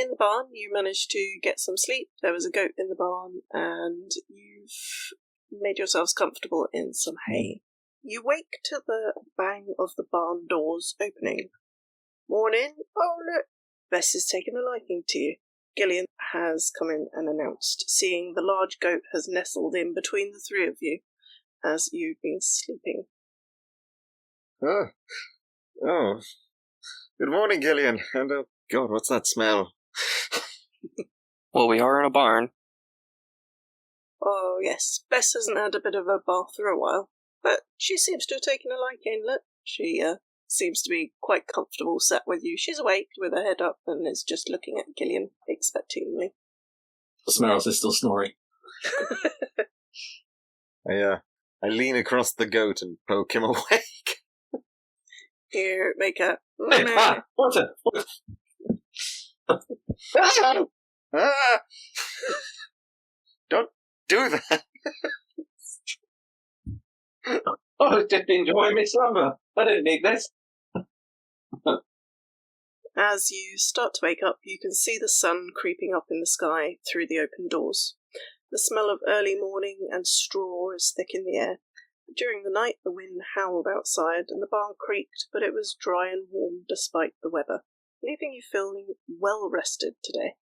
in the barn, you managed to get some sleep. There was a goat in the barn, and you've made yourselves comfortable in some hay. You wake to the bang of the barn doors opening. Morning. Oh, look. Bess has taken a liking to you. Gillian has come in and announced, seeing the large goat has nestled in between the three of you as you've been sleeping. Oh. Good morning, Gillian. And, oh, God, what's that smell? Well, we are in a barn. Oh, yes. Bess hasn't had a bit of a bath for a while, but she seems to have taken a liking. Look, she seems to be quite comfortable sat with you. She's awake with her head up and is just looking at Gillian expectingly. Ozmeros is still snoring. I lean across the goat and poke him awake. Here, make a... Hey, what's it? Ah! Don't do that. I was just enjoying my slumber. I didn't need this. As you start to wake up, you can see the sun creeping up in the sky through the open doors. The smell of early morning and straw is thick in the air. During the night, the wind howled outside and the barn creaked, but it was dry and warm despite the weather, leaving you feeling well rested today.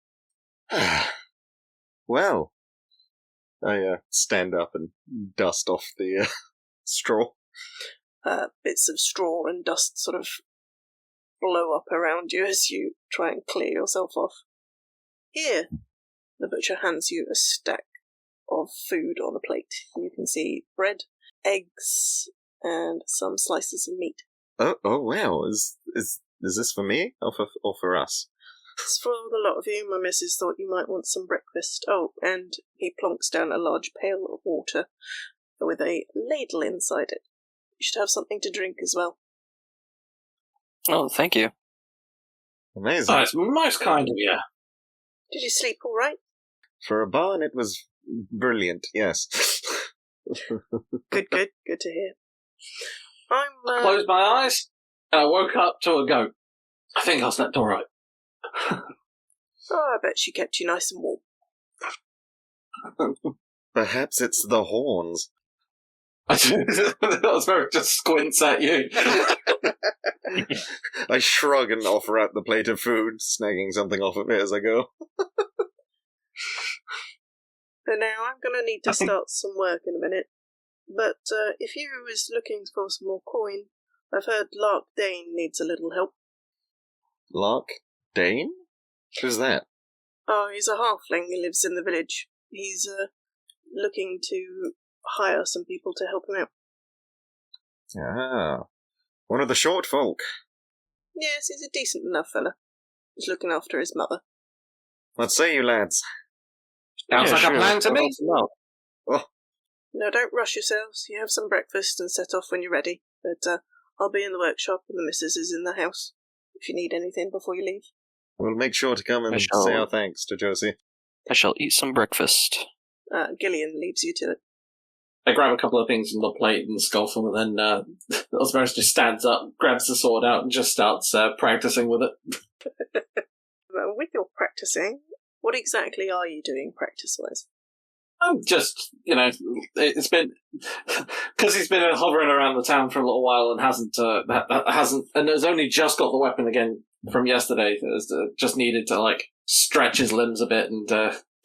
Well, I stand up and dust off the straw. Bits of straw and dust sort of blow up around you as you try and clear yourself off. Here, the butcher hands you a stack of food on a plate. You can see bread, eggs, and some slices of meat. Oh wow! Is this for me or for us? It's for the lot of you. My missus thought you might want some breakfast. Oh, and he plonks down a large pail of water with a ladle inside it. You should have something to drink as well. Oh, thank you. Amazing. Oh, it's most kind of you. Did you sleep all right? For a barn, it was brilliant, yes. Good to hear. I'm, Closed my eyes, and I woke up to a goat. I think I slept all right. I bet she kept you nice and warm. Perhaps it's the horns. Ozmeros just squints at you. I shrug and offer out the plate of food, snagging something off of it as I go. But now I'm going to need to start some work in a minute. But if you was looking for some more coin, I've heard Lark Dane needs a little help. Lark Dane? Who's that? Oh, he's a halfling who lives in the village. He's looking to hire some people to help him out. Ah, one of the short folk. Yes, he's a decent enough fella. He's looking after his mother. What say you, lads? Sounds like a plan to me. Oh. No, don't rush yourselves. You have some breakfast and set off when you're ready. But I'll be in the workshop and the missus is in the house, if you need anything before you leave. We'll make sure to come and say our thanks to Josie. I shall eat some breakfast. Gillian leaves you to it. I grab a couple of things from the plate and scoff them, and then Ozmeros just stands up, grabs the sword out, and just starts practicing with it. With your practicing, what exactly are you doing practice-wise? I'm just, it's been because he's been hovering around the town for a little while and hasn't, and has only just got the weapon again from yesterday. Just needed to stretch his limbs a bit and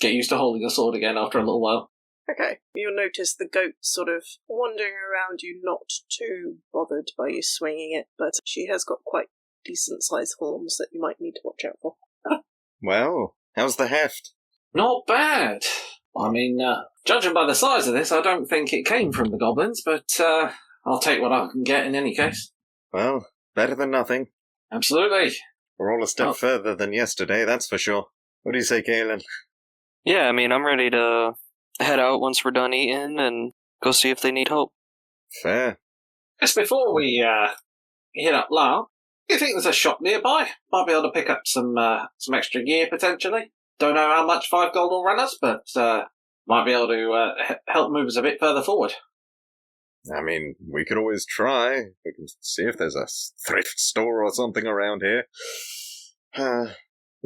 get used to holding a sword again after a little while. Okay, you'll notice the goat sort of wandering around you, not too bothered by you swinging it, but she has got quite decent-sized horns that you might need to watch out for. Well, how's the heft? Not bad. I mean, judging by the size of this, I don't think it came from the goblins, but I'll take what I can get in any case. Well, better than nothing. Absolutely. We're all a step further than yesterday, that's for sure. What do you say, Kaelen? Yeah, I mean, I'm ready to head out once we're done eating and go see if they need help. Fair. Just before we hit up Lau, do you think there's a shop nearby? Might be able to pick up some extra gear, potentially. Don't know how much 5 gold will run us, but might be able to help move us a bit further forward. I mean, we could always try. We can see if there's a thrift store or something around here.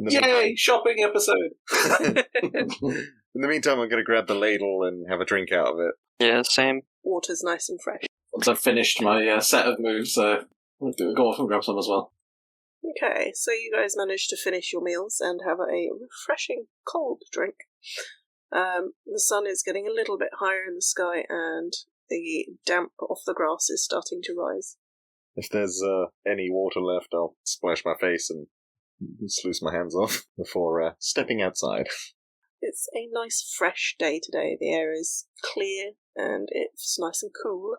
Yay, shopping episode! In the meantime, I'm going to grab the ladle and have a drink out of it. Yeah, same. Water's nice and fresh. Once I've finished my set of moves, I'll go off and grab some as well. Okay, so you guys managed to finish your meals and have a refreshing cold drink. The sun is getting a little bit higher in the sky and the damp off the grass is starting to rise. If there's any water left, I'll splash my face and sluice my hands off before stepping outside. It's a nice fresh day today. The air is clear and it's nice and cool.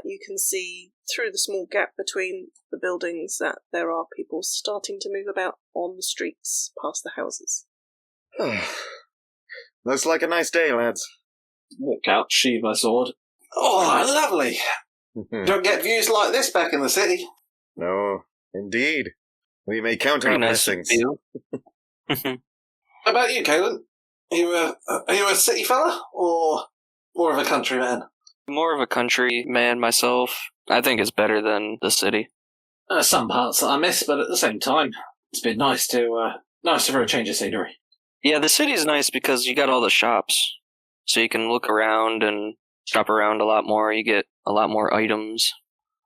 You can see through the small gap between the buildings that there are people starting to move about on the streets past the houses. Looks like a nice day, lads. Walk out, sheathe my sword. Oh, lovely! Don't get views like this back in the city. No, indeed. We may count our Pretty nice blessings. view. How about you, Kaelen? Are you a city fella, or more of a country man? More of a country man myself. I think it's better than the city. Some parts that I miss, but at the same time, it's been nice for a change of scenery. Yeah, the city's nice because you got all the shops. So you can look around and shop around a lot more. You get a lot more items.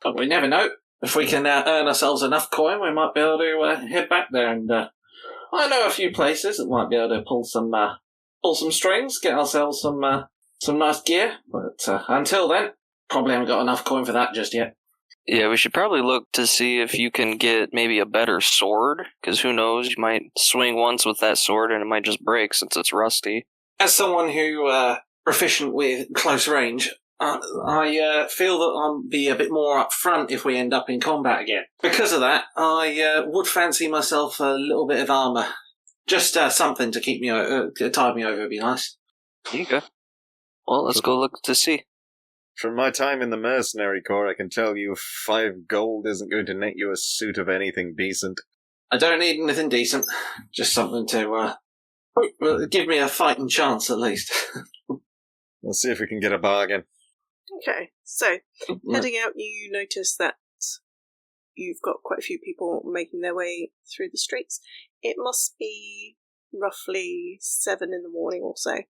But we never know. If we can earn ourselves enough coin, we might be able to head back there. And I know a few places that might be able to pull some strings, get ourselves some nice gear. But until then, probably haven't got enough coin for that just yet. Yeah, we should probably look to see if you can get maybe a better sword, because who knows, you might swing once with that sword and it might just break since it's rusty. As someone who proficient with close range, I feel that I'll be a bit more upfront if we end up in combat again. Because of that, I would fancy myself a little bit of armour. Just something to keep me tide me over would be nice. Okay. Well, let's go look to see. From my time in the mercenary corps, I can tell you 5 gold isn't going to net you a suit of anything decent. I don't need anything decent. Just something to give me a fighting chance, at least. Let's see if we can get a bargain. Okay, so heading out, you notice that you've got quite a few people making their way through the streets. It must be roughly 7 in the morning or so.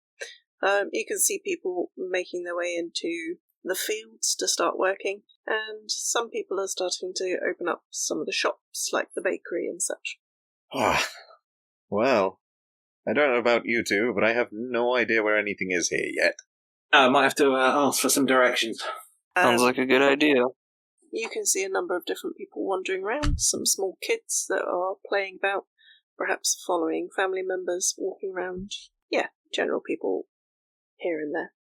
You can see people making their way into the fields to start working, and some people are starting to open up some of the shops, like the bakery and such. Well, I don't know about you two, but I have no idea where anything is here yet. I might have to ask for some directions. Sounds like a good idea. You can see a number of different people wandering around, some small kids that are playing about, perhaps following family members, walking around. Yeah, general people here and there.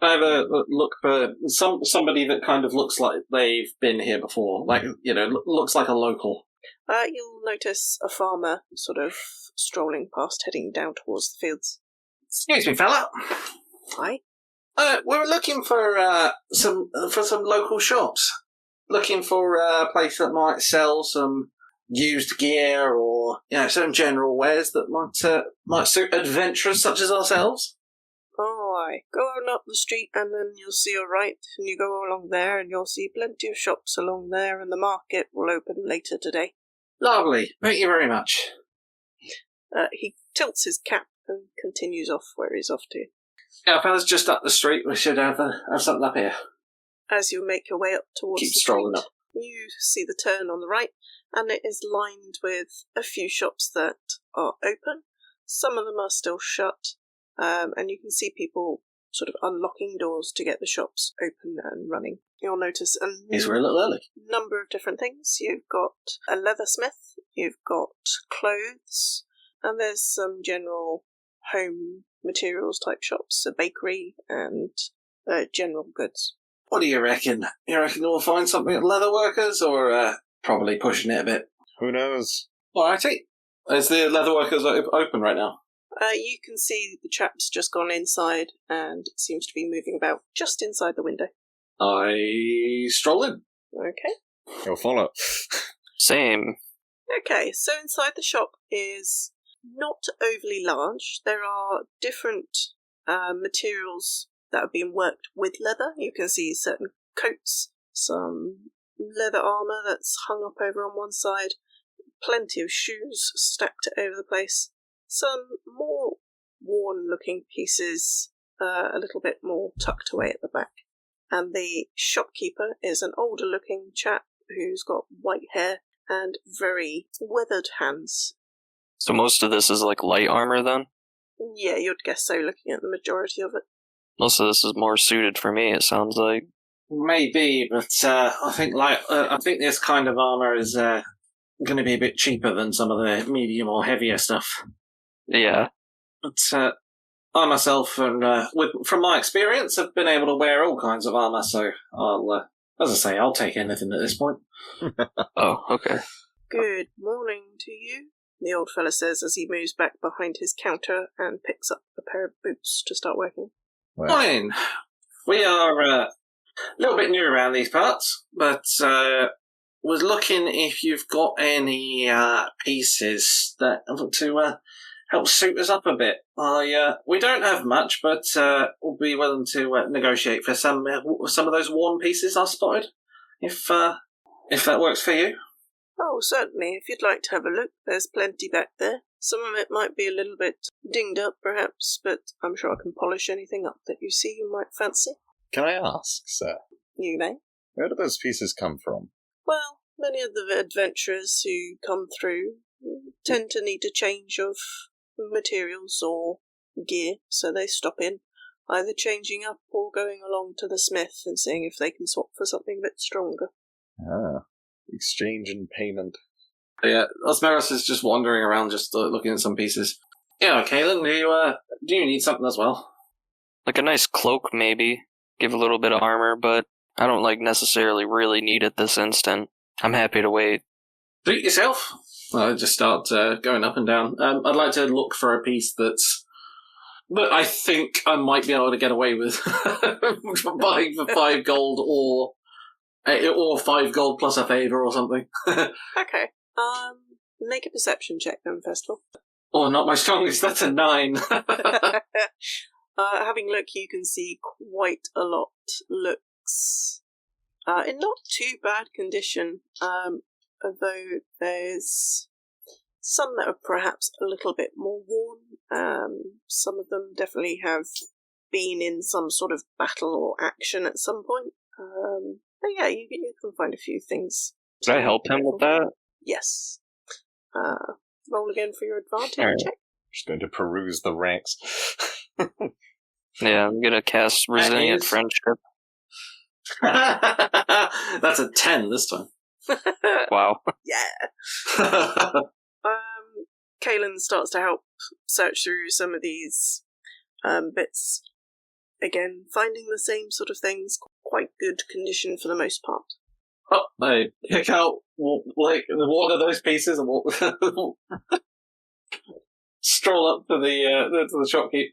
I have a look for somebody that kind of looks like they've been here before, like, looks like a local. You'll notice a farmer sort of strolling past, heading down towards the fields. Excuse me, fella. Hi. We're looking for some local shops. Looking for a place that might sell some used gear or some general wares that might suit adventurers such as ourselves. Oh, aye. Go on up the street and then you'll see a right, and you go along there and you'll see plenty of shops along there, and the market will open later today. Lovely. Thank you very much. He tilts his cap and continues off where he's off to. Yeah, fellas, just up the street. We should have something up here. As you make your way up towards Keep the strolling street, up. you see the turn on the right, and it is lined with a few shops that are open. Some of them are still shut. And you can see people sort of unlocking doors to get the shops open and running. You'll notice a We're a little early. number of different things. You've got a leathersmith, you've got clothes, and there's some general home materials type shops, a bakery, and general goods. What do you reckon? You reckon we'll find something at Leatherworkers, or probably pushing it a bit? Who knows? Alrighty. Is the Leatherworkers open right now? You can see the chap's just gone inside and seems to be moving about just inside the window. I stroll in. Okay. You'll follow. Same. Okay, so inside the shop is not overly large. There are different materials that are being worked with leather. You can see certain coats, some leather armour that's hung up over on one side, plenty of shoes stacked over the place. Some more worn-looking pieces, a little bit more tucked away at the back. And the shopkeeper is an older-looking chap who's got white hair and very weathered hands. So most of this is like light armor then? Yeah, you'd guess so, looking at the majority of it. Most of this is more suited for me, it sounds like. Maybe, but I think this kind of armor is going to be a bit cheaper than some of the medium or heavier stuff. Yeah. But I myself, and from my experience, have been able to wear all kinds of armor, so I'll, as I say, I'll take anything at this point. Oh, okay. Good morning to you, the old fella says as he moves back behind his counter and picks up a pair of boots to start working. Well, Fine. We are a little bit new around these parts, but was looking if you've got any pieces that to help suit us up a bit. We don't have much, but we'll be willing to negotiate for some of those worn pieces I spotted, if that works for you. Oh, certainly. If you'd like to have a look, there's plenty back there. Some of it might be a little bit dinged up, perhaps, but I'm sure I can polish anything up that you see you might fancy. can I ask, sir, You may. where do those pieces come from? Well, many of the adventurers who come through tend to need a change of materials or gear, so they stop in, either changing up or going along to the smith and seeing if they can swap for something a bit stronger. Ah, exchange and payment. Yeah, Ozmeros is just wandering around, just looking at some pieces. Yeah, Kaelen, do you need something as well? Like a nice cloak, maybe. Give a little bit of armor, but I don't necessarily really need it this instant. I'm happy to wait. Do it yourself. Just start going up and down. I'd like to look for a piece that I think I might be able to get away with buying for 5 gold or 5 gold plus a favour or something. Okay. Make a perception check then, first of all. Oh, not my strongest. That's a 9. Having a look, you can see quite a lot looks in not too bad condition, although there's some that are perhaps a little bit more worn. Some of them definitely have been in some sort of battle or action at some point. But yeah, you can find a few things. Could I help him with that? Yes. Roll again for your advantage All right. check. Just going to peruse the ranks. Yeah, I'm gonna cast Resilient is- Friendship. That's a 10 this time. Wow. Yeah. Kaelen starts to help search through some of these bits. Again, finding the same sort of things, quite good condition for the most part. Oh, I pick out one of those pieces and stroll up to the shopkeep.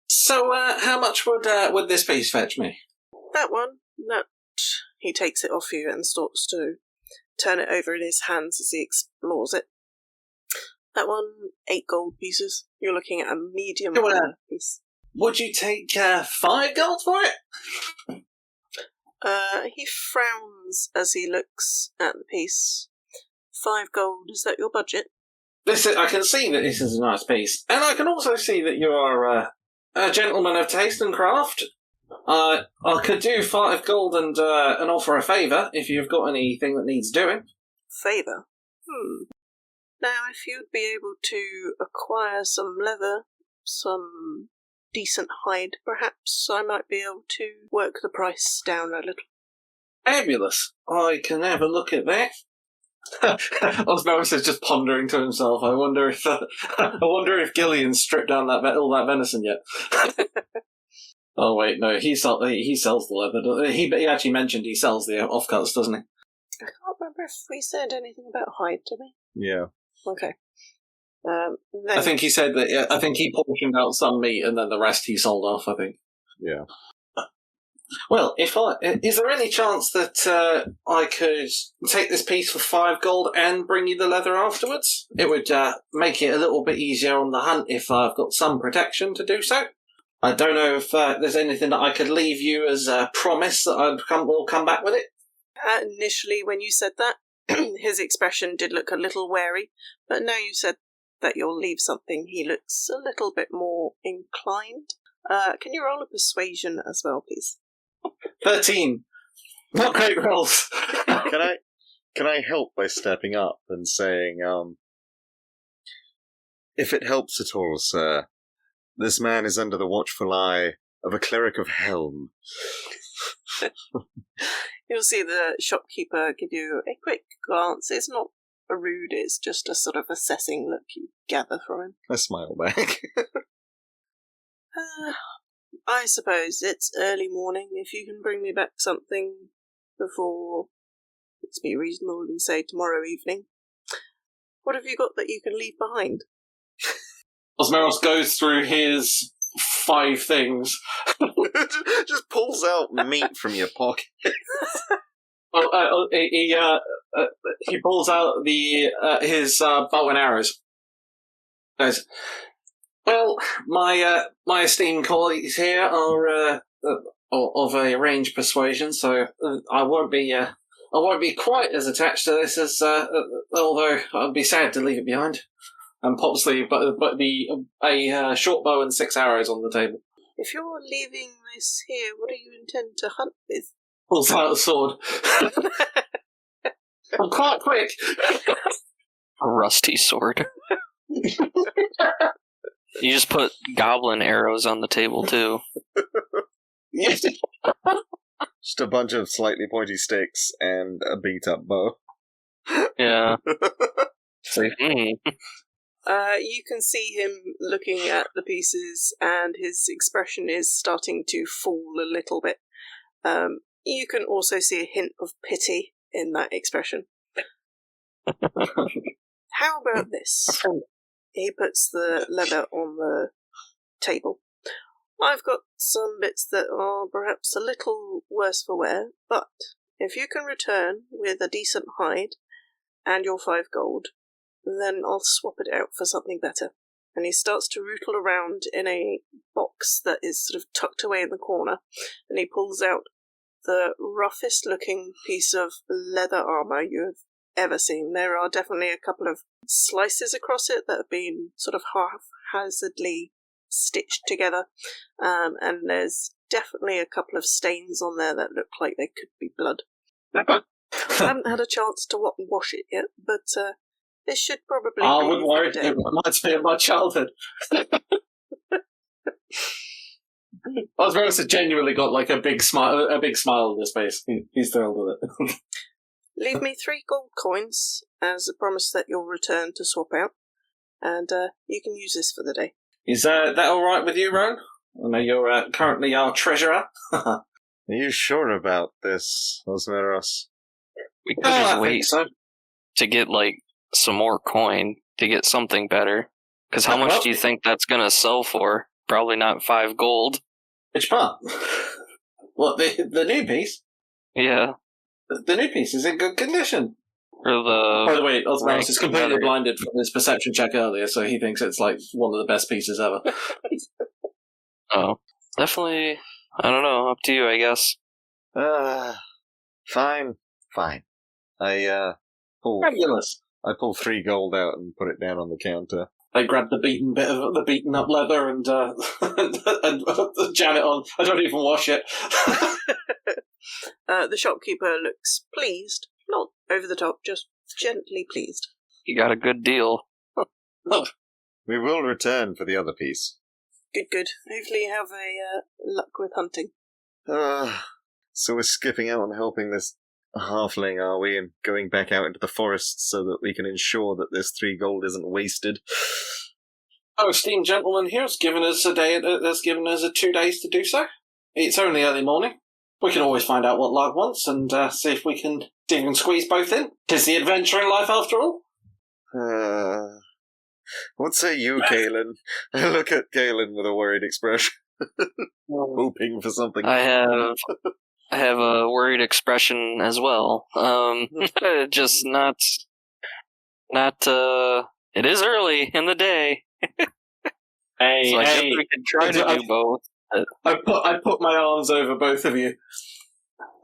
So, how much would this piece fetch me? That one, he takes it off you and starts to turn it over in his hands as he explores it. That one, 8 gold pieces. You're looking at a medium piece. Would you take 5 gold for it? He frowns as he looks at the piece. 5 gold, is that your budget? I can see that this is a nice piece, and I can also see that you are a gentleman of taste and craft. I could do 5 gold and offer a favour if you've got anything that needs doing. Favour? Now, if you'd be able to acquire some leather, some decent hide, perhaps I might be able to work the price down a little. Fabulous. I can have a look at that. Ozmeros is just pondering to himself. I wonder if Gillian's stripped down all that venison yet. Oh wait, no, he sells the leather. He actually mentioned he sells the offcuts, doesn't he? I can't remember if we said anything about hide, did we? Yeah. Okay. I think he said that. I think he portioned out some meat and then the rest he sold off. I think. Yeah. Well, is there any chance that I could take this piece for 5 gold and bring you the leather afterwards? It would make it a little bit easier on the hunt if I've got some protection to do so. I don't know if there's anything that I could leave you as a promise that will come back with it. Initially, when you said that, his expression did look a little wary, but now you said that you'll leave something, he looks a little bit more inclined. Can you roll a persuasion as well, please? 13. Not great rolls. Can I help by stepping up and saying, if it helps at all, sir, this man is under the watchful eye of a cleric of Helm. You'll see the shopkeeper give you a quick glance. It's not a rude, it's just a sort of assessing look you gather from him. I smile back. I suppose it's early morning. If you can bring me back something before, let's be reasonable and say tomorrow evening. What have you got that you can leave behind? Ozmeros goes through his 5 things. Just pulls out meat from your pocket. He pulls out his bow and arrows. Goes, well, my esteemed colleagues here are of a range persuasion, so I won't be quite as attached to this as although I'd be sad to leave it behind. And pops a short bow and 6 arrows on the table. If you're leaving this here, what do you intend to hunt with? Pulls out a sword. I'm quite quick. A rusty sword. You just put goblin arrows on the table, too. Yes. Just a bunch of slightly pointy sticks and a beat-up bow. Yeah. You can see him looking at the pieces, and his expression is starting to fall a little bit. You can also see a hint of pity in that expression. How about this? He puts the leather on the table. I've got some bits that are perhaps a little worse for wear, but if you can return with a decent hide and your 5 gold, then I'll swap it out for something better. And he starts to rootle around in a box that is sort of tucked away in the corner, and he pulls out the roughest looking piece of leather armour you have ever seen. There are definitely a couple of slices across it that have been sort of haphazardly stitched together, and there's definitely a couple of stains on there that look like they could be blood. I haven't had a chance to wash it yet, but this should probably I be wouldn't worry, the it day. reminds me of my childhood. Ozmeros has genuinely got like a big smile on his face. He's thrilled with it. Leave me 3 gold coins as a promise that you'll return to swap out, and you can use this for the day. Is that all right with you, Roan? I know you're currently our treasurer. Are you sure about this, Ozmeros? We could I just think wait so. to get, like, some more coin to get something better. Because how much do you think that's going to sell for? Probably not 5 gold. Which part? What, the new piece? Yeah. The new piece is in good condition. For By the... the way, Ozmeros is completely leather. blinded from his perception check earlier, so he thinks it's like one of the best pieces ever. Oh. Definitely, I don't know, up to you, I guess. Fine. I Fabulous. pull 3 gold out and put it down on the counter. They grab the beaten up leather and jam it on. I don't even wash it. The shopkeeper looks pleased, not over the top, just gently pleased. You got a good deal. We will return for the other piece. Good. Hopefully you have a luck with hunting. So we're skipping out and helping this halfling, are we? And going back out into the forest so that we can ensure that this 3 gold isn't wasted. Our esteemed gentleman here has given us 2 days to do so. It's only early morning. We can always find out what Lug wants and see if we can squeeze both in. 'Tis the adventure in life after all. What say you, Kaelen? I look at Kaelen with a worried expression, hoping for something. I have a worried expression as well. Just not, it is early in the day. So I guess we could try to do both. I put my arms over both of you.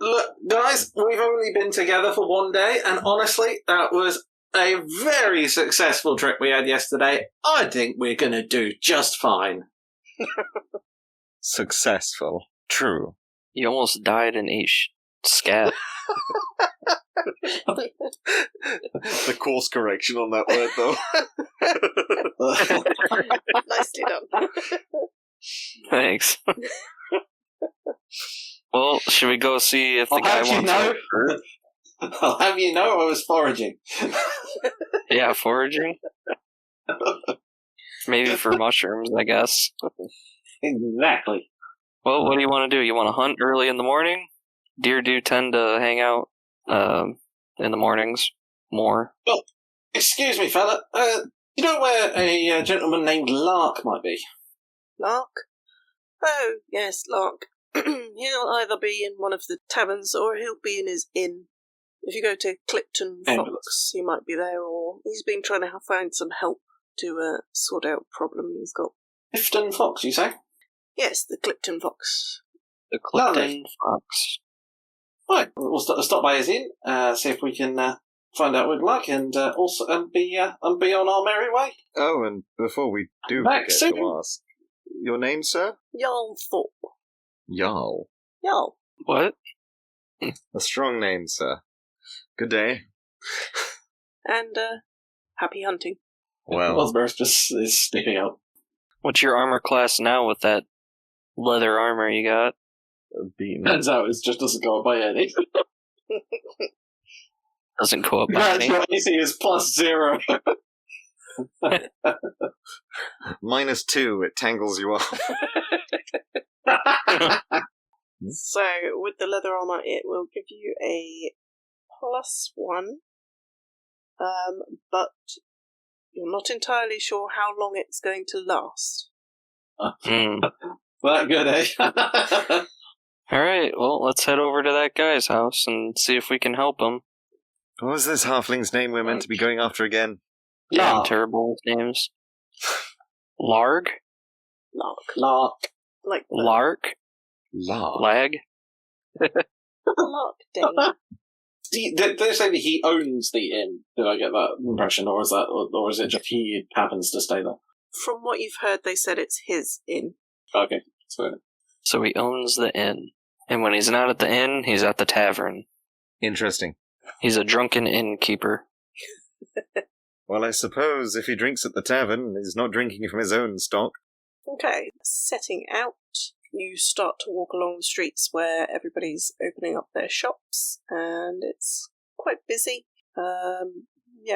Look, guys, we've only been together for one day, and honestly, that was a very successful trip we had yesterday. I think we're going to do just fine. Successful. True. You almost died in scat. The course correction on that word, though. Nicely done. Thanks. Well, should we go see if the guy wants to... I'll have you know I was foraging. Yeah, foraging? Maybe for mushrooms, I guess. Exactly. Well, what do you want to do? You want to hunt early in the morning? Deer do tend to hang out in the mornings more. Well, excuse me, fella. You know where a gentleman named Lark might be? Lark? Oh, yes, Lark. He'll either be in one of the taverns or he'll be in his inn. If you go to Clifton Fox, he might be there, or he's been trying to find some help to sort out a problem he's got. Clifton Fox, you say? Yes, the Clifton Fox. The Clifton Fox. Right, we'll stop by his inn, see if we can find out what Lark, and also be on our merry way. Oh, and before we do Back forget soon. to ask, your name, sir? Jarl Thorpe. Jarl. Jarl. What? A strong name, sir. Good day. And, happy hunting. Well, Ozmeros just is sticking out. What's your armor class now with that leather armor you got? beaten. Turns out it just doesn't go up by any. Doesn't go up by any. Your AC is +0. -2, it tangles you off. So, with the leather armor, it will give you a +1, but you're not entirely sure how long it's going to last. That good, eh? Alright, well, let's head over to that guy's house and see if we can help him. What was this halfling's name we're meant to be going after again? Damn Lark. terrible names. Larg? Lark. Like the Lark? Lark. Lag? Lark Dane. Did they say that he owns the inn? Did I get that impression, or is it just he happens to stay there? From what you've heard, they said it's his inn. Okay, So he owns the inn. And when he's not at the inn, he's at the tavern. Interesting. He's a drunken innkeeper. Well, I suppose if he drinks at the tavern, he's not drinking from his own stock. Okay, setting out, you start to walk along the streets where everybody's opening up their shops, and it's quite busy.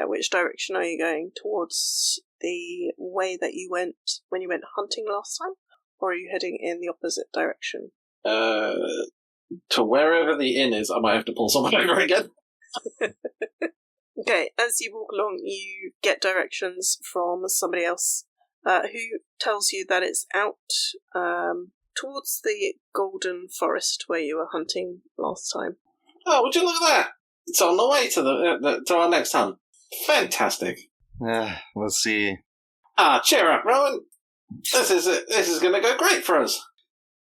Which direction are you going? Towards the way that you went when you went hunting last time? Or are you heading in the opposite direction? To wherever the inn is, I might have to pull someone over again. Okay, as you walk along, you get directions from somebody else who tells you that it's out towards the Golden Forest where you were hunting last time. Oh, would you look at that? It's on the way to our next hunt. Fantastic. We'll see. Cheer up, Roan. This is going to go great for us.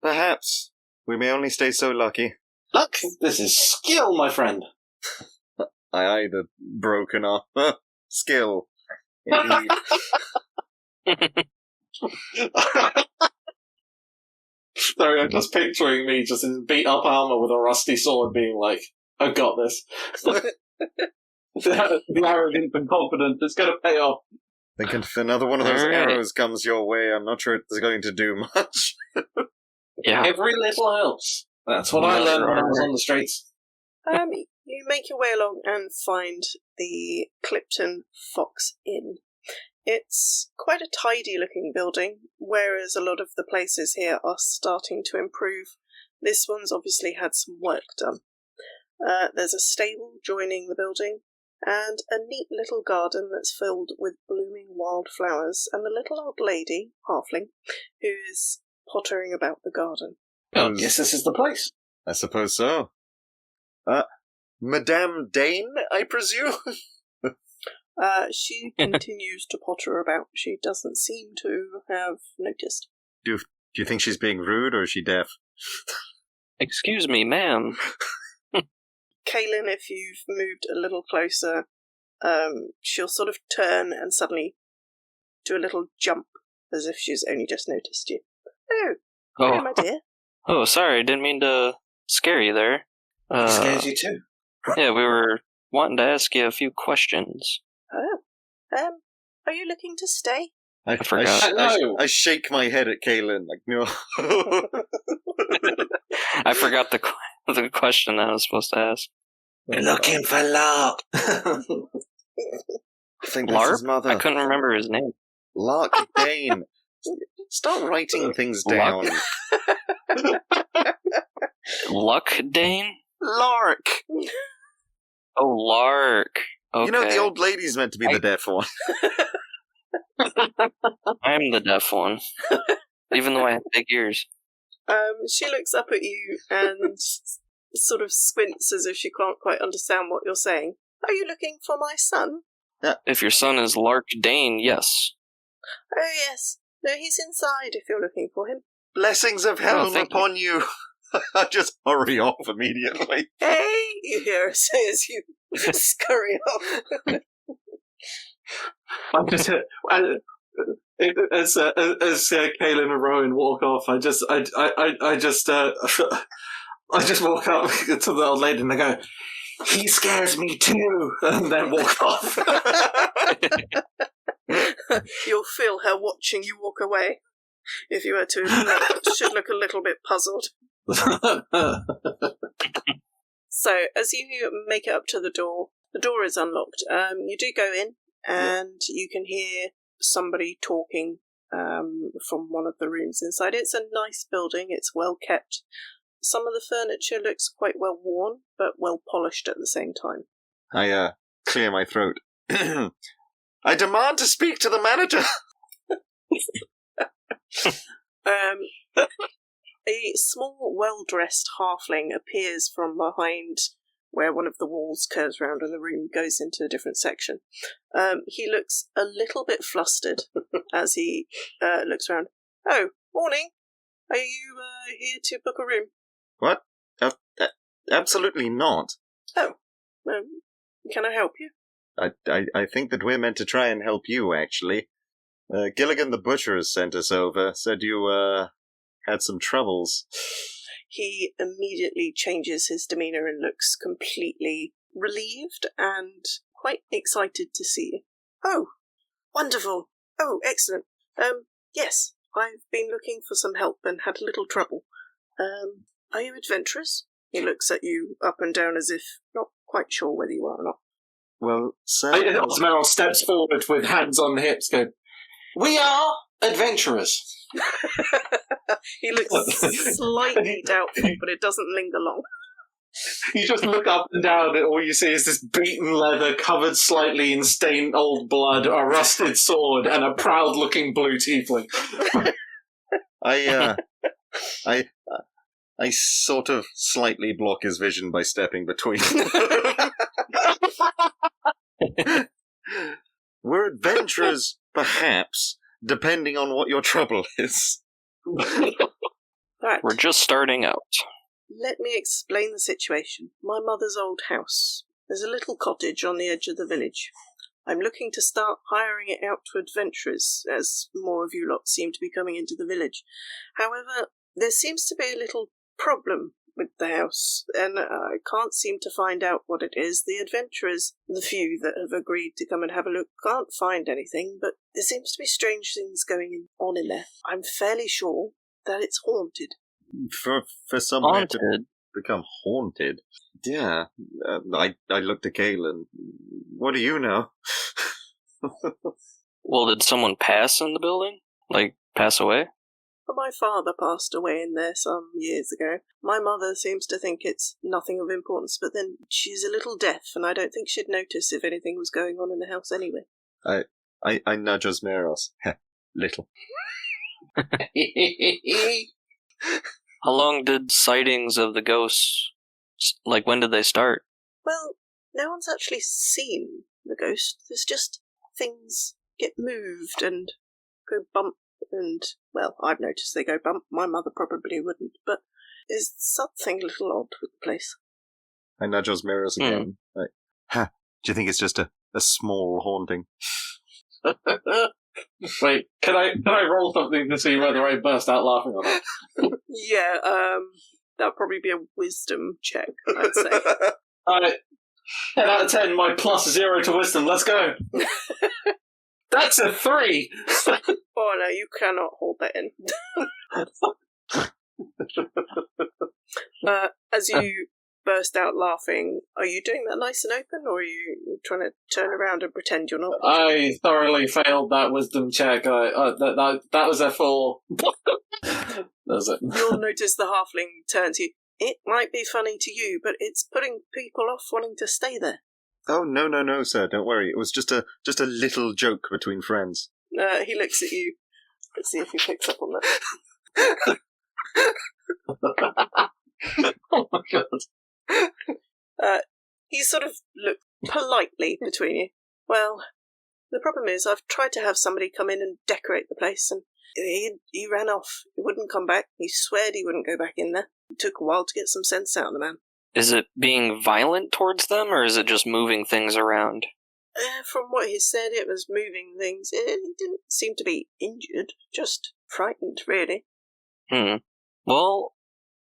Perhaps. We may only stay so lucky. Luck, this is skill, my friend. I either broken off. Skill. Indeed. Sorry, I'm just picturing me just in beat up armor with a rusty sword being like, I've got this. The arrogance and confidence is going to pay off. I think if another one of those Alright. arrows comes your way, I'm not sure it's going to do much. Yeah. Every little helps. That's what I learned when I was on the streets. You make your way along and find the Clifton Fox Inn. It's quite a tidy-looking building, whereas a lot of the places here are starting to improve. This one's obviously had some work done. There's a stable joining the building, and a neat little garden that's filled with blooming wildflowers, and the little old lady, halfling, who is pottering about the garden. I guess this is the place. I suppose so. Madame Dane, I presume? She continues to potter about. She doesn't seem to have noticed. Do you think she's being rude, or is she deaf? Excuse me, ma'am. Kaelen, if you've moved a little closer, she'll sort of turn and suddenly do a little jump, as if she's only just noticed you. Oh, hello, my dear. Oh, sorry, didn't mean to scare you there. He scares you too. Yeah, we were wanting to ask you a few questions. Oh, are you looking to stay? I forgot. I shake my head at Kaelen, like, no. I forgot the question that I was supposed to ask. You're looking for Lark. I think that's his mother. I couldn't remember his name. Lark Dane. Start writing things down. Luck Dane? Lark. Oh, Lark. Okay. You know, the old lady's meant to be the deaf one. I'm the deaf one. Even though I have big ears. She looks up at you and sort of squints as if she can't quite understand what you're saying. Are you looking for my son? If your son is Lark Dane, yes. Oh, yes. No, he's inside if you're looking for him. Blessings of Helm upon you. I just hurry off immediately. Hey, you hear her say as you scurry off. As Kaelen and Roan walk off, I just walk up to the old lady and I go, "He scares me too," and then walk off. You'll feel her watching you walk away. If you were to, should look a little bit puzzled. So, as you make it up to the door is unlocked. You do go in, and you can hear somebody talking from one of the rooms inside. It's a nice building. It's well kept. Some of the furniture looks quite well worn, but well polished at the same time. I clear my throat. I demand to speak to the manager. A small, well-dressed halfling appears from behind where one of the walls curves round and the room goes into a different section. He looks a little bit flustered as he looks around. Oh, morning. Are you here to book a room? What? Absolutely not. Oh, can I help you? I think that we're meant to try and help you, actually. Gilligan the Butcher has sent us over, said you, had some troubles. He immediately changes his demeanour and looks completely relieved and quite excited to see you. Oh, wonderful. Oh, excellent. Yes, I've been looking for some help and had a little trouble. Are you adventurous? He looks at you up and down as if not quite sure whether you are or not. Well, sir... Ozmeros steps forward with hands on the hips, going, "We are adventurers." He looks slightly doubtful, but it doesn't linger long. You just look up and down, and all you see is this beaten leather covered slightly in stained old blood, a rusted sword, and a proud-looking blue tiefling. I sort of slightly block his vision by stepping between. We're adventurers, perhaps, depending on what your trouble is. Right. We're just starting out. Let me explain the situation. My mother's old house. There's a little cottage on the edge of the village. I'm looking to start hiring it out to adventurers, as more of you lot seem to be coming into the village. However, there seems to be a little problem with the house, and I can't seem to find out what it is. The adventurers, the few that have agreed to come and have a look, can't find anything, but there seems to be strange things going on in there. I'm fairly sure that it's haunted. For someone to become haunted? Yeah. I looked at Kaelen. What do you know? Well, did someone pass in the building? Like, pass away? My father passed away in there some years ago. My mother seems to think it's nothing of importance, but then she's a little deaf, and I don't think she'd notice if anything was going on in the house anyway. I nudge Ozmeros. Little. How long did sightings of the ghosts, like, when did they start? Well, no one's actually seen the ghost. There's just things get moved and go bump. And, well, I've noticed they go bump. My mother probably wouldn't, but there's something a little odd with the place. I nudge Ozmeros again. Like, do you think it's just a small haunting? Wait, can I roll something to see whether I burst out laughing or not? Yeah, that'll probably be a wisdom check, I'd say. Alright. 10 out of 10, my +0 to wisdom, let's go! That's a 3! Oh no, you cannot hold that in. As you burst out laughing, are you doing that nice and open, or are you trying to turn around and pretend you're not? I thoroughly failed that wisdom check. That was a 4. That was it. You'll notice the halfling turns to you. It might be funny to you, but it's putting people off wanting to stay there. Oh, no, sir, don't worry. It was just a little joke between friends. He looks at you. Let's see if he picks up on that. Oh my god. He sort of looked politely between you. Well, the problem is I've tried to have somebody come in and decorate the place, and he ran off. He wouldn't come back. He sweared he wouldn't go back in there. It took a while to get some sense out of the man. Is it being violent towards them, or is it just moving things around? From what he said, it was moving things. He didn't seem to be injured, just frightened, really. Well,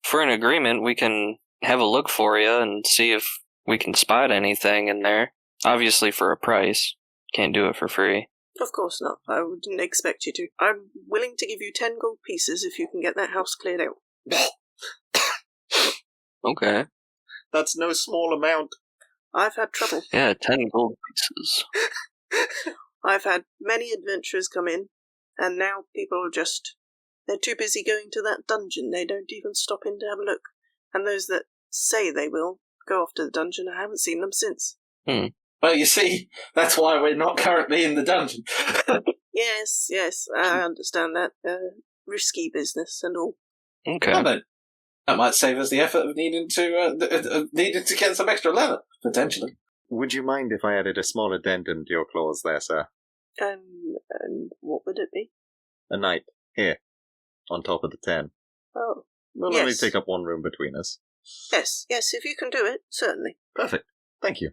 for an agreement, we can have a look for you and see if we can spot anything in there. Obviously for a price. Can't do it for free. Of course not. I didn't expect you to. I'm willing to give you 10 gold pieces if you can get that house cleared out. Okay. That's no small amount. I've had trouble. Yeah, 10 gold pieces. I've had many adventurers come in, and now people are they're too busy going to that dungeon, they don't even stop in to have a look. And those that say they will go off to the dungeon, I haven't seen them since. Well, you see, that's why we're not currently in the dungeon. Yes, I understand that. Risky business and all. Okay. Well, then, that might save us the effort of needing to get some extra leather, potentially. Would you mind if I added a small addendum to your clause there, sir? And what would it be? A night, here, on top of the 10. Oh, We'll yes. only take up one room between us. Yes, if you can do it, certainly. Perfect. Thank you.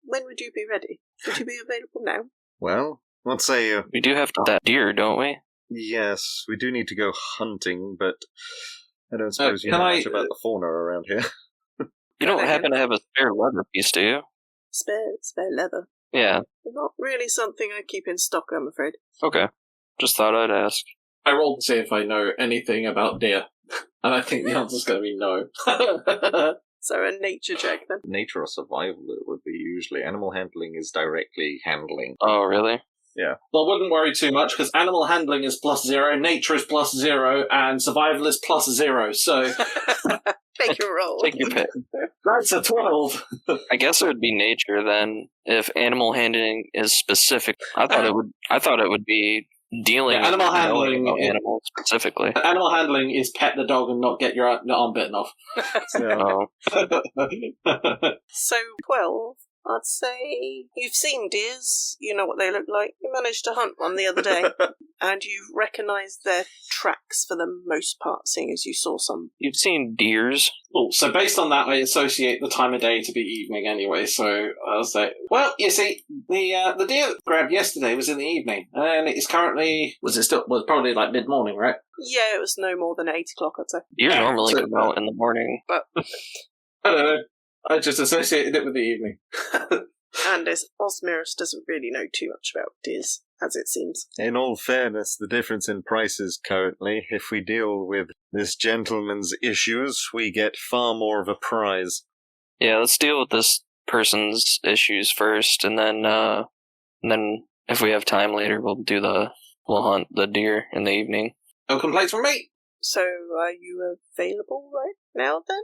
When would you be ready? Would you be available now? Well, let's say... We do have to that deer, don't we? Yes, we do need to go hunting, but I don't suppose you know much about the fauna around here. You don't happen to have a spare leather piece, do you? Spare leather? Yeah. Not really something I keep in stock, I'm afraid. Okay. Just thought I'd ask. I rolled to see if I know anything about deer, and I think the answer's going to be no. So a nature check, then? Nature or survival it would be usually. Animal handling is directly handling. Oh, really? Yeah. Well, I wouldn't worry too much, because animal handling is +0, nature is +0, and survival is +0, so... Take your roll. Take your pick. That's a 12. I guess it would be nature then, if animal handling is specific. I thought it would be dealing Yeah, animal handling with animals specifically. Animal handling is pet the dog and not get your arm bitten off. Oh. So, 12, I'd say you've seen deers, you know what they look like. You managed to hunt one the other day, and you've recognised their tracks for the most part, seeing as you saw some. You've seen deers? Cool. So based on that, I associate the time of day to be evening anyway, so I'll say, well, you see, the deer grabbed yesterday was in the evening, and it's currently, was probably like mid-morning, right? Yeah, it was no more than 8 o'clock, I'd say. Deer normally come out in the morning. But I don't know. I just associated it with the evening. and as Ozmeros doesn't really know too much about deers, as it seems. In all fairness, the difference in prices currently, if we deal with this gentleman's issues, we get far more of a prize. Yeah, let's deal with this person's issues first, and then if we have time later, we'll hunt the deer in the evening. No complaints from me. So, are you available right now, then?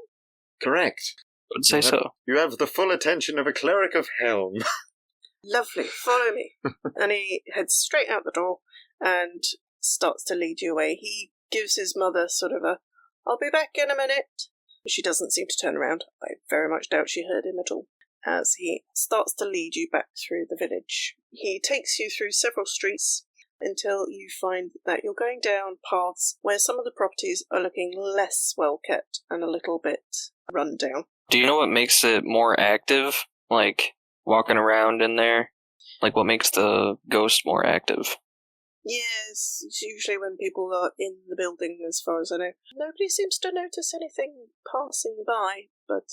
Correct. I would say so. You have the full attention of a cleric of Helm. Lovely, follow me. And he heads straight out the door and starts to lead you away. He gives his mother sort of a, I'll be back in a minute. She doesn't seem to turn around. I very much doubt she heard him at all. As he starts to lead you back through the village. He takes you through several streets until you find that you're going down paths where some of the properties are looking less well kept and a little bit run down. Do you know what makes it more active? Like, walking around in there? Like, what makes the ghost more active? Yes, it's usually when people are in the building, as far as I know. Nobody seems to notice anything passing by, but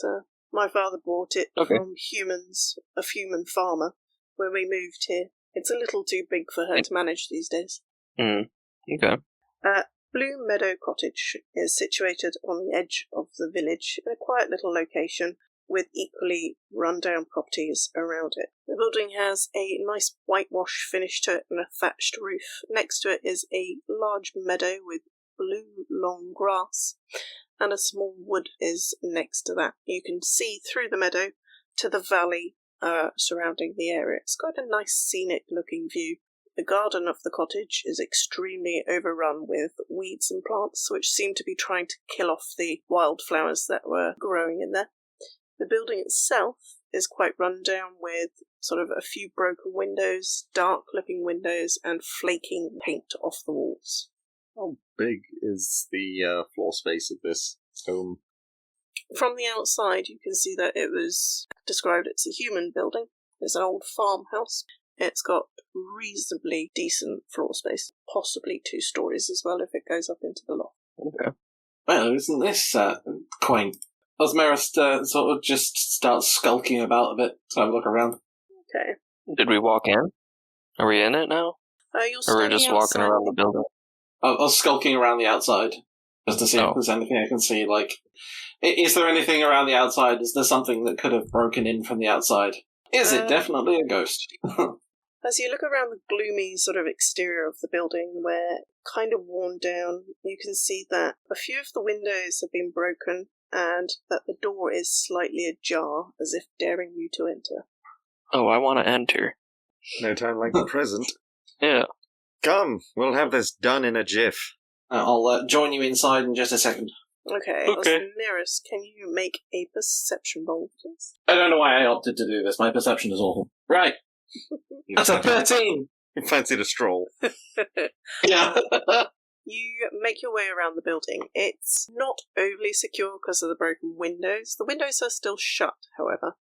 my father bought it from humans, a human farmer, when we moved here. It's a little too big for her to manage these days. Okay. Blue Meadow Cottage is situated on the edge of the village in a quiet little location with equally run-down properties around it. The building has a nice whitewash finish to it and a thatched roof. Next to it is a large meadow with blue long grass, and a small wood is next to that. You can see through the meadow to the valley surrounding the area. It's got a nice scenic looking view. The garden of the cottage is extremely overrun with weeds and plants, which seem to be trying to kill off the wildflowers that were growing in there. The building itself is quite run down with sort of a few broken windows, dark-looking windows, and flaking paint off the walls. How big is the floor space of this home? From the outside, you can see that it was described as a human building. It's an old farmhouse. It's got reasonably decent floor space, possibly 2 stories as well if it goes up into the loft. Okay. Well, isn't this quaint? Ozmeros sort of just starts skulking about a bit to have a look around. Okay. Did we walk in? Are we in it now? Or we're just walking around the building? I was skulking around the outside, just to see if there's anything I can see. Like, is there anything around the outside? Is there something that could have broken in from the outside? Is it definitely a ghost? As you look around the gloomy sort of exterior of the building, where kind of worn down, you can see that a few of the windows have been broken and that the door is slightly ajar, as if daring you to enter. Oh, I want to enter. No time like the present. Yeah. Come, we'll have this done in a jiff. I'll join you inside in just a second. Okay. Ozmeros, can you make a perception roll, please? I don't know why I opted to do this. My perception is awful. Right. That's a 13! You fancied a stroll. Yeah. You make your way around the building. It's not overly secure because of the broken windows. The windows are still shut, however.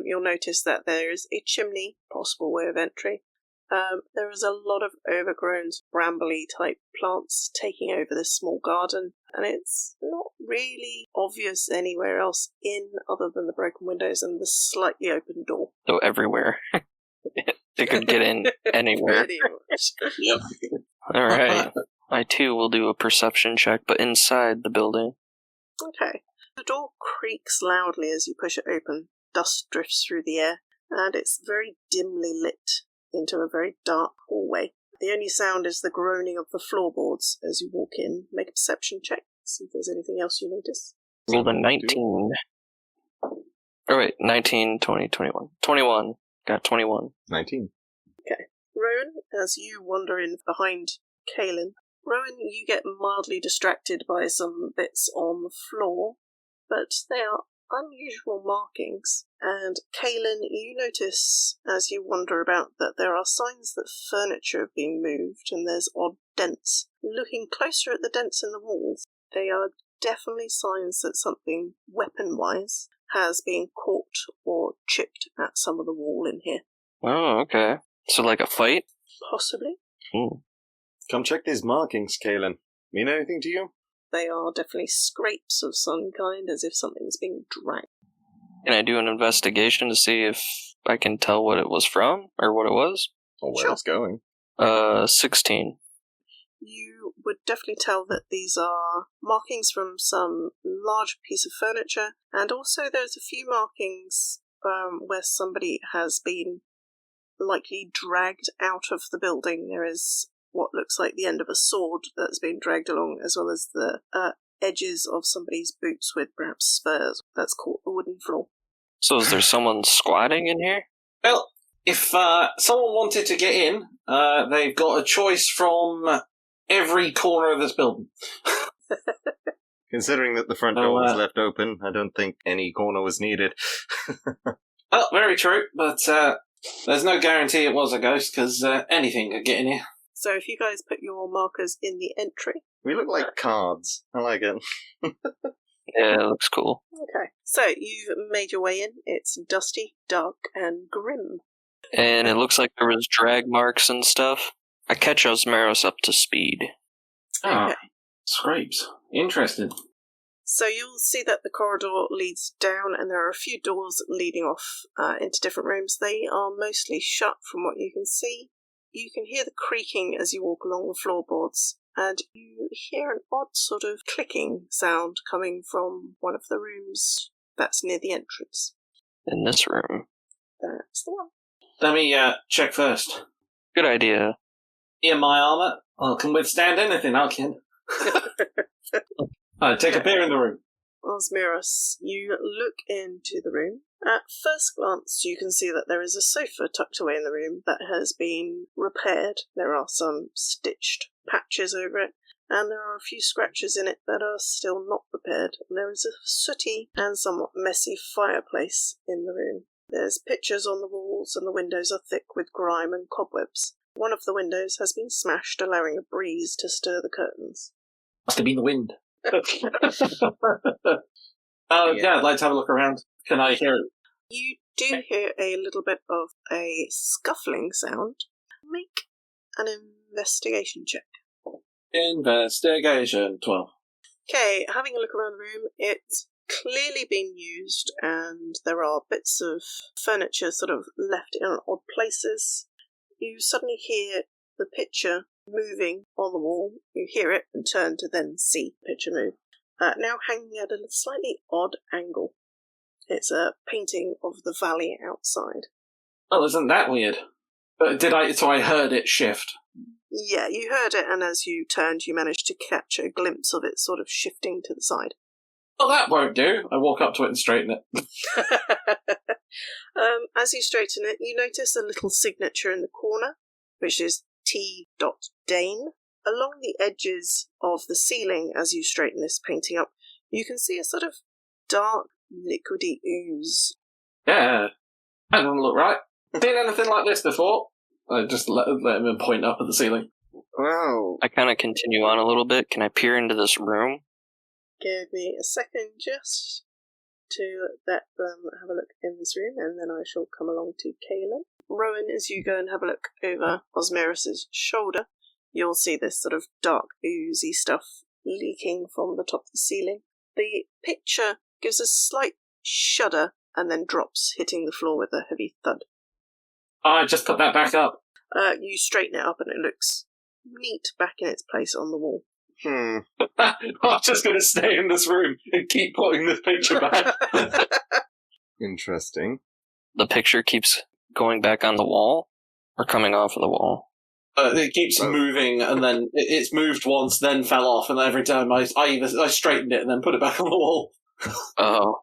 You'll notice that there is a chimney, possible way of entry. There is a lot of overgrown, brambly type plants taking over this small garden, and it's not really obvious anywhere else in other than the broken windows and the slightly open door. So everywhere. They could get in anywhere. Pretty much. Yep. Alright. I too will do a perception check, but inside the building. Okay. The door creaks loudly as you push it open. Dust drifts through the air, and it's very dimly lit into a very dark hallway. The only sound is the groaning of the floorboards as you walk in. Make a perception check, see if there's anything else you notice. Rolled a 19. Oh wait, 19, 20, 21. 21. Got 21. 19. Okay. Roan, as you wander in behind Kaelen, Roan, you get mildly distracted by some bits on the floor, but they are unusual markings. And Kaelen, you notice as you wander about that there are signs that furniture have been moved and there's odd dents. Looking closer at the dents in the walls, they are definitely signs that something weapon-wise has been caught or chipped at some of the wall in here. Oh, okay. So like a fight? Possibly. Come check these markings, Kaelen. Mean anything to you? They are definitely scrapes of some kind, as if something's being dragged. Can I do an investigation to see if I can tell what it was from, or what it was? Or where it's going. 16. You would definitely tell that these are markings from some large piece of furniture, and also there's a few markings where somebody has been likely dragged out of the building. There is what looks like the end of a sword that's been dragged along, as well as the edges of somebody's boots with perhaps spurs that's caught the wooden floor. So is there someone squatting in here? Well, if someone wanted to get in, they've got a choice from every corner of this building. Considering that the front door was left open, I don't think any corner was needed. Well, very true, but there's no guarantee it was a ghost, because anything could get in here. So if you guys put your markers in the entry... We look like cards. I like it. Yeah, it looks cool. Okay. So, you've made your way in. It's dusty, dark, and grim. And it looks like there was drag marks and stuff. I catch Ozmeros up to speed. Okay. Scrapes. Interesting. So you'll see that the corridor leads down, and there are a few doors leading off into different rooms. They are mostly shut from what you can see. You can hear the creaking as you walk along the floorboards, and you hear an odd sort of clicking sound coming from one of the rooms that's near the entrance. In this room. That's the one. Let me check first. Good idea. In my armour, I can withstand anything, I can. Take a peer in the room. Ozmeros, you look into the room. At first glance, you can see that there is a sofa tucked away in the room that has been repaired. There are some stitched patches over it, and there are a few scratches in it that are still not repaired. There is a sooty and somewhat messy fireplace in the room. There's pictures on the walls, and the windows are thick with grime and cobwebs. One of the windows has been smashed, allowing a breeze to stir the curtains. Must have been the wind. Yeah, I'd like to have a look around. Can I hear it? You do hear a little bit of a scuffling sound. Make an investigation check. Investigation 12. Okay, having a look around the room, it's clearly been used, and there are bits of furniture sort of left in odd places. You suddenly hear the picture moving on the wall. You hear it and turn to then see the picture move. Now hanging at a slightly odd angle. It's a painting of the valley outside. Oh, isn't that weird? So I heard it shift. Yeah, you heard it, and as you turned, you managed to catch a glimpse of it sort of shifting to the side. Oh, that won't do. I walk up to it and straighten it. As you straighten it, you notice a little signature in the corner, which is T. Dane. Along the edges of the ceiling, as you straighten this painting up, you can see a sort of dark, liquidy ooze. Yeah, that doesn't look right. Seen anything like this before? I just let him point up at the ceiling. Wow. I kind of continue on a little bit. Can I peer into this room? Give me a second just to let them have a look in this room, and then I shall come along to Kaelen. Roan, as you go and have a look over Ozmeros' shoulder, you'll see this sort of dark, oozy stuff leaking from the top of the ceiling. The picture gives a slight shudder and then drops, hitting the floor with a heavy thud. I just put that back up. You straighten it up and it looks neat back in its place on the wall. I'm just going to stay in this room and keep putting this picture back. Interesting. The picture keeps going back on the wall or coming off of the wall? It keeps moving, and then it's moved once, then fell off, and every time I straightened it and then put it back on the wall. Oh.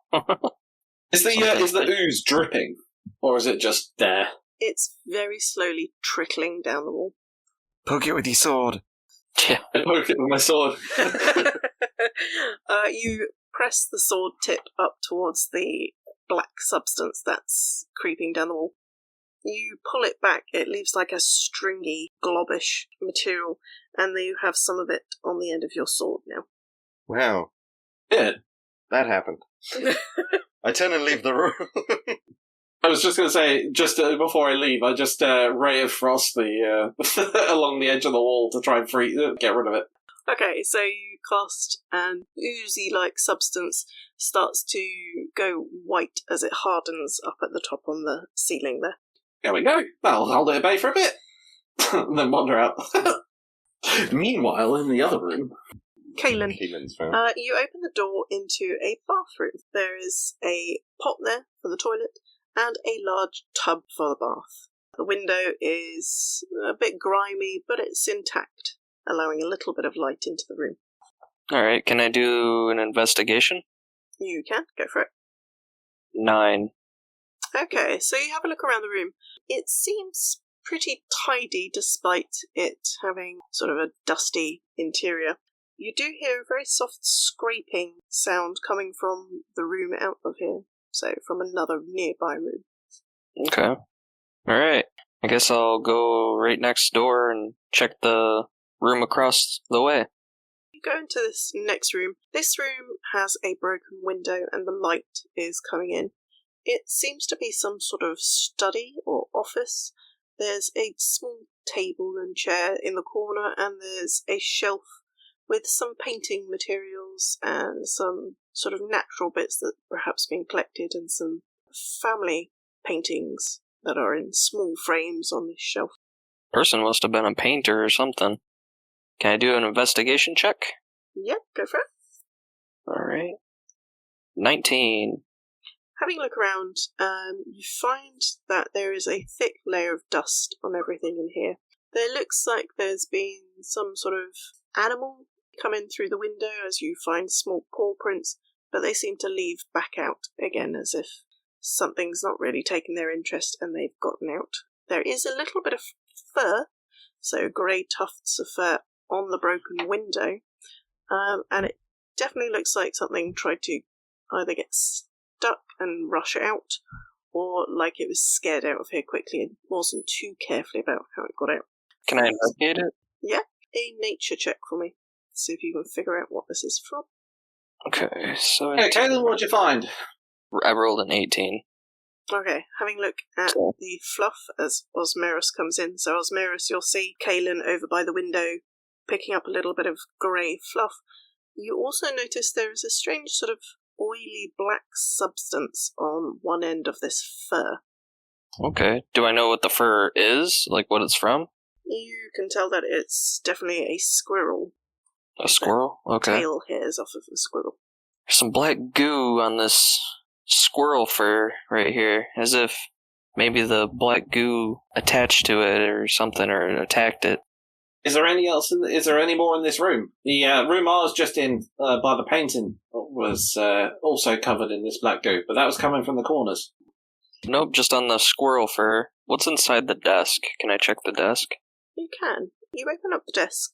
Is the ooze dripping, or is it just there? It's very slowly trickling down the wall. Poke it with your sword. Yeah. I poke it with my sword. You press the sword tip up towards the black substance that's creeping down the wall. You pull it back, it leaves like a stringy, globbish material, and you have some of it on the end of your sword now. Wow. Yeah. That happened. I turn and leave the room. I was just going to say, just before I leave, I just ray of frost along the edge of the wall to try and get rid of it. Okay, so you cast an oozy-like substance, starts to go white as it hardens up at the top on the ceiling there. There we go. I'll hold it at bay for a bit. And then wander out. Meanwhile, in the other room... Kaelen, found. you open the door into a bathroom. There is a pot there for the toilet and a large tub for the bath. The window is a bit grimy, but it's intact, allowing a little bit of light into the room. Alright, can I do an investigation? You can, go for it. 9. Okay, so you have a look around the room. It seems pretty tidy despite it having sort of a dusty interior. You do hear a very soft scraping sound coming from the room out of here, so from another nearby room. Okay. Alright. I guess I'll go right next door and check the room across the way. You go into this next room. This room has a broken window and the light is coming in. It seems to be some sort of study or office. There's a small table and chair in the corner, and there's a shelf with some painting materials and some sort of natural bits that perhaps been collected, and some family paintings that are in small frames on this shelf. Person must have been a painter or something. Can I do an investigation check? Yep, go for it. Alright. 19. Having a look around, you find that there is a thick layer of dust on everything in here. There looks like there's been some sort of animal come in through the window as you find small paw prints, but they seem to leave back out again as if something's not really taken their interest and they've gotten out. There is a little bit of fur, so grey tufts of fur on the broken window, and it definitely looks like something tried to either get stuck and rush out, or like it was scared out of here quickly and wasn't too carefully about how it got out. Can I investigate it? Yeah, a nature check for me. See if you can figure out what this is from. Okay, so... Hey, Kaelen, what'd you find? I rolled an 18. Okay, having a look at the fluff as Ozmeros comes in. So Ozmeros, you'll see Kaelen over by the window picking up a little bit of grey fluff. You also notice there is a strange sort of oily black substance on one end of this fur. Okay. Do I know what the fur is? Like what it's from? You can tell that it's definitely a squirrel. A squirrel? Okay. Tail hairs off of a squirrel. There's some black goo on this squirrel fur right here, as if maybe the black goo attached to it or something, or attacked it. Is there any more in this room? The room I was just in by the painting was also covered in this black goo, but that was coming from the corners. Nope, just on the squirrel fur. What's inside the desk? Can I check the desk? You can. You open up the desk,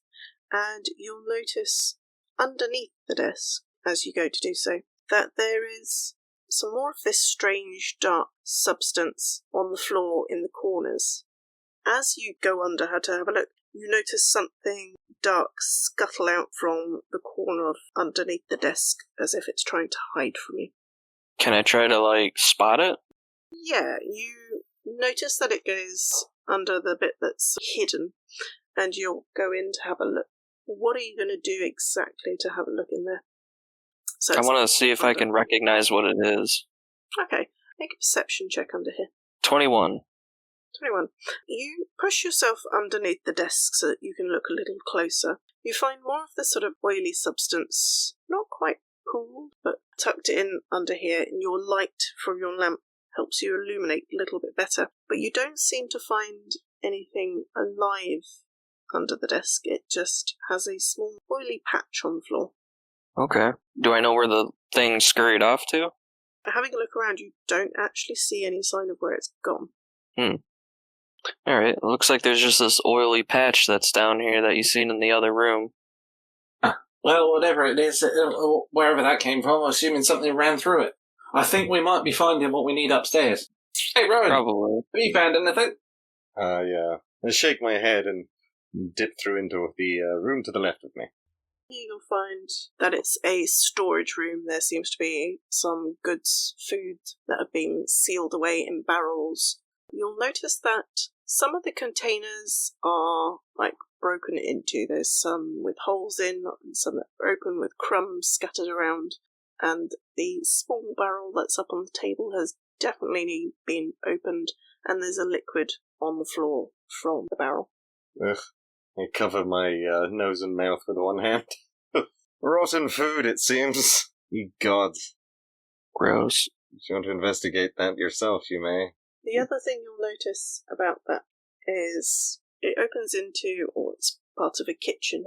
and you'll notice underneath the desk, as you go to do so, that there is some more of this strange dark substance on the floor in the corners. As you go under her to have a look, you notice something dark scuttle out from the corner of underneath the desk, as if it's trying to hide from you. Can I try to, spot it? Yeah, you notice that it goes under the bit that's hidden, and you'll go in to have a look. What are you going to do exactly to have a look in there? So I want to see if I can recognize what it is. Okay, make a perception check under here. 21. 21. You push yourself underneath the desk so that you can look a little closer. You find more of the sort of oily substance, not quite pooled, but tucked in under here, and your light from your lamp helps you illuminate a little bit better. But you don't seem to find anything alive under the desk. It just has a small oily patch on the floor. Okay. Do I know where the thing scurried off to? Having a look around, you don't actually see any sign of where it's gone. Alright, looks like there's just this oily patch that's down here that you've seen in the other room. Well, whatever it is, wherever that came from, I'm assuming something ran through it. I think we might be finding what we need upstairs. Hey, Roan, Probably. have you found anything? Yeah. I shake my head and dip through into the room to the left of me. Here you'll find that it's a storage room. There seems to be some goods, food that have been sealed away in barrels. You'll notice that some of the containers are broken into. There's some with holes in, and some that are open with crumbs scattered around. And the small barrel that's up on the table has definitely been opened, and there's a liquid on the floor from the barrel. Ugh. I cover my nose and mouth with one hand. Rotten food, it seems. Ye gods. Gross. If you want to investigate that yourself, you may. The other thing you'll notice about that is it opens into, or it's part of a kitchen.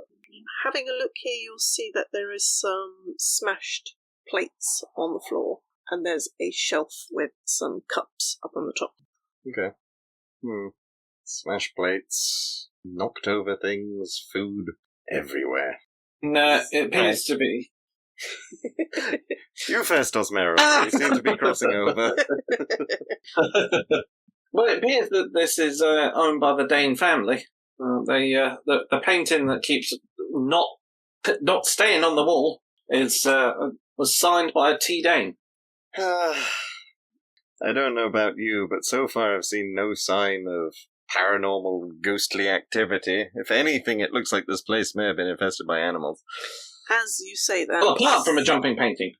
Having a look here, you'll see that there is some smashed plates on the floor, and there's a shelf with some cups up on the top. Okay. Smash plates, knocked over things, food everywhere. No, it appears to be. You first, Ozmeros. You seem to be crossing over. Well, it appears that this is owned by the Dane family. The painting that keeps not not staying on the wall was signed by a T. Dane. I don't know about you, but so far I've seen no sign of paranormal, ghostly activity. If anything, it looks like this place may have been infested by animals. As you say that... Well, apart from a jumping painting.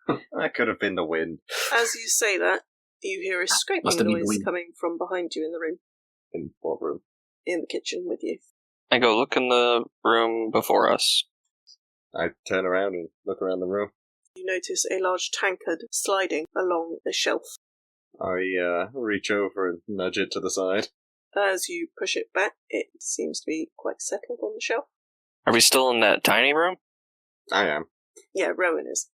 That could have been the wind. As you say that, you hear a scraping noise coming from behind you in the room. In what room? In the kitchen with you. I go look in the room before us. I turn around and look around the room. You notice a large tankard sliding along a shelf. I reach over and nudge it to the side. As you push it back, it seems to be quite settled on the shelf. Are we still in that tiny room? I am. Yeah, Roan is.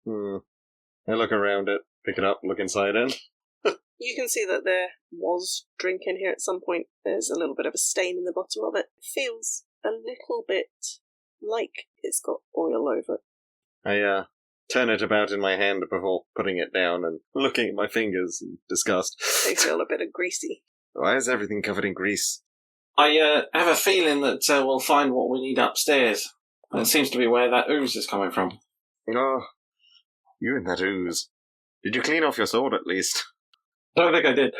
I look around it, pick it up, look inside it. You can see that there was drink in here at some point. There's a little bit of a stain in the bottom of it. It feels a little bit like it's got oil over it. I turn it about in my hand before putting it down and looking at my fingers in disgust. They feel a bit of greasy. Why is everything covered in grease? I have a feeling that we'll find what we need upstairs. And it seems to be where that ooze is coming from. Oh, you and that ooze. Did you clean off your sword at least? I don't think I did.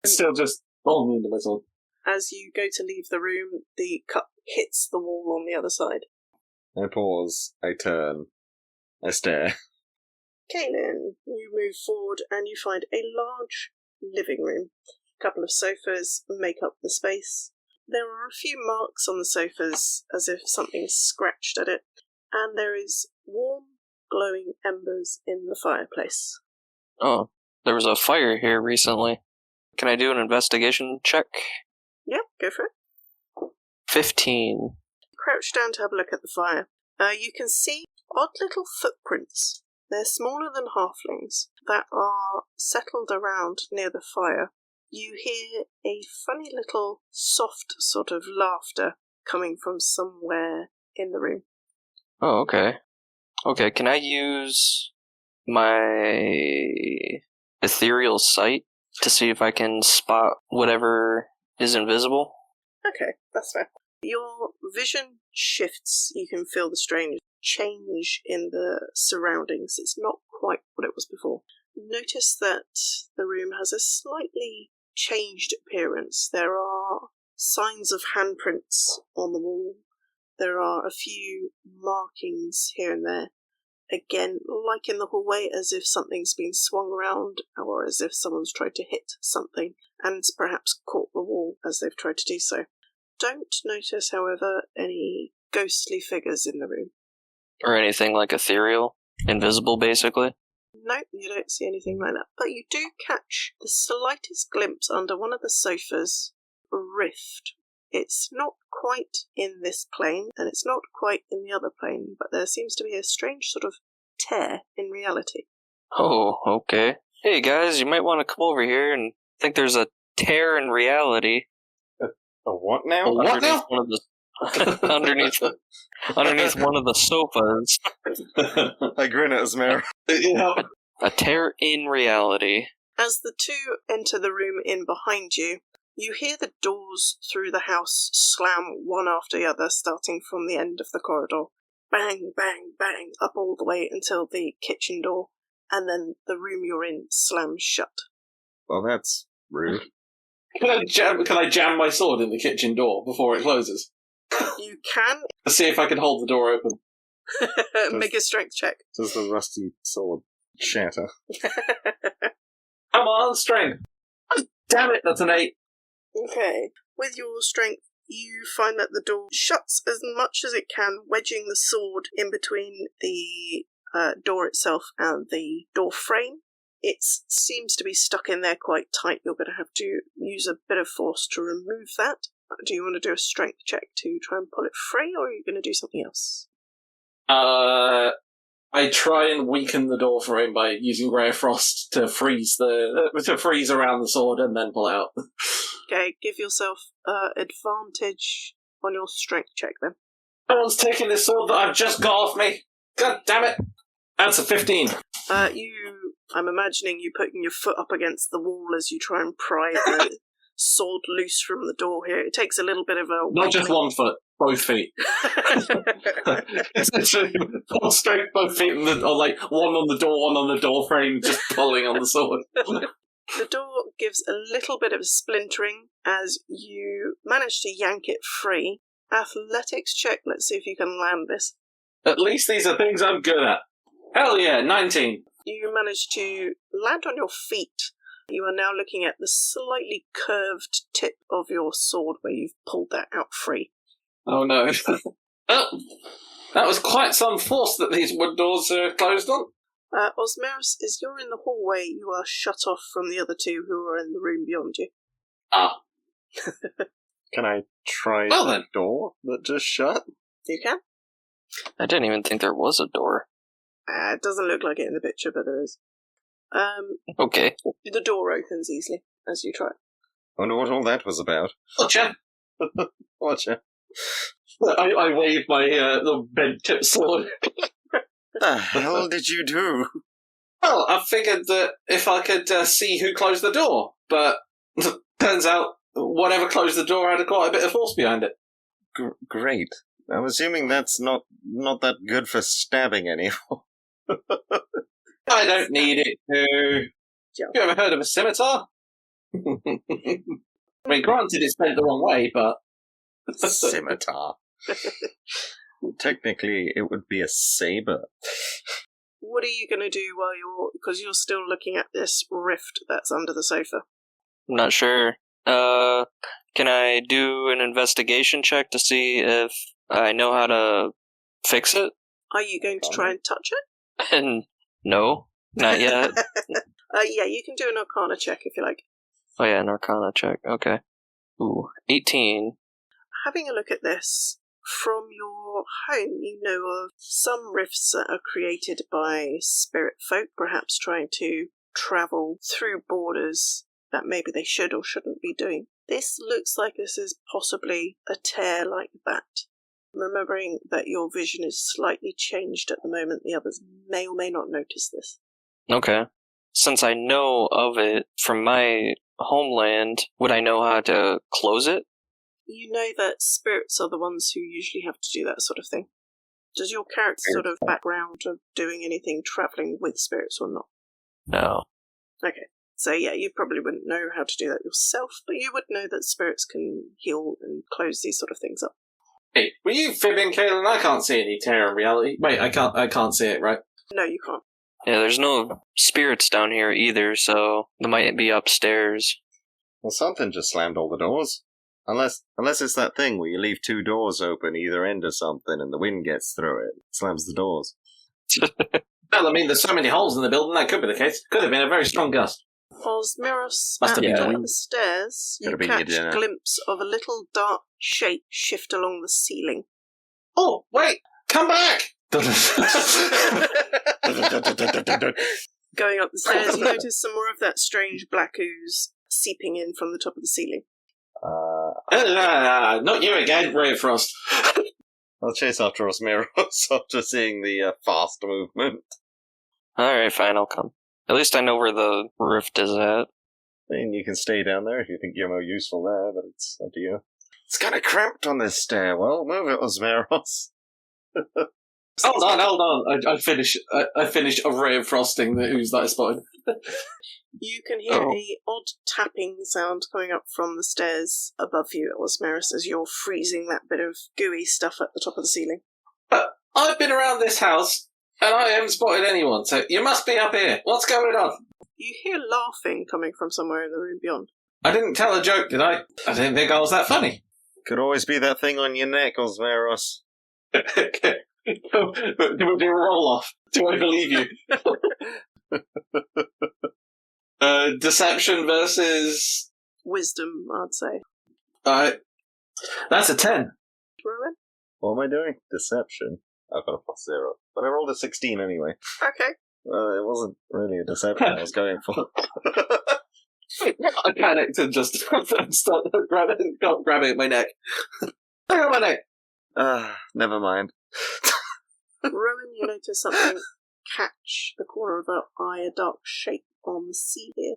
It's still just on the end of my sword. As you go to leave the room, the cup hits the wall on the other side. I pause, I turn, I stare. Kaelen, you move forward and you find a large living room. A couple of sofas make up the space. There are a few marks on the sofas as if something scratched at it, and there is warm, glowing embers in the fireplace. Oh, there was a fire here recently. Can I do an investigation check? Yeah, go for it. 15. Crouch down to have a look at the fire. You can see odd little footprints. They're smaller than halflings that are settled around near the fire. You hear a funny little soft sort of laughter coming from somewhere in the room. Oh, okay. Okay, can I use my ethereal sight to see if I can spot whatever is invisible? Okay, that's fair. Your vision shifts. You can feel the strange change in the surroundings. It's not quite what it was before. Notice that the room has a slightly changed appearance. There are signs of handprints on the wall. There are a few markings here and there. Again, like in the hallway, as if something's been swung around, or as if someone's tried to hit something and perhaps caught the wall as they've tried to do so. Don't notice, however, any ghostly figures in the room. Or anything like ethereal? Invisible, basically? No, you don't see anything like that. But you do catch the slightest glimpse under one of the sofas, a rift. It's not quite in this plane, and it's not quite in the other plane, but there seems to be a strange sort of tear in reality. Oh, okay. Hey guys, you might want to come over here and think there's a tear in reality. A what now? A what now? One of the, underneath one of the sofas. I grin at Ozmeros. A tear in reality. As the two enter the room in behind you, you hear the doors through the house slam one after the other, starting from the end of the corridor. Bang, bang, bang, up all the way until the kitchen door, and then the room you're in slams shut. Well, that's rude. Can I jam my sword in the kitchen door before it closes? You can. To see if I can hold the door open. Make a strength check. Does the rusty sword shatter? Come on, strength. Damn it, that's an 8. Okay. With your strength, you find that the door shuts as much as it can, wedging the sword in between the door itself and the door frame. It seems to be stuck in there quite tight. You're going to have to use a bit of force to remove that. Do you want to do a strength check to try and pull it free, or are you going to do something else? I try and weaken the door frame by using Ray of Frost to freeze around the sword and then pull it out. Okay, give yourself advantage on your strength check then. No one's taking this sword that I've just got off me. God damn it! That's a 15. I'm imagining you putting your foot up against the wall as you try and pry the sword loose from the door here. It takes a little bit of a... Not just one foot. both feet. Essentially, pull straight both feet, or like one on the door frame, just pulling on the sword. The door gives a little bit of a splintering as you manage to yank it free. Athletics check, let's see if you can land this. At least these are things I'm good at. Hell yeah, 19. You manage to land on your feet. You are now looking at the slightly curved tip of your sword where you've pulled that out free. Oh no. Oh, that was quite some force that these wood doors are closed on. Ozmeros, as you're in the hallway, you are shut off from the other two who are in the room beyond you. Ah. Can I try the door that just shut? You can. I didn't even think there was a door. It doesn't look like it in the picture, but there is. Okay. The door opens easily as you try. I wonder what all that was about. Gotcha. Watcha. I wave my little bent-tip sword. The hell did you do? Well, I figured that if I could see who closed the door, but turns out whatever closed the door had quite a bit of force behind it. Great. I'm assuming that's not that good for stabbing anyone. I don't need it to. Have you ever heard of a scimitar? I mean, granted, it's bent the wrong way, but... Scimitar. Technically, it would be a saber. What are you going to do because you're still looking at this rift that's under the sofa? I'm not sure. Can I do an investigation check to see if I know how to fix it? Are you going to try and touch it? And no, not yet. Yeah, you can do an Arcana check if you like. Oh yeah, an Arcana check. Okay. Ooh, 18. Having a look at this, from your home, you know of some rifts that are created by spirit folk, perhaps trying to travel through borders that maybe they should or shouldn't be doing. This looks like this is possibly a tear like that. Remembering that your vision is slightly changed at the moment, the others may or may not notice this. Okay. Since I know of it from my homeland, would I know how to close it? You know that spirits are the ones who usually have to do that sort of thing. Does your character sort of background of doing anything travelling with spirits or not? No. Okay. So yeah, you probably wouldn't know how to do that yourself, but you would know that spirits can heal and close these sort of things up. Hey, were you fibbing, Kaelen? I can't see any terror in reality. Wait, I can't see it, right? No, you can't. Yeah, there's no spirits down here either, so they might be upstairs. Well, something just slammed all the doors. Unless it's that thing where you leave two doors open either end of something and the wind gets through it. Slams the doors. Well, I mean, there's so many holes in the building, that could be the case. Could have been a very strong gust. Ozmeros, Must at have been the stairs, you Could have been catch your a dinner. glimpse of a little dark shape shift along the ceiling. Oh, wait! Come back! Going up the stairs, you notice some more of that strange black ooze seeping in from the top of the ceiling. Not you again, Ray of Frost. I'll chase after Ozmeros after seeing the fast movement. Alright, fine, I'll come. At least I know where the rift is at. I mean, you can stay down there if you think you're more useful there, but it's up to you. It's kind of cramped on this stairwell. Move it, Ozmeros. Hold on. I finished a ray of frosting the ooze that I spotted. You can hear a odd tapping sound coming up from the stairs above you, Ozmeros, as you're freezing that bit of gooey stuff at the top of the ceiling. I've been around this house, and I haven't spotted anyone, so you must be up here. What's going on? You hear laughing coming from somewhere in the room beyond. I didn't tell a joke, did I? I didn't think I was that funny. Could always be that thing on your neck, Ozmeros. Okay. Do we do a roll-off? Do I believe you? Deception versus... Wisdom, I'd say. That's a 10. Roan? What am I doing? Deception. I've got a +0. But I rolled a 16 anyway. Okay. Well, it wasn't really a deception I was going for. I panicked and just started grabbing at my neck. Hang on my neck. Never mind. Rowan, you notice something catch the corner of her eye, a dark shape on the ceiling.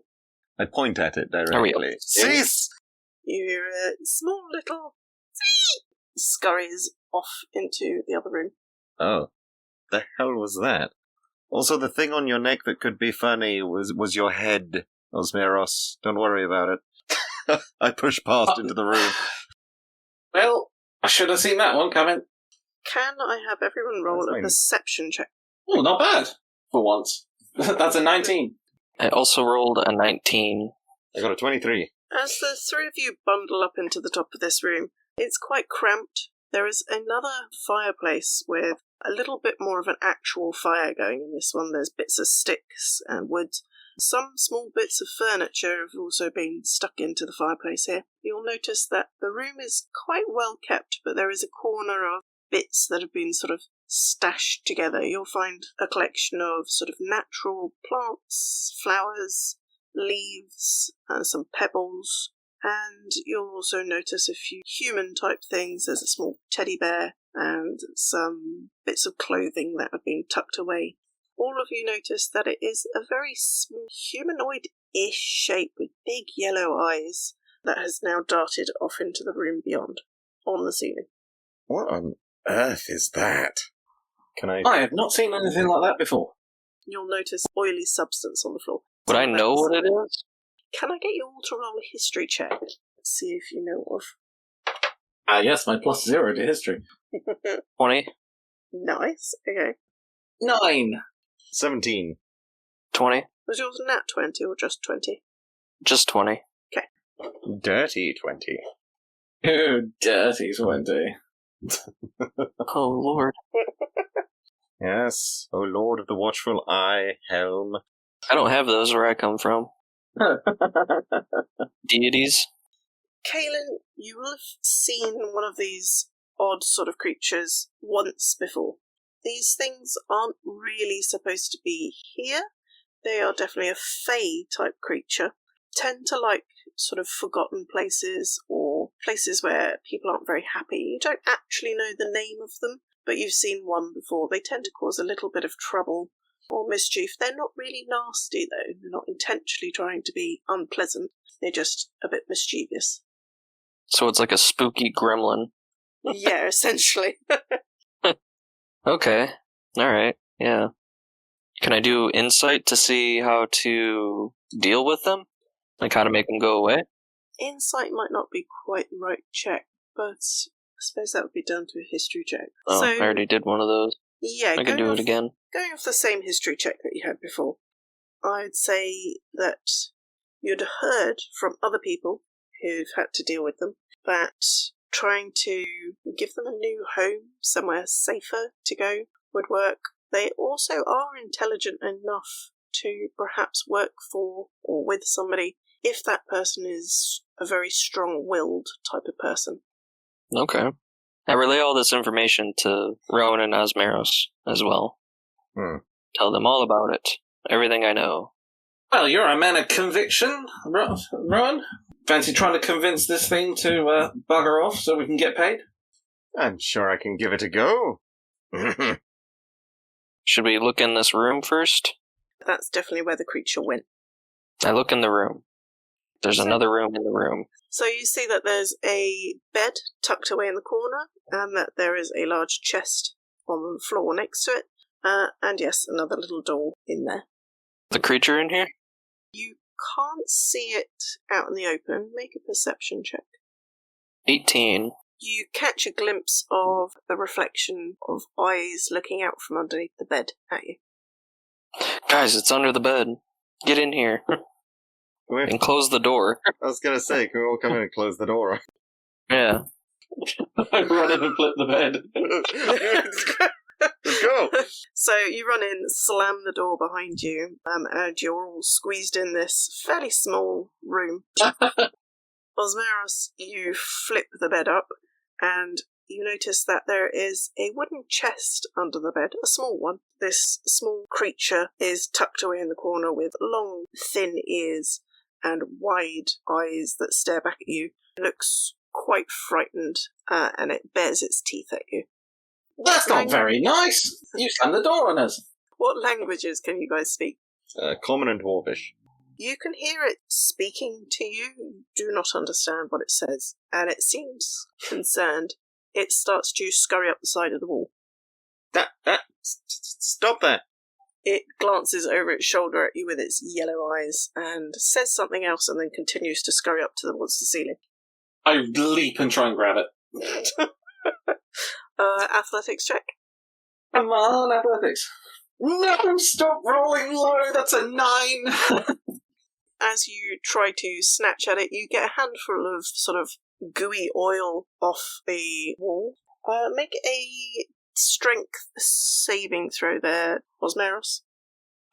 I point at it directly. Cease! You hear a small little scurries off into the other room. Oh, the hell was that? Also, the thing on your neck that could be funny was your head, Ozmeros. Don't worry about it. I pushed past into the room. Well, I should have seen that one coming. Can I have everyone roll That's a fine. perception check? Oh, not bad. For once. That's a 19. I also rolled a 19. I got a 23. As the three of you bundle up into the top of this room, it's quite cramped. There is another fireplace with a little bit more of an actual fire going in this one. There's bits of sticks and wood. Some small bits of furniture have also been stuck into the fireplace here. You'll notice that the room is quite well kept, but there is a corner of bits that have been sort of stashed together. You'll find a collection of sort of natural plants, flowers, leaves, some pebbles, and you'll also notice a few human-type things. There's a small teddy bear and some bits of clothing that have been tucked away. All of you notice that it is a very small humanoid-ish shape with big yellow eyes that has now darted off into the room beyond, on the ceiling. What on earth is that? Can I... I have not seen anything like that before. You'll notice oily substance on the floor. Would I know what it is? Can I get you all to roll a history check? Let's see if you know of. Yes, my +0 to history. 20? Nice, okay. 9. 17. 20? Was yours a nat 20 or just 20? Just 20. Dirty 20. Oh, dirty 20. Oh, Lord. Yes, O Lord of the Watchful Eye, Helm. I don't have those where I come from. Deities? Kaelen, you will have seen one of these odd sort of creatures once before. These things aren't really supposed to be here. They are definitely a fae type creature. Tend to like sort of forgotten places or places where people aren't very happy. You don't actually know the name of them, but you've seen one before. They tend to cause a little bit of trouble or mischief. They're not really nasty, though. They're not intentionally trying to be unpleasant. They're just a bit mischievous. So it's like a spooky gremlin. Yeah, essentially. Okay. Alright, yeah. Can I do insight to see how to deal with them? Like how to make them go away? Insight might not be quite the right check, but I suppose that would be done to a history check. Oh, I already did one of those. Yeah, I can do it again. Going off the same history check that you had before, I'd say that you'd heard from other people who've had to deal with them that trying to give them a new home, somewhere safer to go, would work. They also are intelligent enough to perhaps work for or with somebody if that person is a very strong-willed type of person. Okay. I relay all this information to Roan and Ozmeros as well. Tell them all about it. Everything I know. Well, you're a man of conviction, Roan. Fancy trying to convince this thing to bugger off so we can get paid? I'm sure I can give it a go. Should we look in this room first? That's definitely where the creature went. I look in the room. There's another room in the room. So you see that there's a bed tucked away in the corner, and that there is a large chest on the floor next to it, and yes, another little door in there. The creature in here? You can't see it out in the open. Make a perception check. 18. You catch a glimpse of the reflection of eyes looking out from underneath the bed at you. Guys, it's under the bed. Get in here. And close the door. I was going to say, can we all come in and close the door? Yeah. I run in and flip the bed. Let's go! So you run in, slam the door behind you, and you're all squeezed in this fairly small room. Ozmeros, you flip the bed up, and you notice that there is a wooden chest under the bed, a small one. This small creature is tucked away in the corner with long, thin ears and wide eyes that stare back at you. It looks quite frightened, and it bares its teeth at you. That's not very nice. You slammed the door on us. What languages can you guys speak? Common and Dwarvish. You can hear it speaking to you. You do not understand what it says, and it seems concerned. it starts to scurry up the side of the wall. Stop that! It glances over its shoulder at you with its yellow eyes and says something else and then continues to scurry up towards the ceiling. I leap and try and grab it. Athletics check. Come on, athletics. No, stop rolling low, that's a 9! As you try to snatch at it, you get a handful of sort of gooey oil off the wall. Make a strength saving throw there, Ozmeros.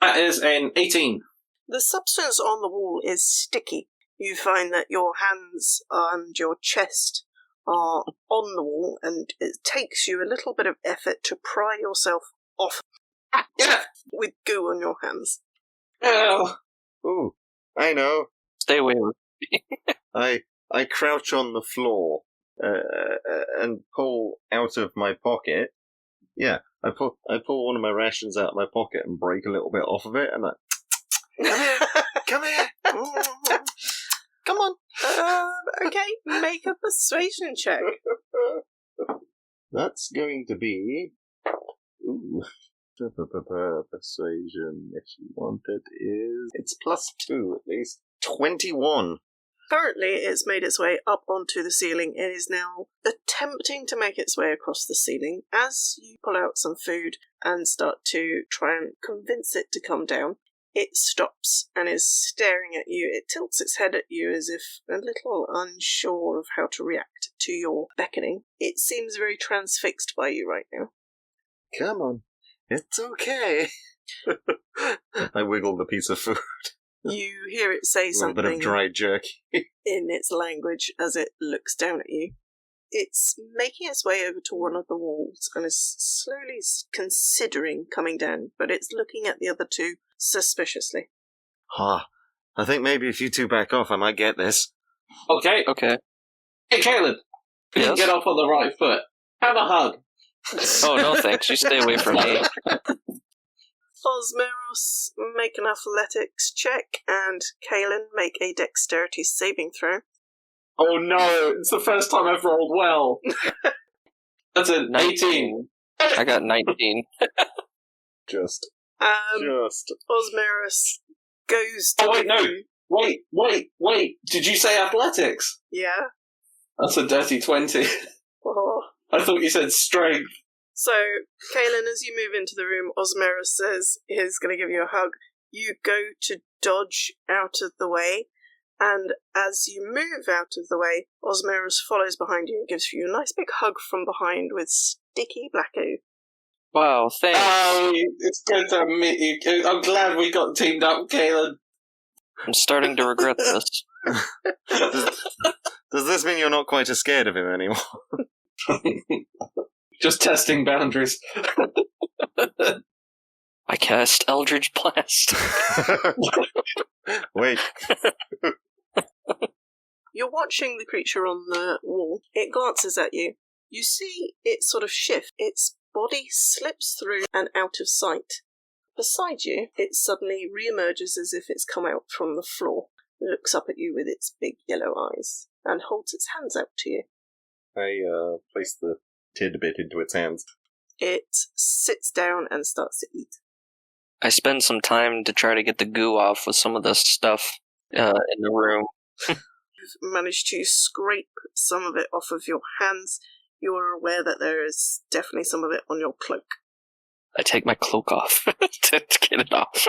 That is an 18. The substance on the wall is sticky. You find that your hands and your chest are on the wall, and it takes you a little bit of effort to pry yourself off with goo on your hands. Oh. Ooh, I know. Stay away with I crouch on the floor and pull out of my pocket. Yeah, I pull one of my rations out of my pocket and break a little bit off of it, and come here, come on. Okay, make a persuasion check. That's going to be persuasion. If you want it's +2 at least. 21. Currently, it's made its way up onto the ceiling. It is now attempting to make its way across the ceiling. As you pull out some food and start to try and convince it to come down, it stops and is staring at you. It tilts its head at you as if a little unsure of how to react to your beckoning. It seems very transfixed by you right now. Come on, it's okay. I wiggle the piece of food. You hear it say something. A little bit of dry jerky. In its language as it looks down at you. It's making its way over to one of the walls and is slowly considering coming down, but it's looking at the other two suspiciously. I think maybe if you two back off, I might get this. Okay. Hey, Kaelen. You Yes? get off on the right foot. Have a hug. Oh, no thanks. You stay away from me. Ozmeros, make an athletics check, and Kaelen, make a dexterity saving throw. Oh no, it's the first time I've rolled well. That's an 18. I got 19. Just. Ozmeros goes to... Oh wait, no. Wait. Did you say athletics? Yeah? That's a dirty 20. Oh. I thought you said strength. So, Kaelen, as you move into the room, Ozmeros says he's going to give you a hug. You go to dodge out of the way, and as you move out of the way, Ozmeros follows behind you and gives you a nice big hug from behind with sticky black goo. Wow, thanks. Oh, it's good to meet you. I'm glad we got teamed up, Kaelen. I'm starting to regret this. Does this mean you're not quite as scared of him anymore? Just testing boundaries. I cast Eldritch Blast. Wait. You're watching the creature on the wall. It glances at you. You see it sort of shift. Its body slips through and out of sight. Beside you, it suddenly re-emerges as if it's come out from the floor. It looks up at you with its big yellow eyes and holds its hands out to you. I place the tidbit into its hands. It sits down and starts to eat. I spend some time to try to get the goo off with some of the stuff in the room. You've managed to scrape some of it off of your hands. You're aware that there is definitely some of it on your cloak. I take my cloak off to get it off.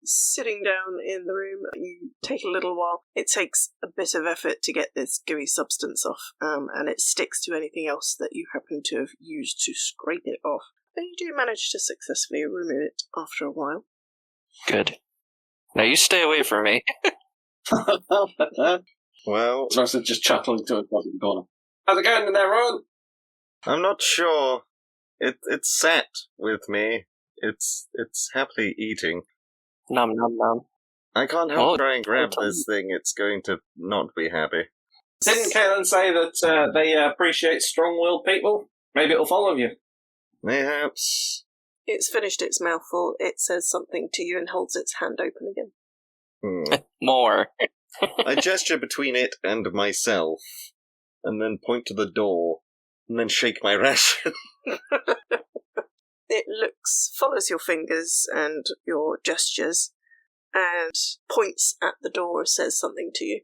Sitting down in the room, you take a little while. It takes a bit of effort to get this gooey substance off, and it sticks to anything else that you happen to have used to scrape it off. But you do manage to successfully remove it after a while. Good. Now you stay away from me. Well, So I said just chuckling to it in the corner. How's it going in there, Roan? I'm not sure. It's sat with me. It's happily eating. Nom nom nom. I can't help Oh, try and grab oh, this thing. It's going to not be happy. Didn't Kaelen say that they appreciate strong-willed people? Maybe it'll follow you. Mayhaps. It's finished its mouthful. It says something to you and holds its hand open again. More. I gesture between it and myself. and then point to the door, and then shake my ration. It follows your fingers and your gestures, and points at the door, says something to you.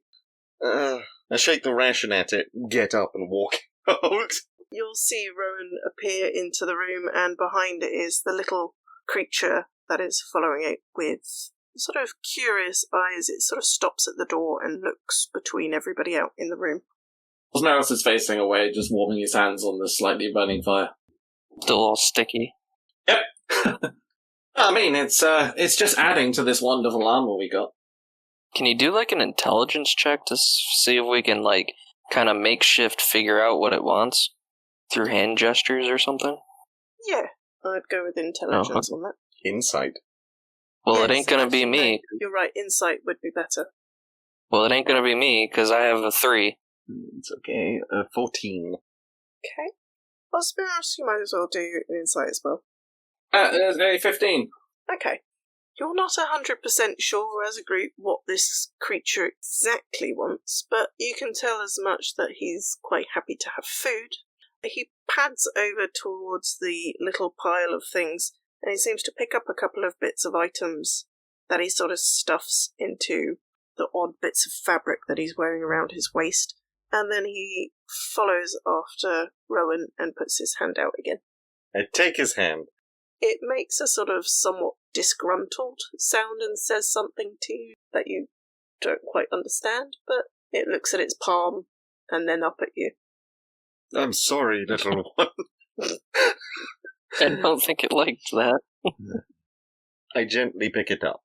I shake the ration at it, get up and walk out. You'll see Roan appear into the room, and behind it is the little creature that is following it with sort of curious eyes. It sort of stops at the door and looks between everybody out in the room. Ozmeros is facing away, just warming his hands on the slightly burning fire. Still all sticky. Yep. I mean, it's just adding to this wonderful armor we got. Can you do like an intelligence check to see if we can like kind of makeshift figure out what it wants through hand gestures or something? Yeah, I'd go with intelligence on that. Insight. Well, Yes, it ain't gonna be me. You're right, insight would be better. Well, it ain't gonna be me because I have a 3. It's okay. 14. Okay. Ozmeros, you might as well do an insight as well. 15. Okay. You're not 100% sure as a group what this creature exactly wants, but you can tell as much that he's quite happy to have food. He pads over towards the little pile of things, and he seems to pick up a couple of bits of items that he sort of stuffs into the odd bits of fabric that he's wearing around his waist, and then he follows after Roan and puts his hand out again. I take his hand. It makes a sort of somewhat disgruntled sound and says something to you that you don't quite understand, but it looks at its palm and then up at you. I'm sorry, little one. I don't think it liked that. I gently pick it up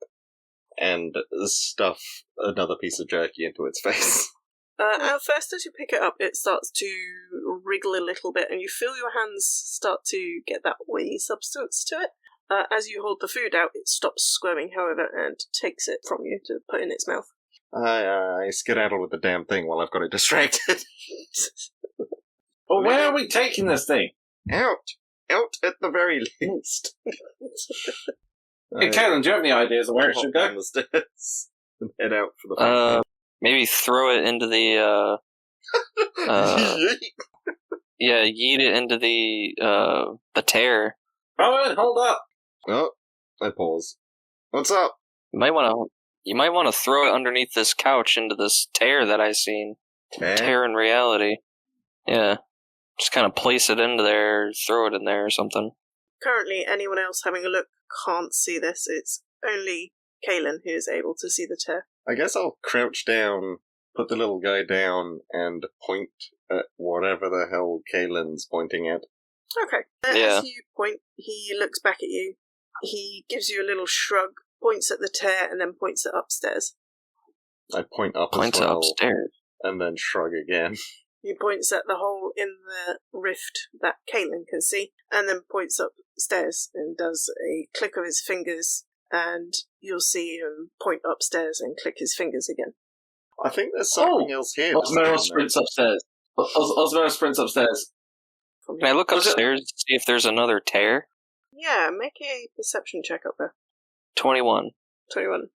and stuff another piece of jerky into its face. At first, as you pick it up, it starts to wriggle a little bit, and you feel your hands start to get that oily substance to it. As you hold the food out, it stops squirming, however, and takes it from you to put in its mouth. I skedaddle with the damn thing while I've got it distracted. Well, where are we taking this thing? Out at the very least. Hey, Kaelen, do you have any ideas of where it should go? Down the stairs and head out for the Maybe throw it into the yeah, yeet it into the tear. Rowan, hold up. Oh, I pause. What's up? You might want to throw it underneath this couch into this tear that I seen. Tear in reality. Yeah. Just kind of place it into there, throw it in there or something. Currently, anyone else having a look can't see this. It's only Kaelen who is able to see the tear. I guess I'll crouch down, put the little guy down, and point at whatever the hell Kaelen's pointing at. Okay. Yeah. As you point, he looks back at you. He gives you a little shrug, points at the tear, and then points it upstairs. I point up Points as well, upstairs. and then shrug again. He points at the hole in the rift that Kaelen can see, and then points upstairs and does a click of his fingers, and you'll see him point upstairs and click his fingers again. I think there's something else here. Ozmeros sprints upstairs. Ozmeros sprints upstairs. Can I look upstairs to see if there's another tear? Yeah, make a perception check up there. 21. 21.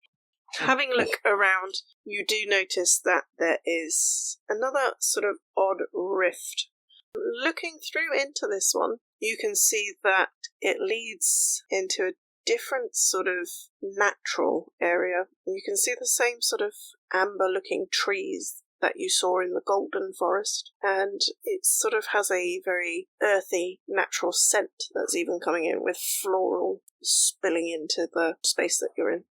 Having a look around, you do notice that there is another sort of odd rift. Looking through into this one, you can see that it leads into a different sort of natural area. You can see the same sort of amber-looking trees that you saw in the Golden Forest, and it sort of has a very earthy, natural scent that's even coming in with floral spilling into the space that you're in.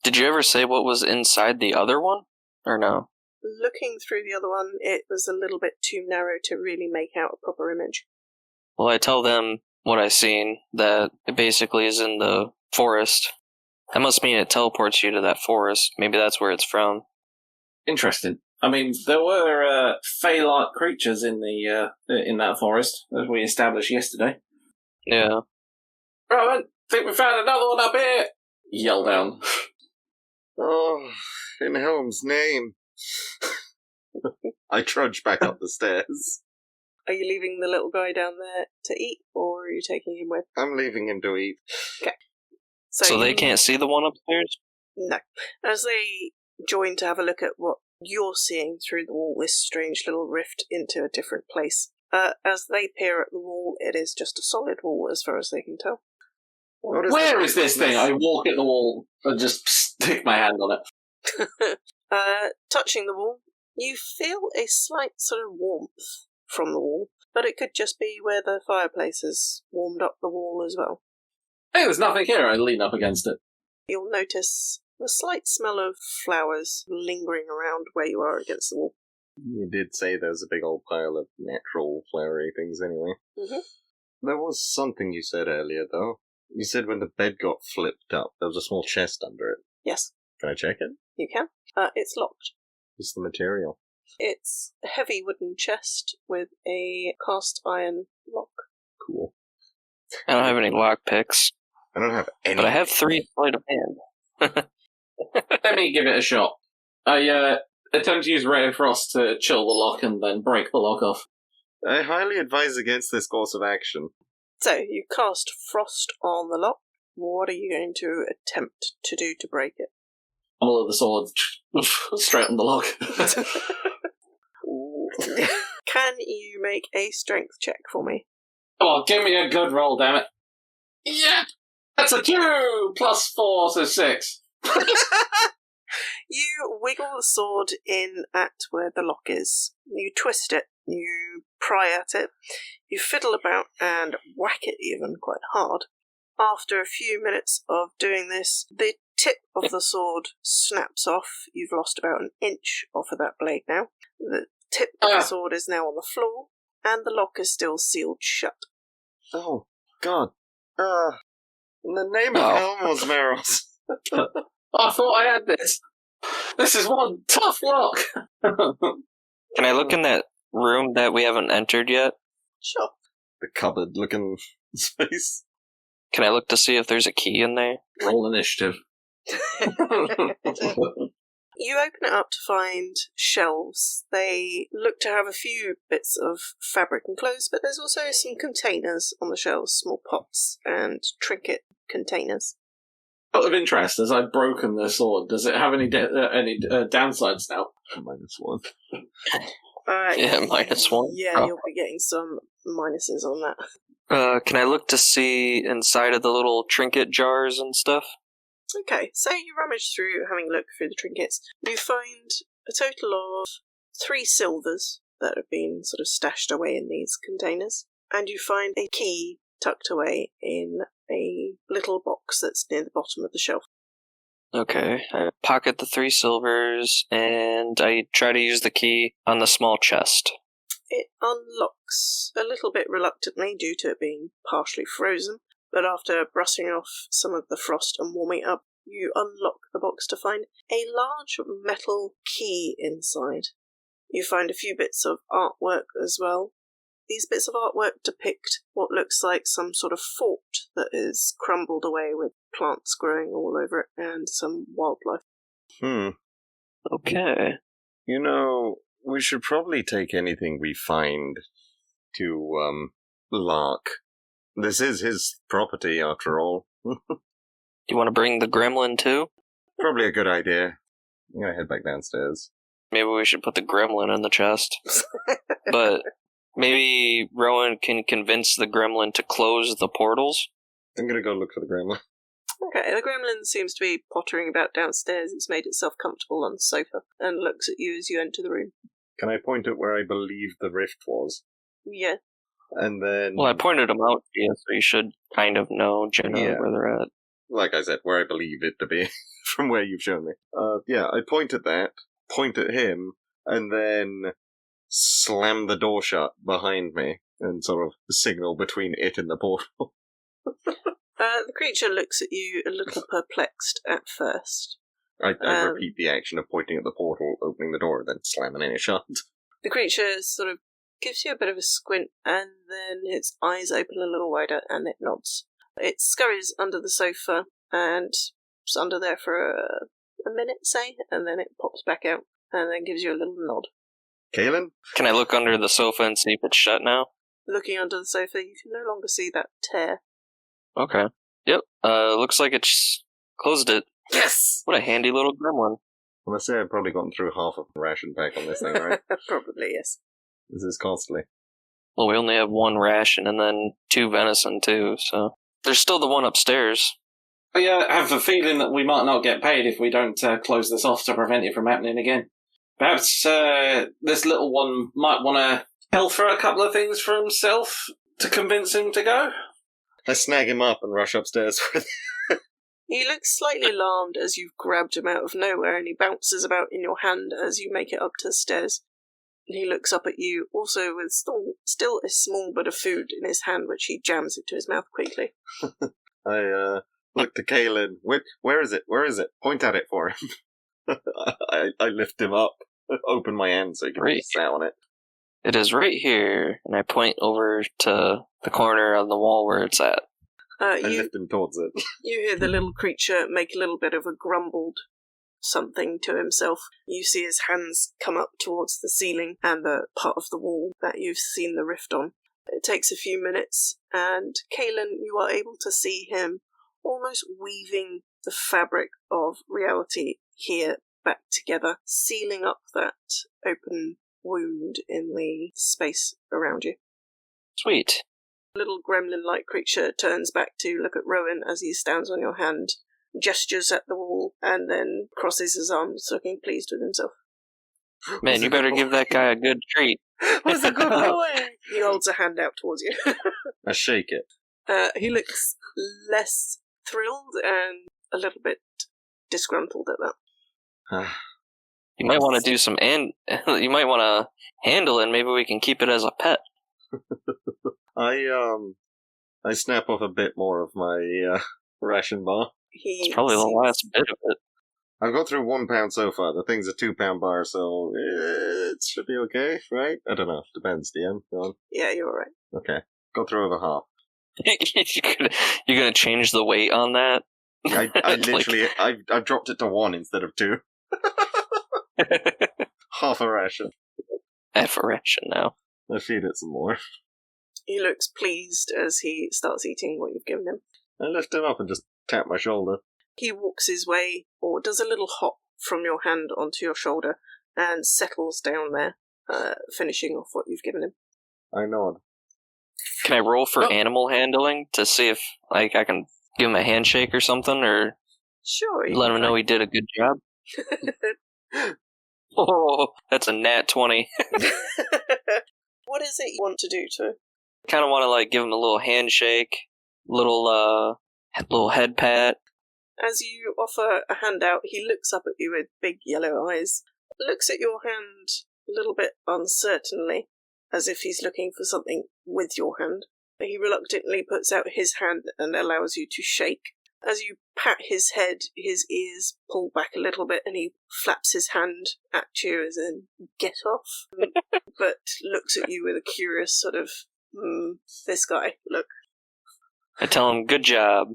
Did you ever say what was inside the other one? Or no? Looking through the other one, it was a little bit too narrow to really make out a proper image. Well, I tell them what I seen, that it basically is in the forest. That must mean it teleports you to that forest. Maybe that's where it's from. Interesting. I mean, there were fey-like creatures in that forest, as we established yesterday. Yeah. Rowan, think we found another one up here! Yell down. Oh, in Helm's name. I trudge back up the stairs. Are you leaving the little guy down there to eat, or are you taking him with? I'm leaving him to eat. Okay. So they can't see the one upstairs? No. As they join to have a look at what You're seeing through the wall this strange little rift into a different place. As they peer at the wall, it is just a solid wall as far as they can tell. Where is this thing? I walk at the wall and just stick my hand on it. Touching the wall, you feel a slight sort of warmth from the wall, but it could just be where the fireplace has warmed up the wall as well. Hey, there's nothing here. I lean up against it. You'll notice the slight smell of flowers lingering around where you are against the wall. You did say there's a big old pile of natural flowery things anyway. Mm-hmm. There was something you said earlier, though. You said when the bed got flipped up, there was a small chest under it. Yes. Can I check it? You can. It's locked. What's the material? It's a heavy wooden chest with a cast iron lock. Cool. I don't have any lock picks, I don't have any. but I have 3 sleight of hand. Let me give it a shot. I attempt to use Ray of Frost to chill the lock and then break the lock off. I highly advise against this course of action. So, you cast Frost on the lock. What are you going to attempt to do to break it? All of the sword straight on the lock. Can you make a strength check for me? Come on, give me a good roll, damn it. Yeah! That's a 2 plus 4, so 6. You wiggle the sword in at where the lock is. You twist it, you pry at it, you fiddle about and whack it even quite hard. After a few minutes of doing this, the tip of the sword snaps off. You've lost about an inch off of that blade now. The tip of the sword is now on the floor, and the lock is still sealed shut. Oh, God. In the name of Ozmeros. I thought I had this. This is one tough lock. Can I look in that room that we haven't entered yet? Sure. The cupboard-looking space. Can I look to see if there's a key in there? Roll initiative. You open it up to find shelves. They look to have a few bits of fabric and clothes, but there's also some containers on the shelves, small pots and trinket containers. Out of interest, as I've broken the sword, does it have any downsides now? -1. Yeah, -1. Yeah, Oh. you'll be getting some minuses on that. Can I look to see inside of the little trinket jars and stuff? Okay, so you rummage through, having a look through the trinkets. You find a total of 3 silvers that have been sort of stashed away in these containers. And you find a key tucked away in a little box that's near the bottom of the shelf. Okay, I pocket the 3 silvers, and I try to use the key on the small chest. It unlocks a little bit reluctantly due to it being partially frozen, but after brushing off some of the frost and warming it up, you unlock the box to find a large metal key inside. You find a few bits of artwork as well. These bits of artwork depict what looks like some sort of fort that is crumbled away with plants growing all over it and some wildlife. Okay. You know, we should probably take anything we find to, Lark. This is his property, after all. You want to bring the gremlin too? Probably a good idea. I'm gonna head back downstairs. Maybe we should put the gremlin in the chest. But maybe Roan can convince the gremlin to close the portals? I'm gonna go look for the gremlin. Okay, the gremlin seems to be pottering about downstairs. It's made itself comfortable on the sofa and looks at you as you enter the room. Can I point at where I believe the rift was? Yeah. And then... Well, I pointed them out to you, so you should kind of know generally where they're at. Like I said, where I believe it to be, from where you've shown me. I point at that, point at him, and then slam the door shut behind me, and sort of signal between it and the portal. The creature looks at you a little perplexed at first. I repeat the action of pointing at the portal, opening the door, then slamming it shut. The creature sort of gives you a bit of a squint, and then its eyes open a little wider, and it nods. It scurries under the sofa, and it's under there for a minute, say, and then it pops back out, and then gives you a little nod. Kaelen? Can I look under the sofa and see if it's shut now? Looking under the sofa, you can no longer see that tear. Okay. Yep. Looks like it's closed it. Yes! What a handy little gremlin. I must say I've probably gotten through half of the ration pack on this thing, right? Probably, yes. This is costly. Well, we only have 1 ration and then 2 venison, too, so... There's still the one upstairs. I have a feeling that we might not get paid if we don't close this off to prevent it from happening again. Perhaps this little one might want to pilfer a couple of things for himself to convince him to go. I snag him up and rush upstairs with He looks slightly alarmed as you've grabbed him out of nowhere, and he bounces about in your hand as you make it up to the stairs. And he looks up at you, also with still a small bit of food in his hand, which he jams into his mouth quickly. I look to Kaelen. Where is it? Where is it? Point at it for him. I lift him up, open my hand so he can sit on it. It is right here, and I point over to the corner on the wall where it's at. I lift him towards it. You hear the little creature make a little bit of a grumbled something to himself. You see his hands come up towards the ceiling and the part of the wall that you've seen the rift on. It takes a few minutes, and Kaelen, you are able to see him almost weaving the fabric of reality here back together, sealing up that open wound in the space around you. Sweet. The little gremlin-like creature turns back to look at Roan as he stands on your hand, gestures at the wall, and then crosses his arms, looking pleased with himself. Man, you better give that guy a good treat. What's a good boy? He holds a hand out towards you. I shake it. He looks less thrilled and a little bit disgruntled at that. You might want to do some you might want to handle it, and maybe we can keep it as a pet. I snap off a bit more of my ration bar. It's probably the last bit of it. I've got through £1 so far. The thing's a £2 bar, so it should be okay, right? I don't know. Depends, DM. Go on. Yeah, you're right. Okay. Go through over half. You're gonna change the weight on that? I literally, I dropped it to 1 instead of 2. Half a ration. Half a ration now. I feed it some more. He looks pleased as he starts eating what you've given him. I lift him up and just tap my shoulder. He walks his way, or does a little hop from your hand onto your shoulder, and settles down there, finishing off what you've given him. I nod. Can I roll for animal handling to see if I can give him a handshake or something, or sure, let him know he did a good job? Oh, that's a nat 20. What is it you want to do to? Kind of want to give him a little handshake, little head pat. As you offer a handout, he looks up at you with big yellow eyes, looks at your hand a little bit uncertainly, as if he's looking for something with your hand. He reluctantly puts out his hand and allows you to shake. As you pat his head, his ears pull back a little bit and he flaps his hand at you as in, get off, but looks at you with a curious sort of, this guy, look. I tell him, good job.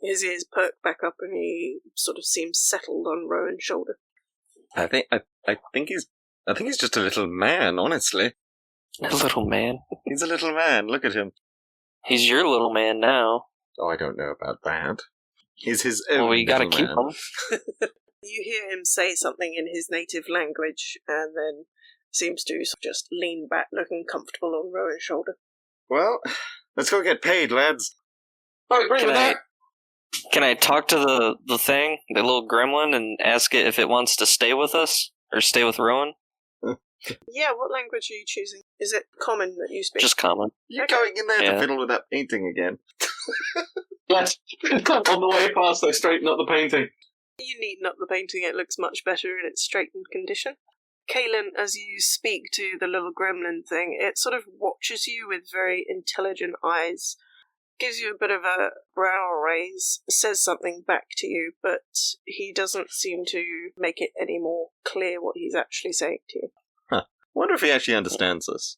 His ears perk back up and he sort of seems settled on Roan's shoulder. I think he's just a little man, honestly. A little man? He's a little man, look at him. He's your little man now. Oh, I don't know about that. He's his own. Well, we gotta keep man. him. You hear him say something in his native language, and then seems to just lean back, looking comfortable on Roan's shoulder. Well, let's go get paid, lads. I agree with that. Can I talk to the thing, the little gremlin, and ask it if it wants to stay with us? Or stay with Roan? Yeah, what language are you choosing? Is it common that you speak? Just common. You're going in there to fiddle with that painting again. Yes. On the way past, they straighten up the painting. You neaten up the painting, it looks much better in its straightened condition. Kaelen, as you speak to the little gremlin thing, it sort of watches you with very intelligent eyes, gives you a bit of a brow raise, says something back to you, but he doesn't seem to make it any more clear what he's actually saying to you. Wonder if he actually understands us.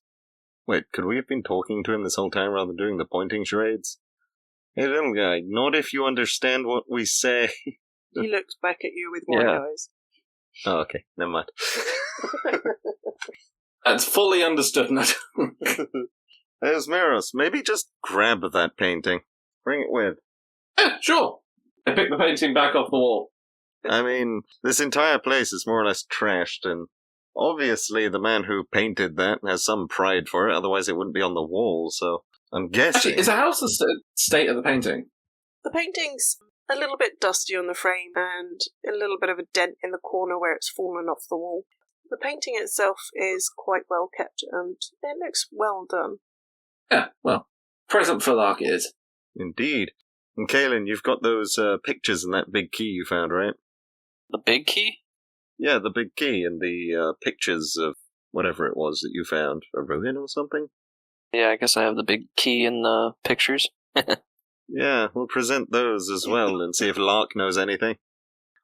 Wait, could we have been talking to him this whole time rather than doing the pointing charades? Hey, little guy, not if you understand what we say. He looks back at you with wide eyes. Oh, okay, never mind. That's fully understood. Hey, Ozmeros, maybe just grab that painting. Bring it with. Yeah, sure. I pick the painting back off the wall. I mean, this entire place is more or less trashed, and obviously the man who painted that has some pride for it, otherwise it wouldn't be on the wall, so I'm guessing... Actually, how's the state of the painting? The painting's a little bit dusty on the frame and a little bit of a dent in the corner where it's fallen off the wall. The painting itself is quite well kept and it looks well done. Yeah, well, present for Lark it is. Indeed. And Kaelen, you've got those pictures in that big key you found, right? The big key? Yeah, the big key and the pictures of whatever it was that you found. A ruin or something? Yeah, I guess I have the big key in the pictures. Yeah, we'll present those as well and see if Lark knows anything.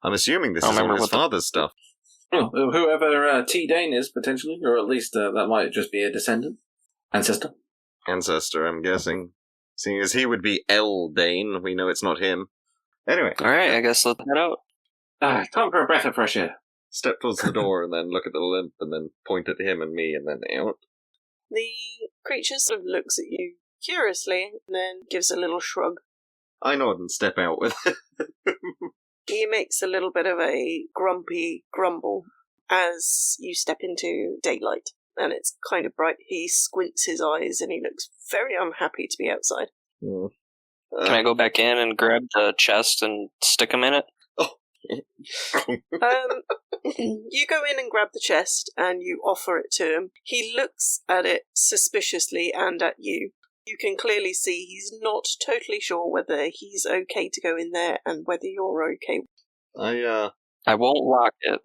I'm assuming this is all his father's stuff. Oh, whoever T. Dane is, potentially, or at least that might just be a descendant. Ancestor, I'm guessing. Seeing as he would be L. Dane, we know it's not him. Anyway. Alright, I guess let's head out. Time for a breath of fresh air. Step towards the door and then look at the limp and then point at him and me and then out. The creature sort of looks at you curiously and then gives a little shrug. I nod and step out with it. He makes a little bit of a grumpy grumble as you step into daylight, and it's kind of bright. He squints his eyes and he looks very unhappy to be outside. Mm. Can I go back in and grab the chest and stick him in it? You go in and grab the chest and you offer it to him. He looks at it suspiciously and at you. You can clearly see he's not totally sure whether he's okay to go in there and whether you're okay. I won't lock it.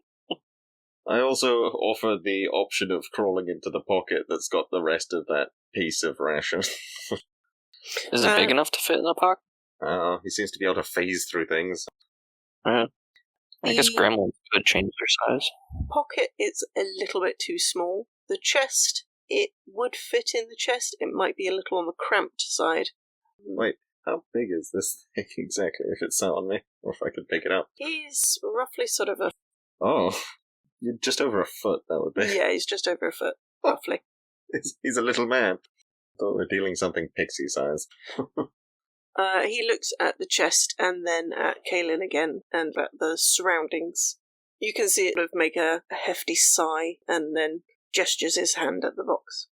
I also offer the option of crawling into the pocket that's got the rest of that piece of ration. Is it big enough to fit in the pocket? He seems to be able to phase through things. I guess gremlins could change their size. Pocket is a little bit too small. The chest, it would fit in the chest. It might be a little on the cramped side. Wait, how big is this thing exactly, if it's sat on me? Or if I could pick it up? He's roughly sort of a... Oh, just over a foot, that would be. Yeah, he's just over a foot, roughly. He's a little man. Thought we're dealing something pixie size. He looks at the chest and then at Kaelen again and at the surroundings. You can see it sort of make a hefty sigh and then gestures his hand at the box.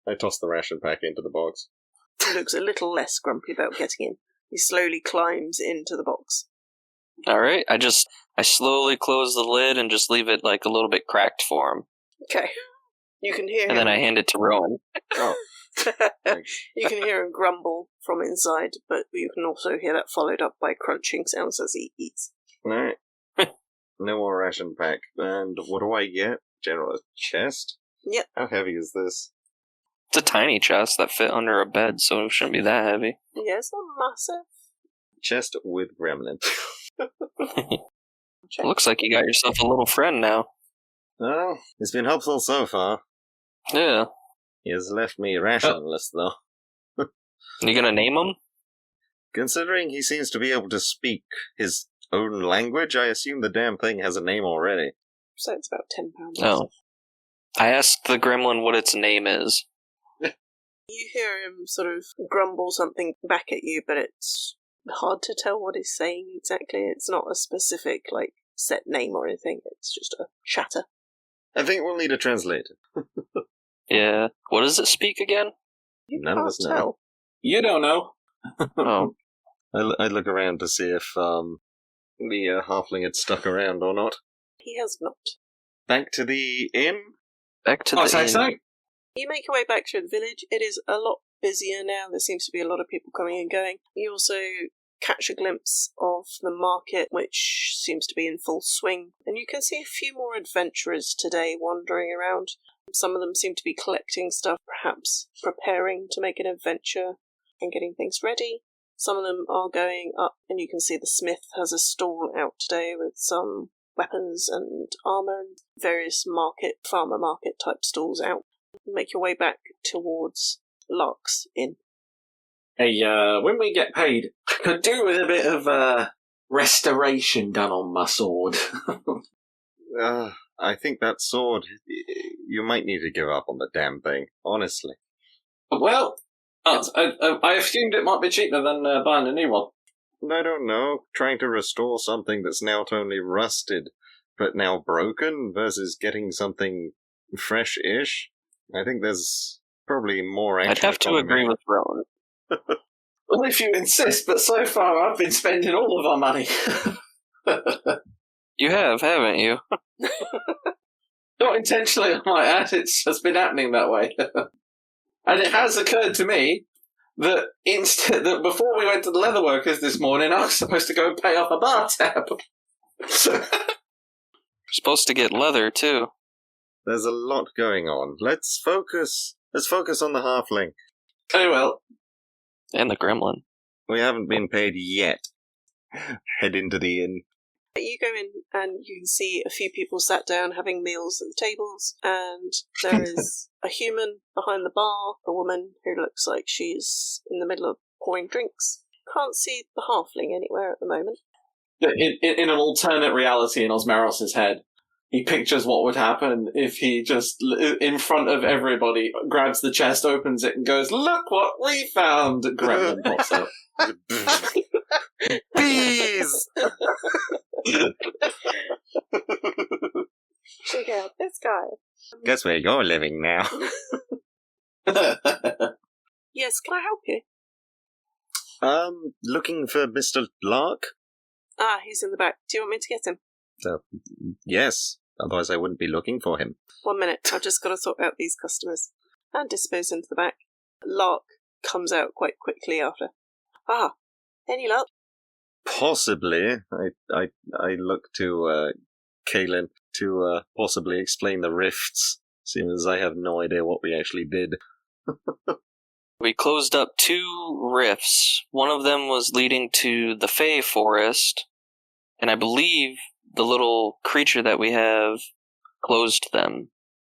I toss the ration pack into the box. He looks a little less grumpy about getting in. He slowly climbs into the box. Alright, I slowly close the lid and just leave it like a little bit cracked for him. Okay. You can hear him. And then I hand it to Roan. Oh. You can hear him grumble from inside, but you can also hear that followed up by crunching sounds as he eats. Alright. No more ration pack. And what do I get? General chest? Yep. How heavy is this? It's a tiny chest that fit under a bed, so it shouldn't be that heavy. Yeah, it's not massive. Chest with Gremlin. Looks like you got yourself a little friend now. Well, it's been helpful so far. Yeah. He has left me rationless, though. You gonna name him? Considering he seems to be able to speak his own language, I assume the damn thing has a name already. So it's about £10. Oh. I asked the gremlin what its name is. You hear him sort of grumble something back at you, but it's hard to tell what he's saying exactly. It's not a specific, set name or anything. It's just a chatter. I think we'll need a translator. Yeah. What does it speak again? None of us know. Tell. You don't know. Oh. I'd look around to see if the halfling had stuck around or not. He has not. Back to the inn? Back to the inn. You make your way back through the village. It is a lot busier now. There seems to be a lot of people coming and going. You also catch a glimpse of the market, which seems to be in full swing. And you can see a few more adventurers today wandering around. Some of them seem to be collecting stuff, perhaps preparing to make an adventure and getting things ready. Some of them are going up, and you can see the smith has a stall out today with some weapons and armour and various farmer market type stalls out. Make your way back towards Lark's Inn. Hey, when we get paid, I could do with a bit of restoration done on my sword. I think that sword, you might need to give up on the damn thing, honestly. Well, I assumed it might be cheaper than buying a new one. I don't know, trying to restore something that's not only rusted, but now broken, versus getting something fresh-ish. I think there's probably more I'd actual have to agree with Roan. Well, if you insist, but so far I've been spending all of our money. You have, haven't you? Not intentionally, I might add, it's just been happening that way. And it has occurred to me that that before we went to the leatherworkers this morning, I was supposed to go and pay off a bar tab. Supposed to get leather, too. There's a lot going on. Let's focus on the halfling. Very well. And the gremlin. We haven't been paid yet. Head into the inn. You go in and you can see a few people sat down having meals at the tables, and there is a human behind the bar, a woman who looks like she's in the middle of pouring drinks. Can't see the halfling anywhere at the moment. In an alternate reality in Ozmeros' head, he pictures what would happen if he just, in front of everybody, grabs the chest, opens it, and goes, "Look what we found!" Gremlin pops up. Bees! Check out this guy. Guess where you're living now. Yes, can I help you? Looking for Mr. Lark? Ah, he's in the back. Do you want me to get him? Yes, otherwise I wouldn't be looking for him. 1 minute, I've just got to sort out these customers. And dispose into the back. Lark comes out quite quickly after. Ah, any luck? Possibly. I look to Kaelen to possibly explain the rifts, seeing as I have no idea what we actually did. We closed up 2 rifts. One of them was leading to the Fey Forest, and I believe the little creature that we have closed them.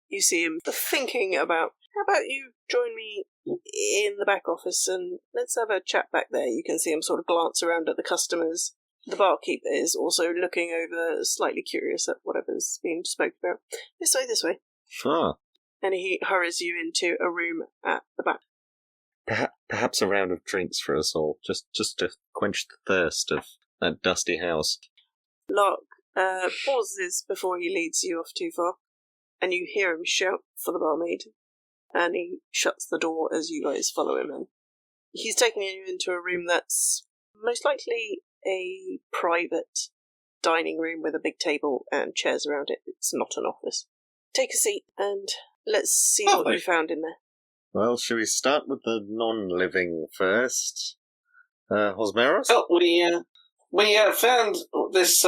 You see him thinking about, how about you join me in the back office and let's have a chat back there. You can see him sort of glance around at the customers. The barkeep is also looking over, slightly curious at whatever's being spoken about. This way, this way. Ah. And he hurries you into a room at the back. Perhaps a round of drinks for us all, just to quench the thirst of that dusty house. Lark pauses before he leads you off too far, and you hear him shout for the barmaid, and he shuts the door as you guys follow him in. He's taking you into a room that's most likely a private dining room with a big table and chairs around it. It's not an office. Take a seat and let's see what we found in there. Well, shall we start with the non-living first? Ozmeros? Well, we found this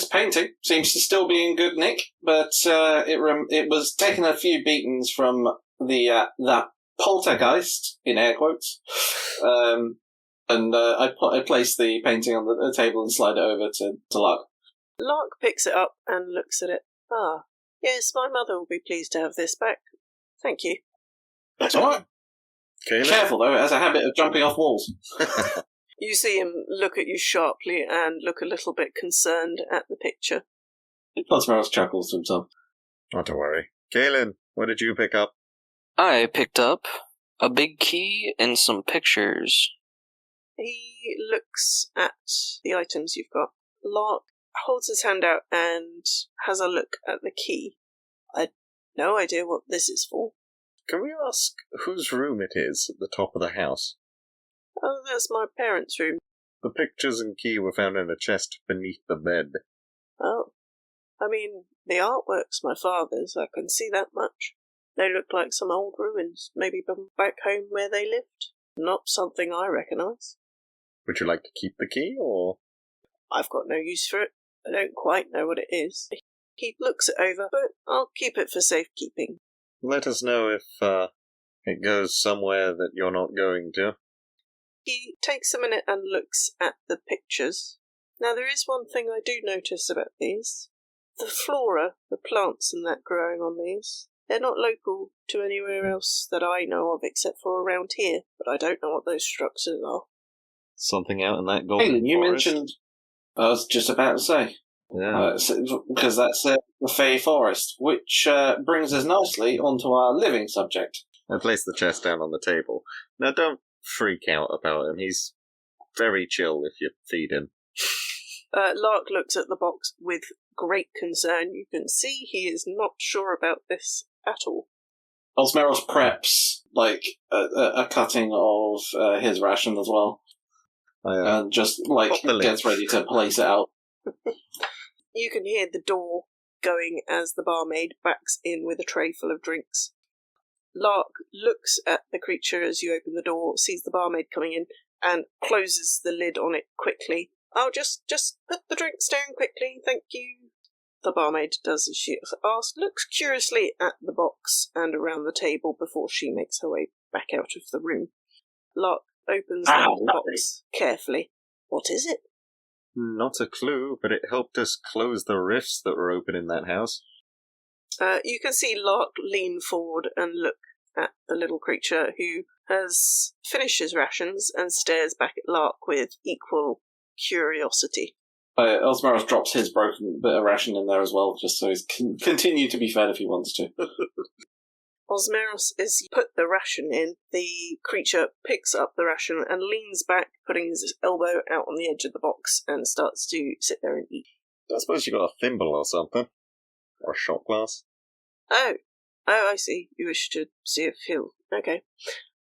painting. Seems to still be in good nick, but it was taking a few beatings from that poltergeist, in air quotes. I placed the painting on the table and slide it over to Lark. Lark picks it up and looks at it. Ah, yes, my mother will be pleased to have this back. Thank you. That's all right. Careful, though, it has a habit of jumping off walls. You see him look at you sharply and look a little bit concerned at the picture. Ozmeros chuckles to himself. Not to worry. Kaelen, what did you pick up? I picked up a big key and some pictures. He looks at the items you've got. Lark holds his hand out and has a look at the key. I've no idea what this is for. Can we ask whose room it is at the top of the house? Oh, that's my parents' room. The pictures and key were found in a chest beneath the bed. Oh. I mean, the artwork's my father's, I can see that much. They look like some old ruins, maybe back home where they lived. Not something I recognise. Would you like to keep the key, or...? I've got no use for it. I don't quite know what it is. He looks it over, but I'll keep it for safekeeping. Let us know if it goes somewhere that you're not going to. He takes a minute and looks at the pictures. Now, there is one thing I do notice about these. The flora, the plants and that growing on these, they're not local to anywhere else that I know of except for around here, but I don't know what those structures are. Something out in that golden you forest? mentioned... I was just about to say. Yeah. Because that's the Fey Forest, which brings us nicely onto our living subject. I placed the chest down on the table. Now, don't freak out about him. He's very chill if you feed him. Lark looks at the box with great concern. You can see he is not sure about this at all. Ozmeros preps, like, a cutting of his ration as well. And just, like, gets ready to place it out. You can hear the door going as the barmaid backs in with a tray full of drinks. Lark looks at the creature as you open the door, sees the barmaid coming in, and closes the lid on it quickly. "Oh, just put the drinks down quickly, thank you." The barmaid does as she asked, looks curiously at the box and around the table before she makes her way back out of the room. Lark opens the box carefully. What is it? Not a clue, but it helped us close the rifts that were open in that house. You can see Lark lean forward and look at the little creature, who has finished his rations and stares back at Lark with equal curiosity. Ozmeros drops his broken bit of ration in there as well, just so he's continue to be fed if he wants to. Ozmeros, as you put the ration in, the creature picks up the ration and leans back, putting his elbow out on the edge of the box, and starts to sit there and eat. I suppose you got a thimble or something. Or a shot glass. Oh, I see. You wish to see if he'll... Okay.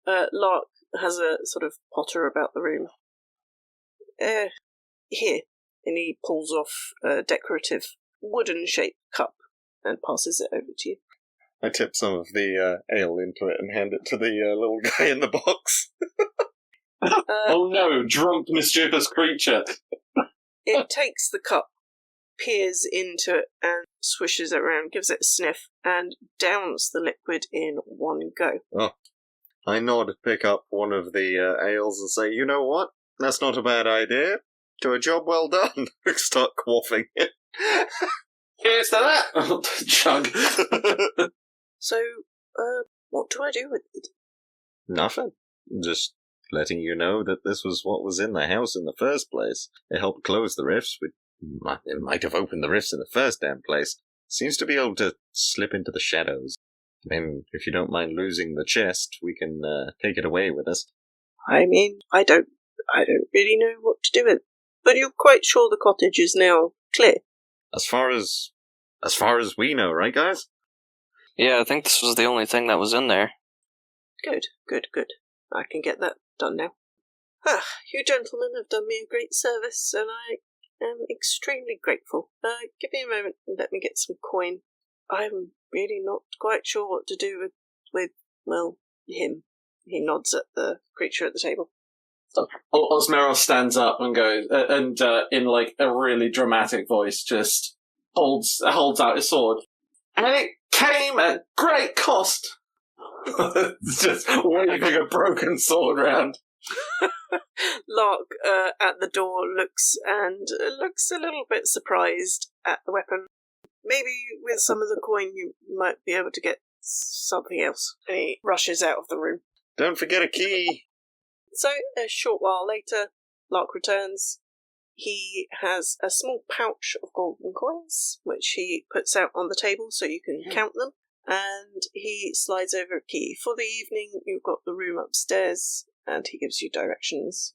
Lark has a sort of potter about the room. Here. And he pulls off a decorative wooden-shaped cup and passes it over to you. I tip some of the ale into it and hand it to the little guy in the box. Oh no, drunk, mischievous creature. It takes the cup, peers into it, and swishes it around, gives it a sniff, and downs the liquid in one go. Oh. I nod, pick up one of the ales and say, "You know what? That's not a bad idea. To a job well done." Start quaffing it. Here's to that! Chug. So, what do I do with it? Nothing. Just letting you know that this was what was in the house in the first place. It helped close the rifts. It might have opened the rifts in the first damn place. Seems to be able to slip into the shadows. And if you don't mind losing the chest, we can take it away with us. I mean, I don't really know what to do with it. But you're quite sure the cottage is now clear? As far as we know, right, guys? Yeah, I think this was the only thing that was in there. Good. I can get that done now. You gentlemen have done me a great service, and I am extremely grateful. Give me a moment and let me get some coin. I'm really not quite sure what to do with him. He nods at the creature at the table. Ozmeros stands up and goes, and in like a really dramatic voice, just holds out his sword. And it came at great cost. Just waving a broken sword around. Lark at the door looks a little bit surprised at the weapon. Maybe with some of the coin you might be able to get something else. And he rushes out of the room. Don't forget a key. So, a short while later, Lark returns. He has a small pouch of golden coins, which he puts out on the table so you can count them, and he slides over a key. For the evening, you've got the room upstairs, and he gives you directions.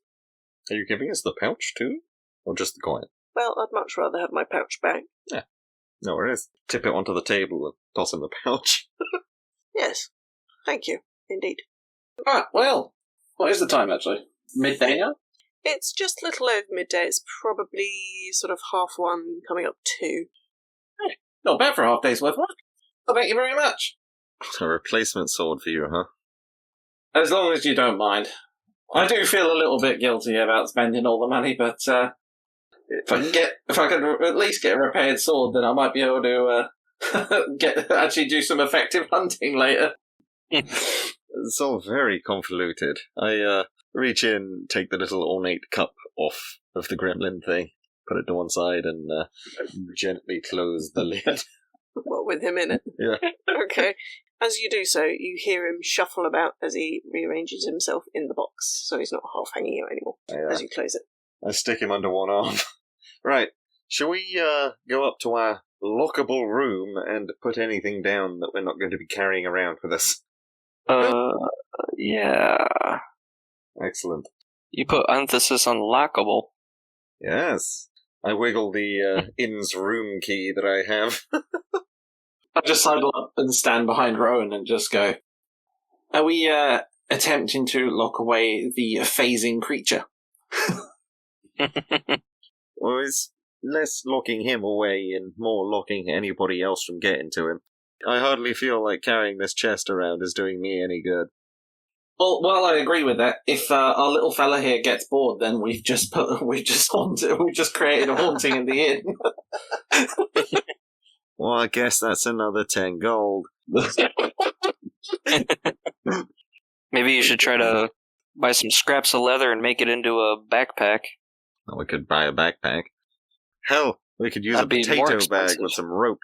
Are you giving us the pouch too? Or just the coin? Well, I'd much rather have my pouch back. Yeah. No worries. Tip it onto the table and toss him the pouch. Yes. Thank you, indeed. Ah, well, what is the time actually? Midday now? It's just a little over midday. It's probably sort of 1:30, coming up 2. Hey, not bad for a half day's worth of work. Well, thank you very much. A replacement sword for you, huh? As long as you don't mind. I do feel a little bit guilty about spending all the money, but if I can at least get a repaired sword, then I might be able to actually do some effective hunting later. It's all very convoluted. I reach in, take the little ornate cup off of the gremlin thing, put it to one side, and gently close the lid. What, with him in it? Yeah. Okay. As you do so, you hear him shuffle about as he rearranges himself in the box, so he's not half hanging out anymore as you close it. I stick him under one arm. Right. Shall we go up to our lockable room and put anything down that we're not going to be carrying around with us? Yeah. Excellent. You put emphasis on lockable. Yes. I wiggle the inn's room key that I have. I just sidle up and stand behind Roan and just go, are we attempting to lock away the phasing creature? Well, it's less locking him away and more locking anybody else from getting to him. I hardly feel like carrying this chest around is doing me any good. Well, I agree with that. If our little fella here gets bored, then we've just created a haunting in the inn. Well, I guess that's another 10 gold. Maybe you should try to buy some scraps of leather and make it into a backpack. Well, we could buy a backpack. Hell, we could use That'd a be more potato expensive. bag with some rope.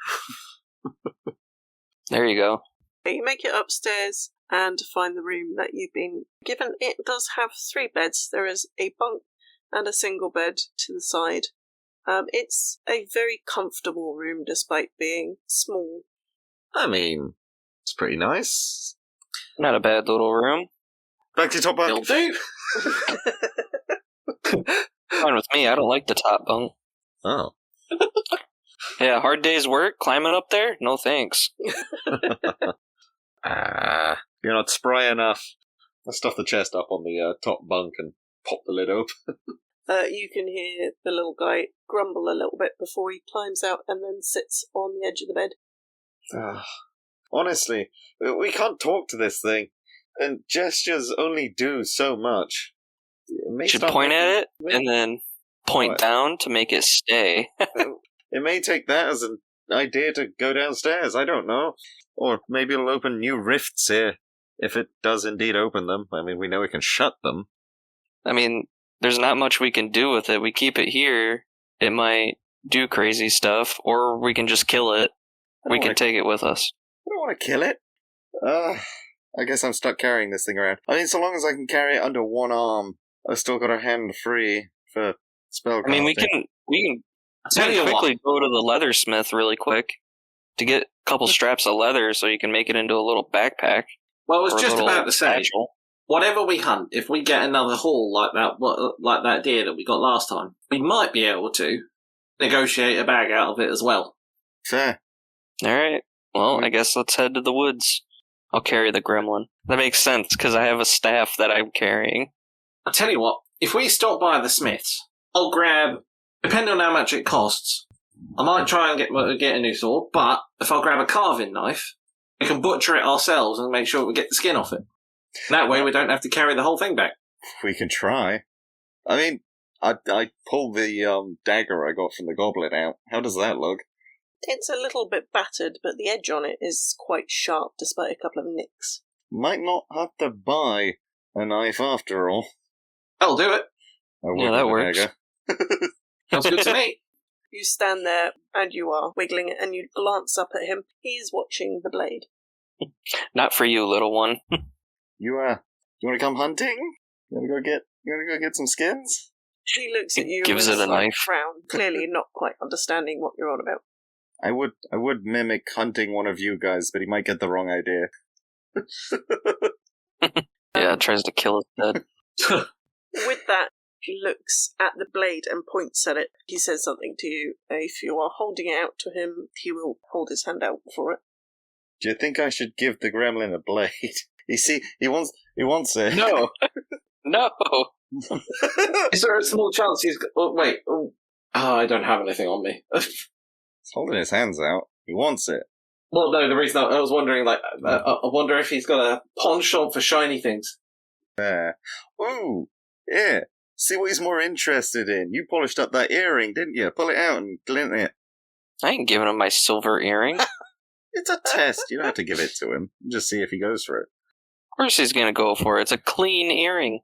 There you go. You make it upstairs and find the room that you've been given. It does have 3 beds. There is a bunk and a single bed to the side. It's a very comfortable room despite being small. I mean, it's pretty nice. Not a bad little room. Back to top bunk. It'll do. Fine with me. I don't like the top bunk. Oh. Yeah, hard day's work, climbing up there? No thanks. You're not spry enough. I stuff the chest up on the top bunk and pop the lid open. You can hear the little guy grumble a little bit before he climbs out and then sits on the edge of the bed. Honestly, we can't talk to this thing, and gestures only do so much. You should point at it and then point down to make it stay. It may take that as an idea to go downstairs, I don't know. Or maybe it'll open new rifts here, if it does indeed open them. I mean, we know it can shut them. I mean, there's not much we can do with it. We keep it here, it might do crazy stuff, or we can just kill it. We can take it with us. I don't want to kill it. I guess I'm stuck carrying this thing around. I mean, so long as I can carry it under one arm, I've still got a hand free for spellcasting. I mean, we can quickly go to the leathersmith really quick to get a couple straps of leather so you can make it into a little backpack. Well, I was just about to say, satchel. Whatever we hunt, if we get another haul like that deer that we got last time, we might be able to negotiate a bag out of it as well. Fair. Alright, well, I guess let's head to the woods. I'll carry the gremlin. That makes sense, because I have a staff that I'm carrying. I'll tell you what, if we stop by the smith's, I'll grab, depending on how much it costs, I might try and get a new sword, but if I grab a carving knife, we can butcher it ourselves and make sure we get the skin off it. That way we don't have to carry the whole thing back. We can try. I mean, I pulled the dagger I got from the goblin out. How does that look? It's a little bit battered, but the edge on it is quite sharp despite a couple of nicks. Might not have to buy a knife after all. I'll do it. Yeah, that works. Sounds good to me. You stand there and you are wiggling it and you glance up at him. He's watching the blade. Not for you, little one. You want to come hunting? You want to go get some skins? He looks at you Gives with it a slight knife. frown, clearly not quite understanding what you're on about. I would mimic hunting one of you guys, but he might get the wrong idea. Yeah, tries to kill us dead. With that, he looks at the blade and points at it. He says something to you. If you are holding it out to him, he will hold his hand out for it. Do you think I should give the gremlin a blade? You see, he wants it. No. No. Is there a small chance he's... Oh, wait. Oh, I don't have anything on me. He's holding his hands out. He wants it. Well, no, the reason I was wondering, I wonder if he's got a penchant for shiny things. Ooh, yeah. See what he's more interested in. You polished up that earring, didn't you? Pull it out and glint it. I ain't giving him my silver earring. Of It's a test. You don't have to give it to him. Just see if he goes for it. course he's gonna go for it. It's a clean earring.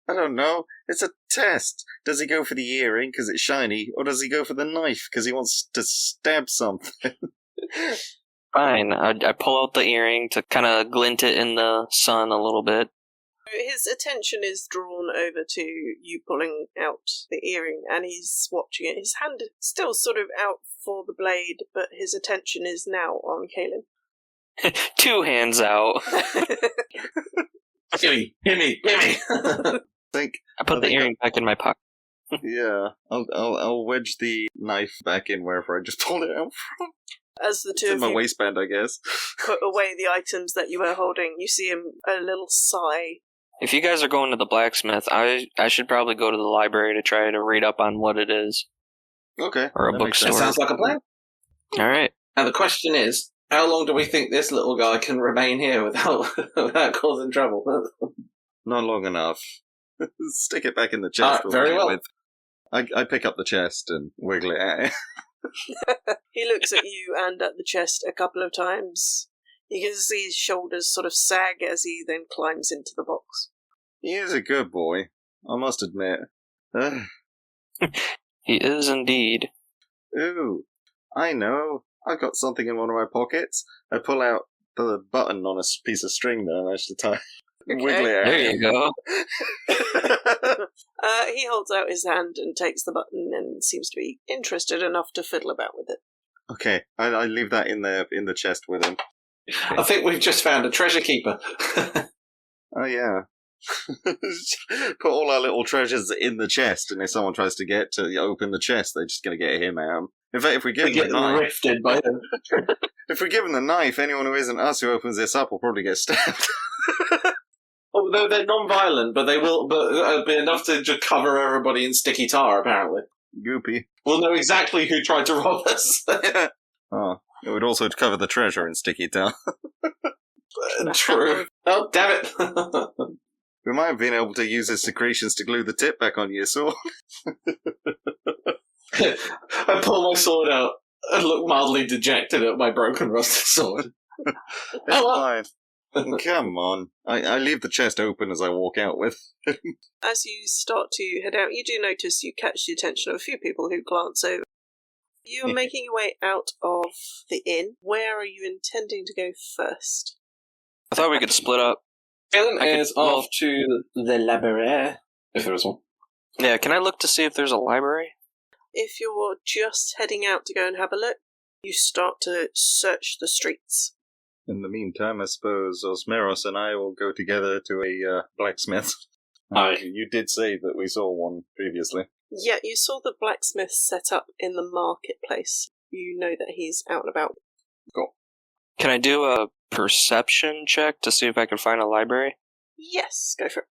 I don't know. It's a test. Does he go for the earring because it's shiny, or does he go for the knife because he wants to stab something? Fine. I pull out the earring to kind of glint it in the sun a little bit. His attention is drawn over to you pulling out the earring, and he's watching it. His hand is still sort of out for the blade, but his attention is now on Kaelen. 2 hands out. Gimme. I put the earring back in my pocket. Yeah, I'll wedge the knife back in wherever I just pulled it out from. As the It's two in of my you waistband, I guess. put away the items that you were holding, you see him a little sigh. If you guys are going to the blacksmith, I should probably go to the library to try to read up on what it is. Okay. Or a that makes bookstore. sense. That sounds like a plan. All right. And the question is, how long do we think this little guy can remain here without causing trouble? Not long enough. Stick it back in the chest. Very well. With. I pick up the chest and wiggle it at it. He looks at you and at the chest a couple of times. You can see his shoulders sort of sag as he then climbs into the box. He is a good boy, I must admit. He is indeed. Ooh, I know. I've got something in one of my pockets. I pull out the button on a piece of string that I managed to tie. Okay. Wiggle it at There him. you go. He holds out his hand and takes the button and seems to be interested enough to fiddle about with it. Okay, I leave that in the chest with him. I think we've just found a treasure keeper. Oh yeah. Put all our little treasures in the chest, and if someone tries to get to open the chest, they're just going to get him out. In fact, if we give him the knife, rifted by them. if we give him the knife, anyone who isn't us who opens this up will probably get stabbed. Although they're non-violent, but they will be enough to just cover everybody in sticky tar, apparently. Goopy. We'll know exactly who tried to rob us. Oh, it would also cover the treasure in sticky tar. True. Oh, damn it. We might have been able to use his secretions to glue the tip back on your sword. I pull my sword out and look mildly dejected at my broken rusted sword. It's fine. Come on. I leave the chest open as I walk out with. As you start to head out, you do notice you catch the attention of a few people who glance over. You are making your way out of the inn. Where are you intending to go first? I thought we could split up. Kaelen is off to the library, if there is one. Yeah, can I look to see if there's a library? If you're just heading out to go and have a look, you start to search the streets. In the meantime, I suppose Ozmeros and I will go together to a blacksmith. Aye. You did say that we saw one previously. Yeah, you saw the blacksmith set up in the marketplace. You know that he's out and about. Cool. Can I do a perception check to see if I can find a library? Yes, go for it.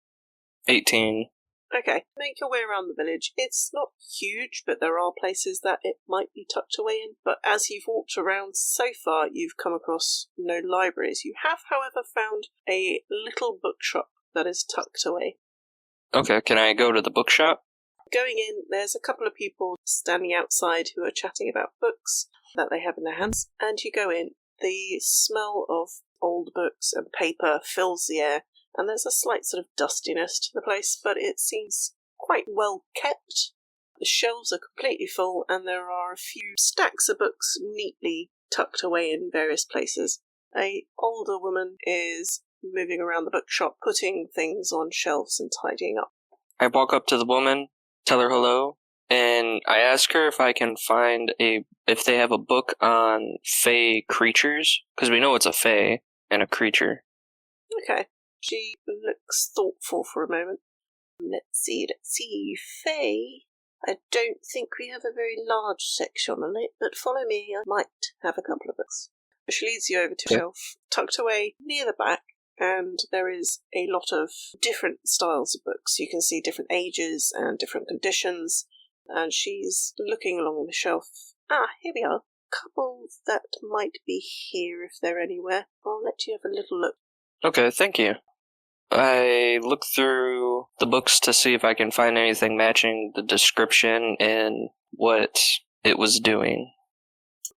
18. Okay, make your way around the village. It's not huge, but there are places that it might be tucked away in. But as you've walked around so far, you've come across no libraries. You have, however, found a little bookshop that is tucked away. Okay, can I go to the bookshop? Going in, there's a couple of people standing outside who are chatting about books that they have in their hands, and you go in. The smell of old books and paper fills the air, and there's a slight sort of dustiness to the place, but it seems quite well kept. The shelves are completely full, and there are a few stacks of books neatly tucked away in various places. A older woman is moving around the bookshop, putting things on shelves and tidying up. I walk up to the woman, tell her hello, and I ask her if I can find if they have a book on fae creatures, because we know it's a fae and a creature. Okay. She looks thoughtful for a moment. Let's see. Fae. I don't think we have a very large section on it, but follow me. I might have a couple of books. She leads you over to a shelf, tucked away near the back, and there is a lot of different styles of books. You can see different ages and different conditions, and she's looking along the shelf. Here we are. Couple that might be here if they're anywhere. I'll let you have a little look. Okay, thank you. I look through the books to see if I can find anything matching the description and what it was doing.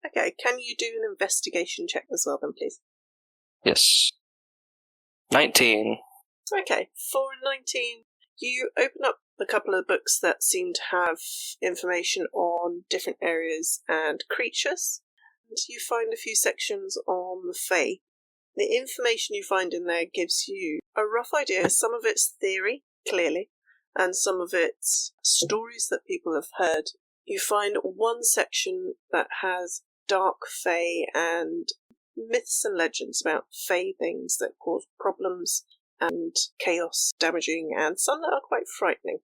Okay, can you do an investigation check as well then, please? Yes. 19. Okay, for 19, you open up a couple of books that seem to have information on different areas and creatures, and you find a few sections on the Fae. The information you find in there gives you a rough idea. Some of it's theory, clearly, and some of it's stories that people have heard. You find one section that has dark Fae and myths and legends about Fae things that cause problems, and chaos damaging, and some that are quite frightening.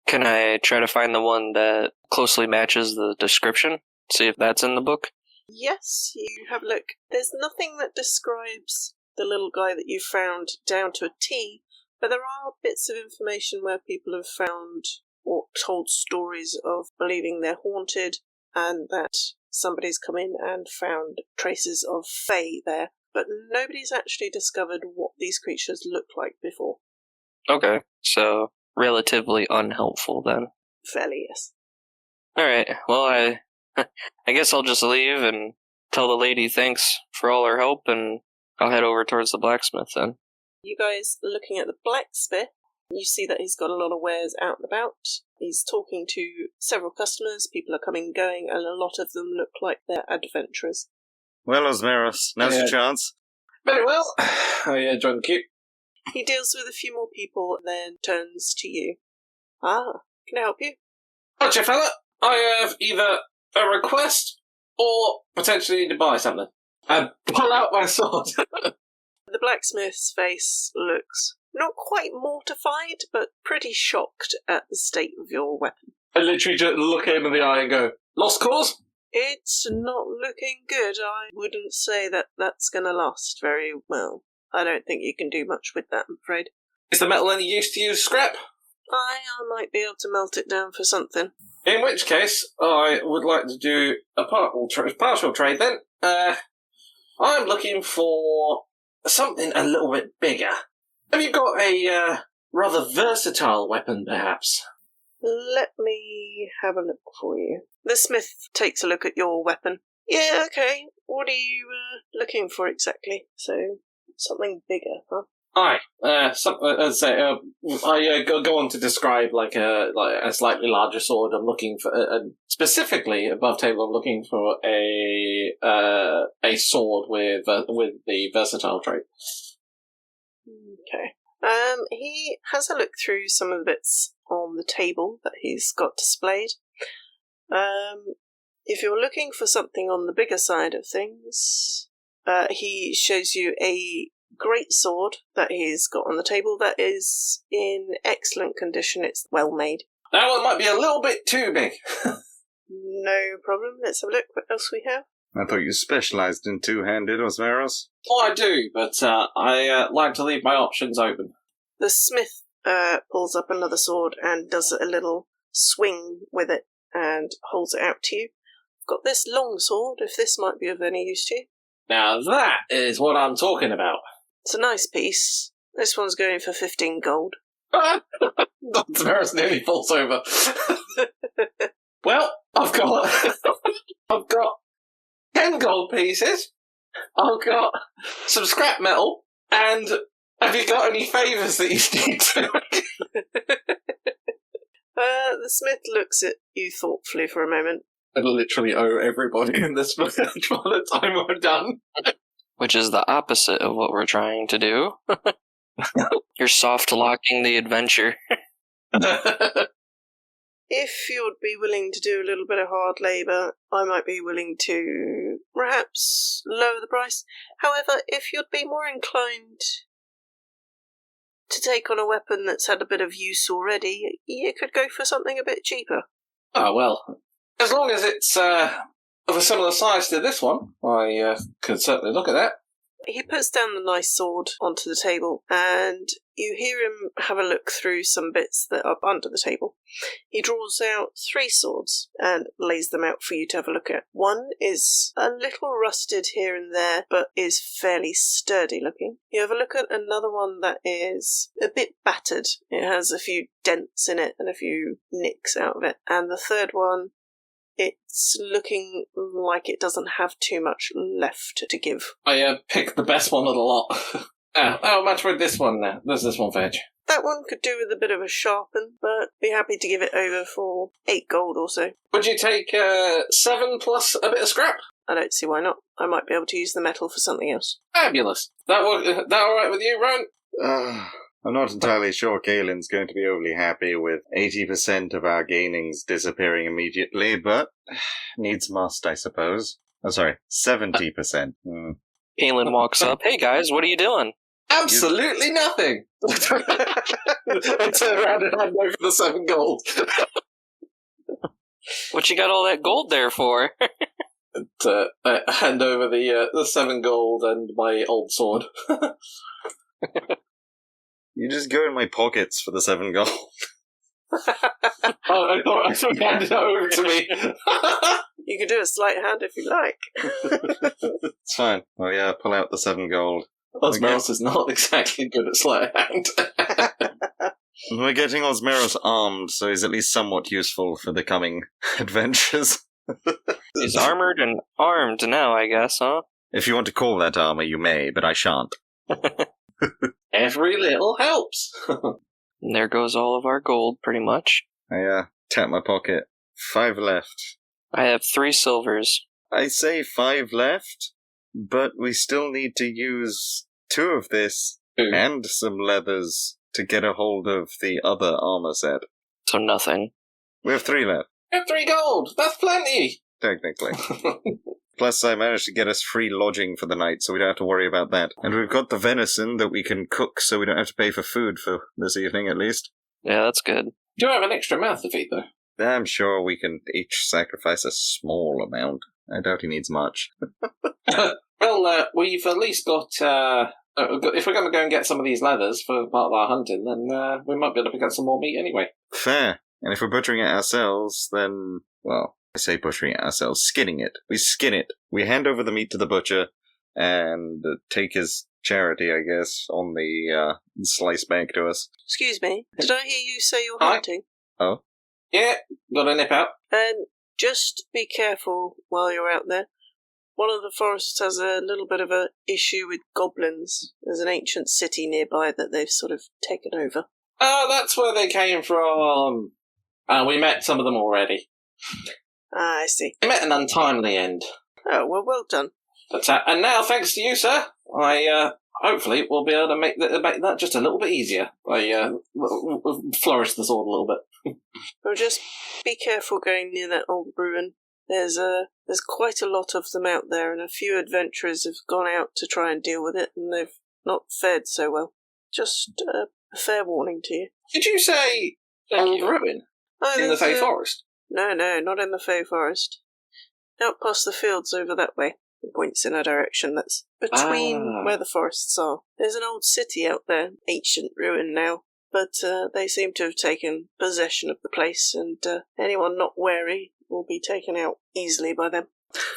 Can I try to find the one that closely matches the description? See if that's in the book? Yes, you have a look. There's nothing that describes the little guy that you found down to a T, but there are bits of information where people have found or told stories of believing they're haunted and that somebody's come in and found traces of fae there, but nobody's actually discovered what these creatures look like before. Okay, so relatively unhelpful then. Fairly, yes. Alright, well, I guess I'll just leave and tell the lady thanks for all her help, and I'll head over towards the blacksmith then. You guys are looking at the blacksmith. You see that he's got a lot of wares out and about. He's talking to several customers. People are coming and going, and a lot of them look like they're adventurers. Well, Ozmeros, now's your chance. Very well. I joined the queue. He deals with a few more people and then turns to you. Ah, can I help you? Gotcha, fella. I have either a request or potentially need to buy something. I pull out my sword. The blacksmith's face looks not quite mortified, but pretty shocked at the state of your weapon. I literally just look him in the eye and go, "Lost cause?" It's not looking good. I wouldn't say that that's going to last very well. I don't think you can do much with that, I'm afraid. Is the metal any use to use scrap? I might be able to melt it down for something. In which case, I would like to do a partial trade then. I'm looking for something a little bit bigger. Have you got a rather versatile weapon, perhaps? Let me have a look for you. The smith takes a look at your weapon. Yeah, okay. What are you looking for exactly? So, something bigger, huh? Aye. I go on to describe like a slightly larger sword. I'm looking for, specifically above table. I'm looking for a sword with the versatile trait. Okay. He has a look through some of the bits on the table that he's got displayed. If you're looking for something on the bigger side of things, he shows you a great sword that he's got on the table that is in excellent condition. It's well made. That one might be a little bit too big. No problem. Let's have a look what else we have. I thought you specialised in two-handed, Ozmeros. Oh, I do, but I like to leave my options open. The smith pulls up another sword and does a little swing with it and holds it out to you. I've got this long sword, if this might be of any use to you. Now that is what I'm talking about. It's a nice piece. This one's going for 15 gold. Ozmeros nearly falls over. Well, I've got 10 gold pieces. I've got some scrap metal, and have you got any favours that you need to? The smith looks at you thoughtfully for a moment. I literally owe everybody in this village by the time we're done. Which is the opposite of what we're trying to do. You're soft-locking the adventure. If you'd be willing to do a little bit of hard labour, I might be willing to perhaps lower the price. However, if you'd be more inclined to take on a weapon that's had a bit of use already, you could go for something a bit cheaper. Oh, well, as long as it's of a similar size to this one, I could certainly look at that. He puts down the nice sword onto the table, and you hear him have a look through some bits that are under the table. He draws out 3 swords and lays them out for you to have a look at. One is a little rusted here and there, but is fairly sturdy looking. You have a look at another one that is a bit battered. It has a few dents in it and a few nicks out of it. And the third one, it's looking like it doesn't have too much left to give. I picked the best one of the lot. How much would this one now? Does this one fetch? That one could do with a bit of a sharpen, but be happy to give it over for 8 gold or so. Would you take 7 plus a bit of scrap? I don't see why not. I might be able to use the metal for something else. Fabulous. That alright with you, Roan? I'm not entirely sure Kaelen's going to be overly happy with 80% of our gainings disappearing immediately, but needs must, I suppose. Oh, sorry, 70%. Kaelen walks up. Hey guys, what are you doing? Absolutely nothing. I turn around and hand over the 7 gold. What you got all that gold there for? I hand over the 7 gold and my old sword. You just go in my pockets for the 7 gold. Oh, I thought you handed it over to me. You can do a sleight of hand if you like. It's fine. Oh yeah, pull out the 7 gold. Ozmeros is not exactly good at sleight of hand. We're getting Ozmeros armed, so he's at least somewhat useful for the coming adventures. He's armored and armed now, I guess, huh? If you want to call that armor, you may, but I shan't. Every little helps. And there goes all of our gold, pretty much. I tap my pocket. 5 left. I have 3 silvers. I say 5 left, but we still need to use 2 of this and some leathers to get a hold of the other armor set. So nothing. We have 3 left. You have 3 gold. That's plenty. Technically. Plus, I managed to get us free lodging for the night, so we don't have to worry about that. And we've got the venison that we can cook, so we don't have to pay for food for this evening, at least. Yeah, that's good. Do you have an extra mouth to feed, though? I'm sure we can each sacrifice a small amount. I doubt he needs much. Well, we've at least got... if we're going to go and get some of these leathers for part of our hunting, then we might be able to pick up some more meat anyway. Fair. And if we're butchering it ourselves, then, well, I say butchering it ourselves, skinning it. We skin it. We hand over the meat to the butcher and take his charity, I guess, on the slice back to us. Excuse me, did I hear you say you're Hi. hunting? Oh? Yeah, got to nip out. And just be careful while you're out there. One of the forests has a little bit of an issue with goblins. There's an ancient city nearby that they've sort of taken over. Oh, that's where they came from. We met some of them already. Ah, I see. We met an untimely end. Oh, well done. But, and now, thanks to you, sir, I hopefully will be able to make that just a little bit easier. I flourish the sword a little bit. Well, just be careful going near that old ruin. There's quite a lot of them out there, and a few adventurers have gone out to try and deal with it, and they've not fared so well. Just a fair warning to you. Did you say old ruin in the Fey Forest? No, not in the Fey Forest. Out past the fields over that way. It points in a direction that's between where the forests are. There's an old city out there, ancient ruin now, but they seem to have taken possession of the place, and anyone not wary will be taken out easily by them.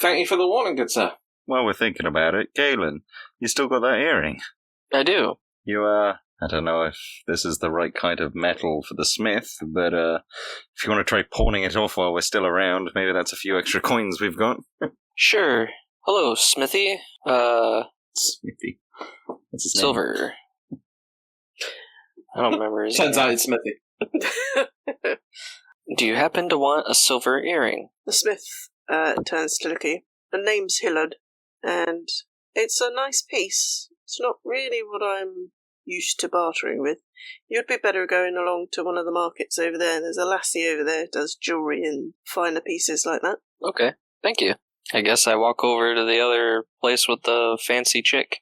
Thank you for the warning, good sir. While we're thinking about it, Kaelen, you still got that earring? I do. You, I don't know if this is the right kind of metal for the smith, but if you want to try pawning it off while we're still around, maybe that's a few extra coins we've got. Sure. Hello, Smithy. Smithy. What's his Silver. I don't remember his Turns name. out it's Smithy. Do you happen to want a silver earring? The smith turns to look at you. The name's Hillard, and it's a nice piece. It's not really what I'm used to bartering with. You'd be better going along to one of the markets over there. There's a lassie over there who does jewellery and finer pieces like that. Okay, thank you. I guess I walk over to the other place with the fancy chick.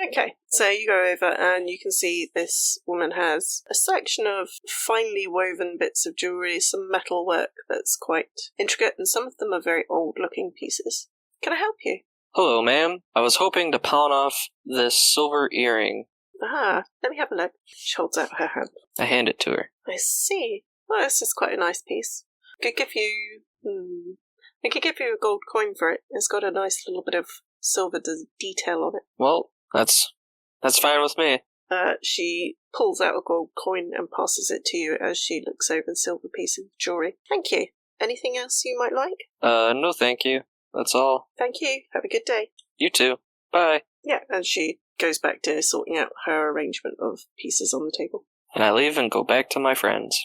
Okay, so you go over and you can see this woman has a section of finely woven bits of jewellery, some metal work that's quite intricate, and some of them are very old-looking pieces. Can I help you? Hello, ma'am. I was hoping to pawn off this silver earring. Ah, let me have a look. She holds out her hand. I hand it to her. I see. Well, this is quite a nice piece. I could give you a gold coin for it. It's got a nice little bit of silver detail on it. Well, that's fine with me. She pulls out a gold coin and passes it to you as she looks over the silver piece of jewellery. Thank you. Anything else you might like? No thank you. That's all. Thank you. Have a good day. You too. Bye. Yeah, and she goes back to sorting out her arrangement of pieces on the table. And I leave and go back to my friends.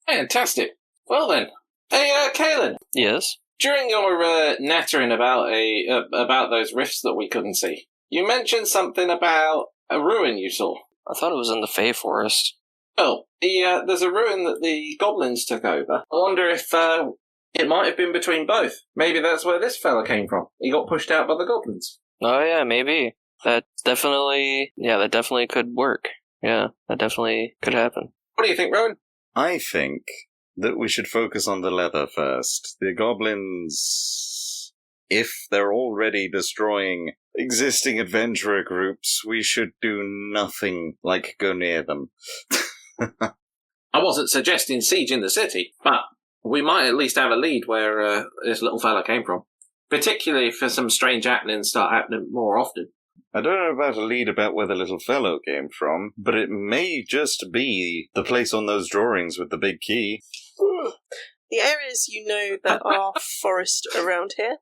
Fantastic. Well then, hey, Kaelen. Yes? During your nattering about those rifts that we couldn't see, you mentioned something about a ruin you saw. I thought it was in the Fey Forest. Oh, there's a ruin that the goblins took over. I wonder if it might have been between both. Maybe that's where this fella came from. He got pushed out by the goblins. Oh yeah, maybe. That definitely could work. Yeah, that definitely could happen. What do you think, Roan? I think that we should focus on the leather first. The goblins, if they're already destroying existing adventurer groups, we should do nothing like go near them. I wasn't suggesting siege in the city, but we might at least have a lead where this little fella came from. Particularly if some strange happenings start happening more often. I don't know about a lead about where the little fellow came from, but it may just be the place on those drawings with the big key. The areas you know that are forest around here,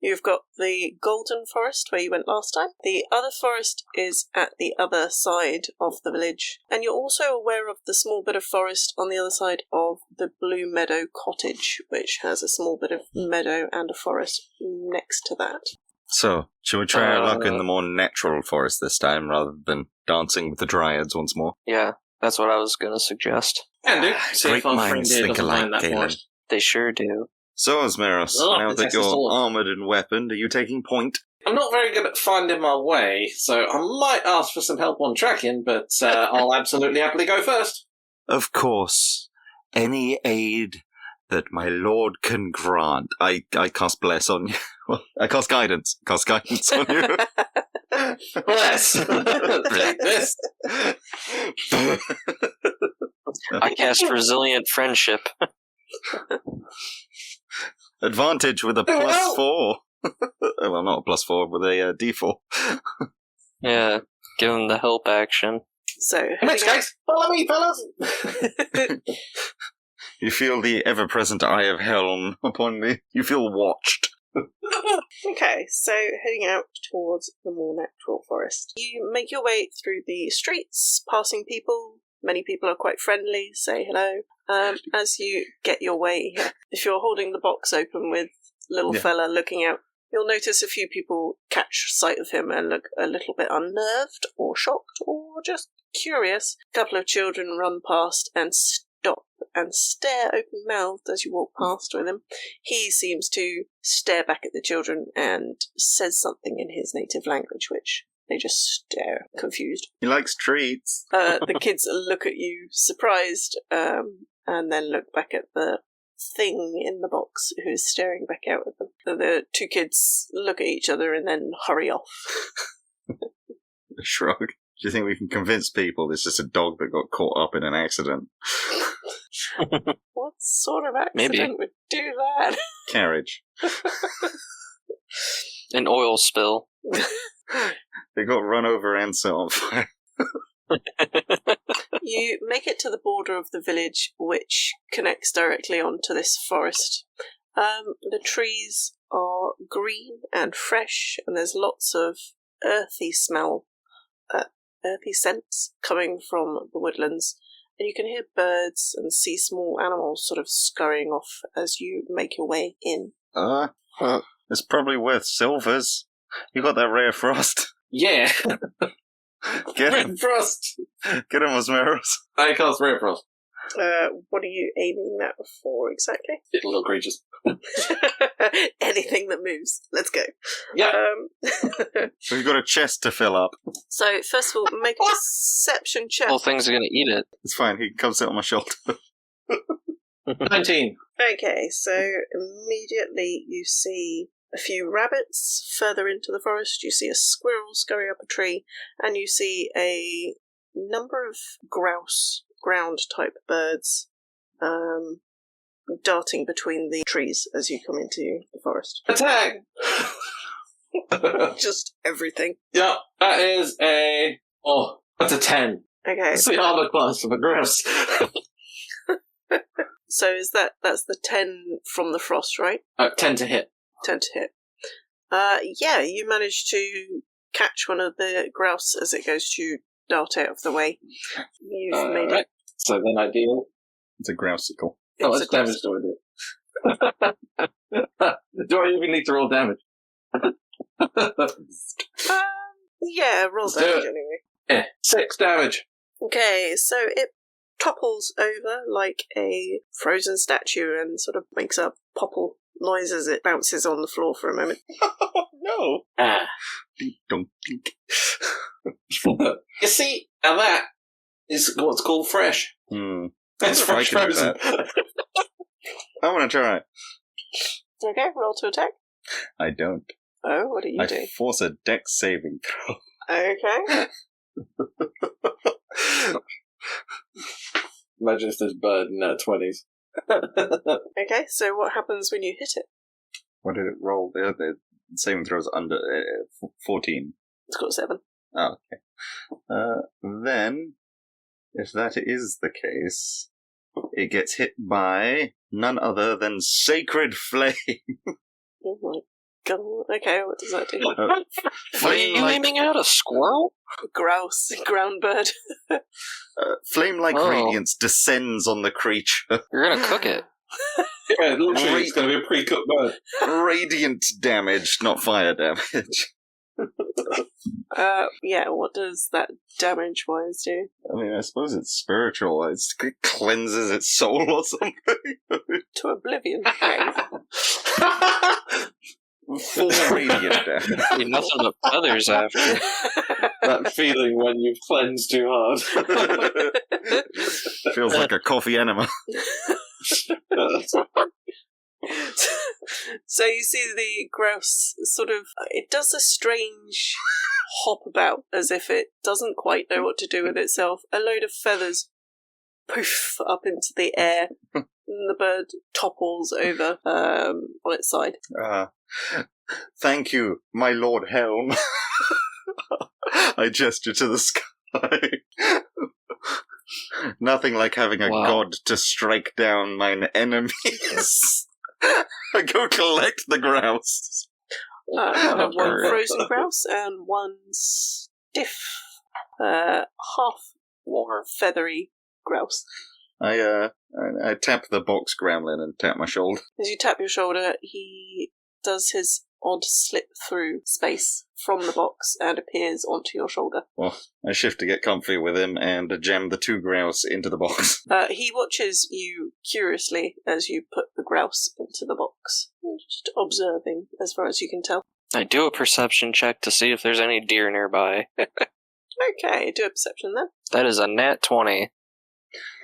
you've got the Golden Forest where you went last time. The other forest is at the other side of the village. And you're also aware of the small bit of forest on the other side of the Blue Meadow Cottage, which has a small bit of meadow and a forest next to that. So, shall we try our luck in the more natural forest this time, rather than dancing with the dryads once more? Yeah, that's what I was going to suggest. Can do. See Great if our friend minds here think doesn't alike, find that Kaelen. forest. They sure do. So, Ozmeros, now that you're armoured and weaponed, are you taking point? I'm not very good at finding my way, so I might ask for some help on tracking, but I'll absolutely happily go first. Of course. Any aid that my lord can grant. I cast bless on you. Well, I cast guidance. On you. Bless. Take this. I cast resilient friendship. Advantage with a +4. Well, not a +4, with a D4. Yeah, give him the help action. So, In which case, follow me, fellas. You feel the ever-present eye of hell upon me. You feel watched. Okay, so heading out towards the more natural forest. You make your way through the streets, passing people. Many people are quite friendly, say hello. As you get your way, if you're holding the box open with little fella looking out, you'll notice a few people catch sight of him and look a little bit unnerved or shocked or just curious. A couple of children run past and stop and stare open-mouthed as you walk past with him. He seems to stare back at the children and says something in his native language, which they just stare, confused. He likes treats. The kids look at you, surprised, and then look back at the thing in the box who's staring back out at them. So the two kids look at each other and then hurry off. A shrug. Do you think we can convince people it's just a dog that got caught up in an accident? What sort of accident Maybe. would do that? Carriage. An oil spill. They got run over and set on fire. You make it to the border of the village, which connects directly onto this forest. The trees are green and fresh, and there's lots of earthy scents coming from the woodlands. And you can hear birds and see small animals sort of scurrying off as you make your way in. It's probably worth silvers. You got that rare frost. Yeah. Get him. Rare Frost. Get him, Ozmeros. I cast Rare Frost. What are you aiming that for exactly? Little creatures. Anything that moves. Let's go. Yeah. We've got a chest to fill up. So, first of all, make a deception check. Well, things are going to eat it. It's fine, he comes out on my shoulder. 19. Okay, so immediately you see a few rabbits. Further into the forest, you see a squirrel scurry up a tree, and you see a number of grouse, ground-type birds, darting between the trees as you come into the forest. Attack! Just everything. Yeah, that is a... Oh, that's a 10. Okay. That's the armor class of a grouse. So that's the 10 from the frost, right? 10 to hit. 10 to hit. Yeah, you manage to catch one of the grouse as it goes to dart out of the way. You've made right. it. So then I deal... It's a grouseicle. Oh, It's that's damage do I do? Do I even need to roll damage? Yeah, roll Let's do damage it. anyway. Yeah, 6 damage. Okay, so it topples over like a frozen statue and sort of makes a popple noise as it bounces on the floor for a moment. Oh, no! Ah. Dink-donk, dink. You see, and that is what's called fresh. It's fresh I can do frozen. I want to try it. Okay, roll to attack. I don't. Oh, what do you I do? force a dex saving throw. Okay. Imagine if there's bird in their 20s. Okay, so what happens when you hit it? What did it roll? The saving throws under 14. It's got 7. Oh, okay. Then, if that is the case, it gets hit by none other than Sacred Flame. Oh my god. Okay, what does that do? Are you aiming at a squirrel? Grouse, ground bird. Flame-like Oh. radiance descends on the creature. You're gonna cook it. Yeah, literally, it's going to be a pre-cooked bird. Radiant damage, not fire damage. Yeah, what does that damage-wise do? I mean, I suppose it's spiritual. It cleanses its soul or something. To oblivion. Okay. 4 radiant damage. Be nothing but feathers after. That feeling when you've cleansed too hard. Feels like a coffee enema. So you see the grouse sort of, it does a strange hop about as if it doesn't quite know what to do with itself. A load of feathers poof up into the air and the bird topples over on its side. Thank you, my Lord Helm. I gesture to the sky. Nothing like having a god to strike down mine enemies. I go collect the grouse. I have one frozen grouse and one stiff, half more feathery grouse. I tap the box gremlin and tap my shoulder. As you tap your shoulder, he does his odd slip through space from the box and appears onto your shoulder. Well, I shift to get comfy with him and jam the 2 grouse into the box. He watches you curiously as you put the grouse into the box. Just observing, as far as you can tell. I do a perception check to see if there's any deer nearby. Okay, do a perception then. That is a nat 20.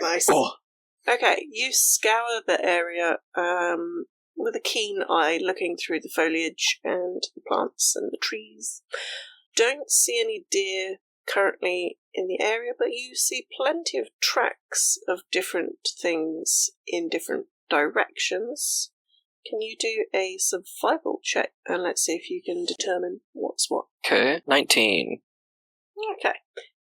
Nice. Oh. Okay, you scour the area with a keen eye, looking through the foliage and the plants and the trees. Don't see any deer currently in the area, but you see plenty of tracks of different things in different directions. Can you do a survival check, and let's see if you can determine what's what. Okay, 19. Okay.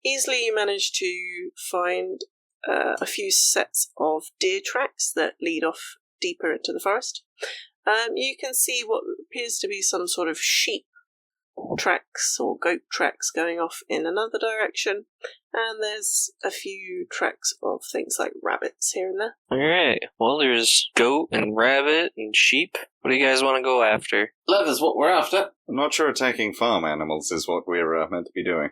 Easily you manage to find a few sets of deer tracks that lead off deeper into the forest. You can see what appears to be some sort of sheep tracks or goat tracks going off in another direction, and there's a few tracks of things like rabbits here and there. Alright, well there's goat and rabbit and sheep. What do you guys want to go after? Leather's what we're after. I'm not sure attacking farm animals is what we're meant to be doing.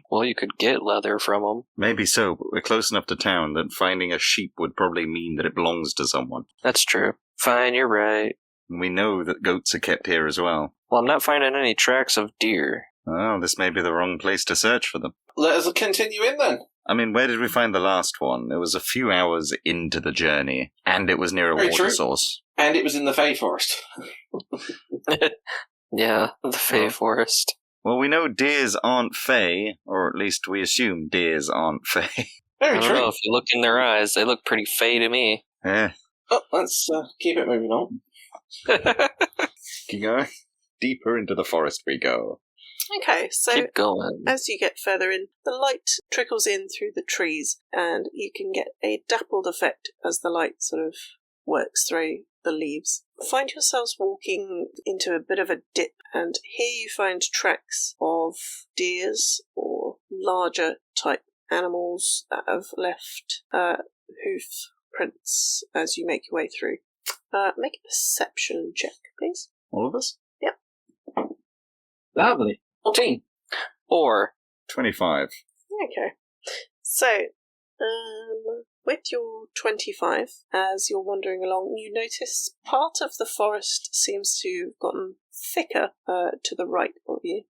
Well, you could get leather from them. Maybe so, but we're close enough to town that finding a sheep would probably mean that it belongs to someone. That's true. Fine, you're right. And we know that goats are kept here as well. Well, I'm not finding any tracks of deer. Oh, this may be the wrong place to search for them. Let us continue in then. I mean, where did we find the last one? It was a few hours into the journey, and it was near a Very water true. source. And it was in the Fey Forest. Yeah, the Fey Forest. Well, we know deers aren't fey, or at least we assume deers aren't fey. Very I don't true. know, if you look in their eyes, they look pretty fey to me. Yeah. Oh, let's keep it moving on. Keep going. Deeper into the forest we go. Okay, so Keep going. as you get further in, the light trickles in through the trees, and you can get a dappled effect as the light sort of works through the leaves. Find yourselves walking into a bit of a dip, and here you find tracks of deers or larger type animals that have left hoof prints as you make your way through. Make a perception check, please. All of us? Lovely. 14. Or 25. Okay. So, With your 25, as you're wandering along, you notice part of the forest seems to have gotten thicker to the right of you,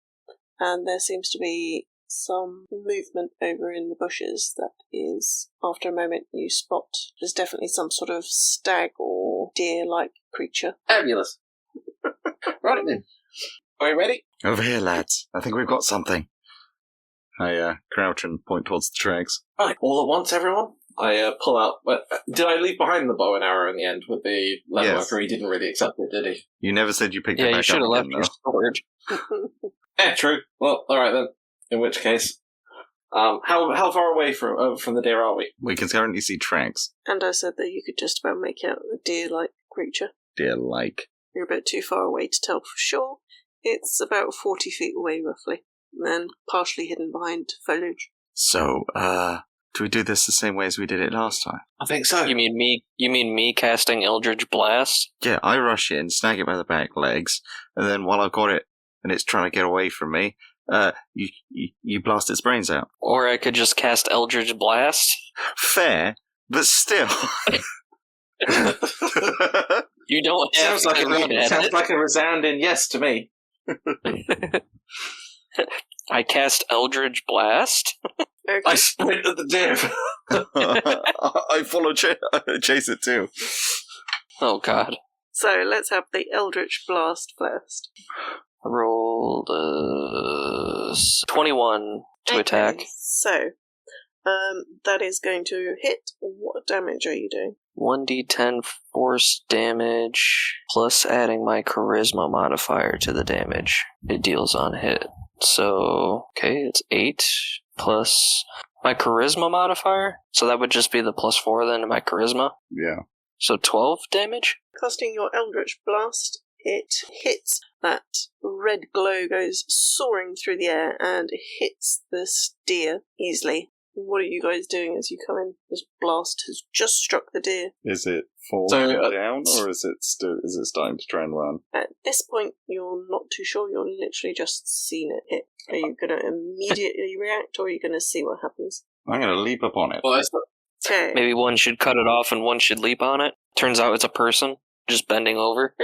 and there seems to be some movement over in the bushes that is, after a moment, you spot there's definitely some sort of stag or deer-like creature. Fabulous. Right then. Are you ready? Over here, lads. I think we've got something. I crouch and point towards the tracks. Right, all at once, everyone. I pull out... did I leave behind the bow and arrow in the end with the leather worker? He didn't really accept it, did he? You never said you picked it back up. Yeah, you should have left again, your storage. Yeah, true. Well, alright then. In which case... how far away from the deer are we? We can currently see tracks. And I said that you could just about make out a deer-like creature. Deer-like. You're a bit too far away to tell for sure. It's about 40 feet away, roughly, and then partially hidden behind foliage. So, do we do this the same way as we did it last time? I think so. You mean me casting Eldritch Blast? Yeah, I rush in, snag it by the back legs, and then while I've got it and it's trying to get away from me, you blast its brains out. Or I could just cast Eldritch Blast? Fair, but still. You don't have Sounds to like a resounding yes to me. I cast Eldritch Blast? Okay. I sprint at the deer. I follow chase it too. Oh god. So let's have the Eldritch Blast first. I rolled 21 to attack. So, that is going to hit. What damage are you doing? 1d10 force damage, plus adding my charisma modifier to the damage it deals on hit. So, okay, it's 8 plus my charisma modifier. So that would just be the +4 then to my charisma. Yeah. So 12 damage? Casting your Eldritch Blast, it hits. That red glow goes soaring through the air and hits this deer easily. What are you guys doing as you come in? This blast has just struck the deer. Is it falling down, or is it starting to try and run? At this point, you're not too sure. You're literally just seen it hit. Are you going to immediately react, or are you going to see what happens? I'm going to leap up on it. Well, Okay. Maybe one should cut it off and one should leap on it. Turns out it's a person, just bending over.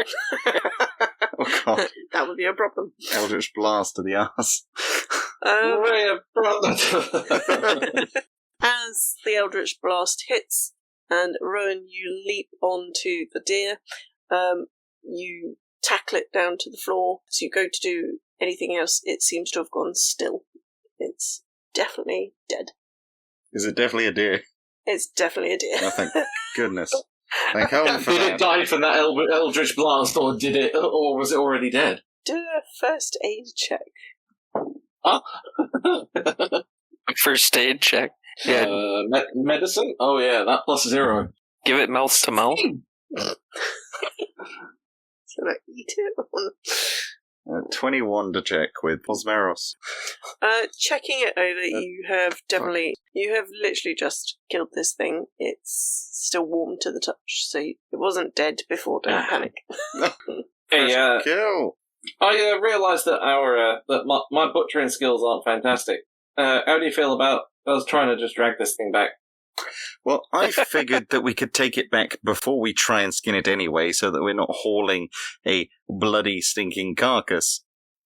Oh god. That would be a problem. Eldritch Blast to the ass. As the Eldritch Blast hits, and Roan, you leap onto the deer, you tackle it down to the floor. As you go to do anything else, it seems to have gone still. It's definitely dead. Is it definitely a deer? It's definitely a deer. Oh, thank goodness. Thank heaven for did that. it die from that Eldritch Blast, or was it already dead? Do a first aid check. Huh? First aid check. Yeah. Medicine? Oh yeah, that +0. Give it mouth to mouth. Should I eat it? 21 to check with Ozmeros. Checking it over, you have literally just killed this thing. It's still warm to the touch, so it wasn't dead before. Don't panic. Hey, Kill! I realised that my butchering skills aren't fantastic. How do you feel about us trying to just drag this thing back? Well, I figured that we could take it back before we try and skin it anyway, so that we're not hauling a bloody, stinking carcass.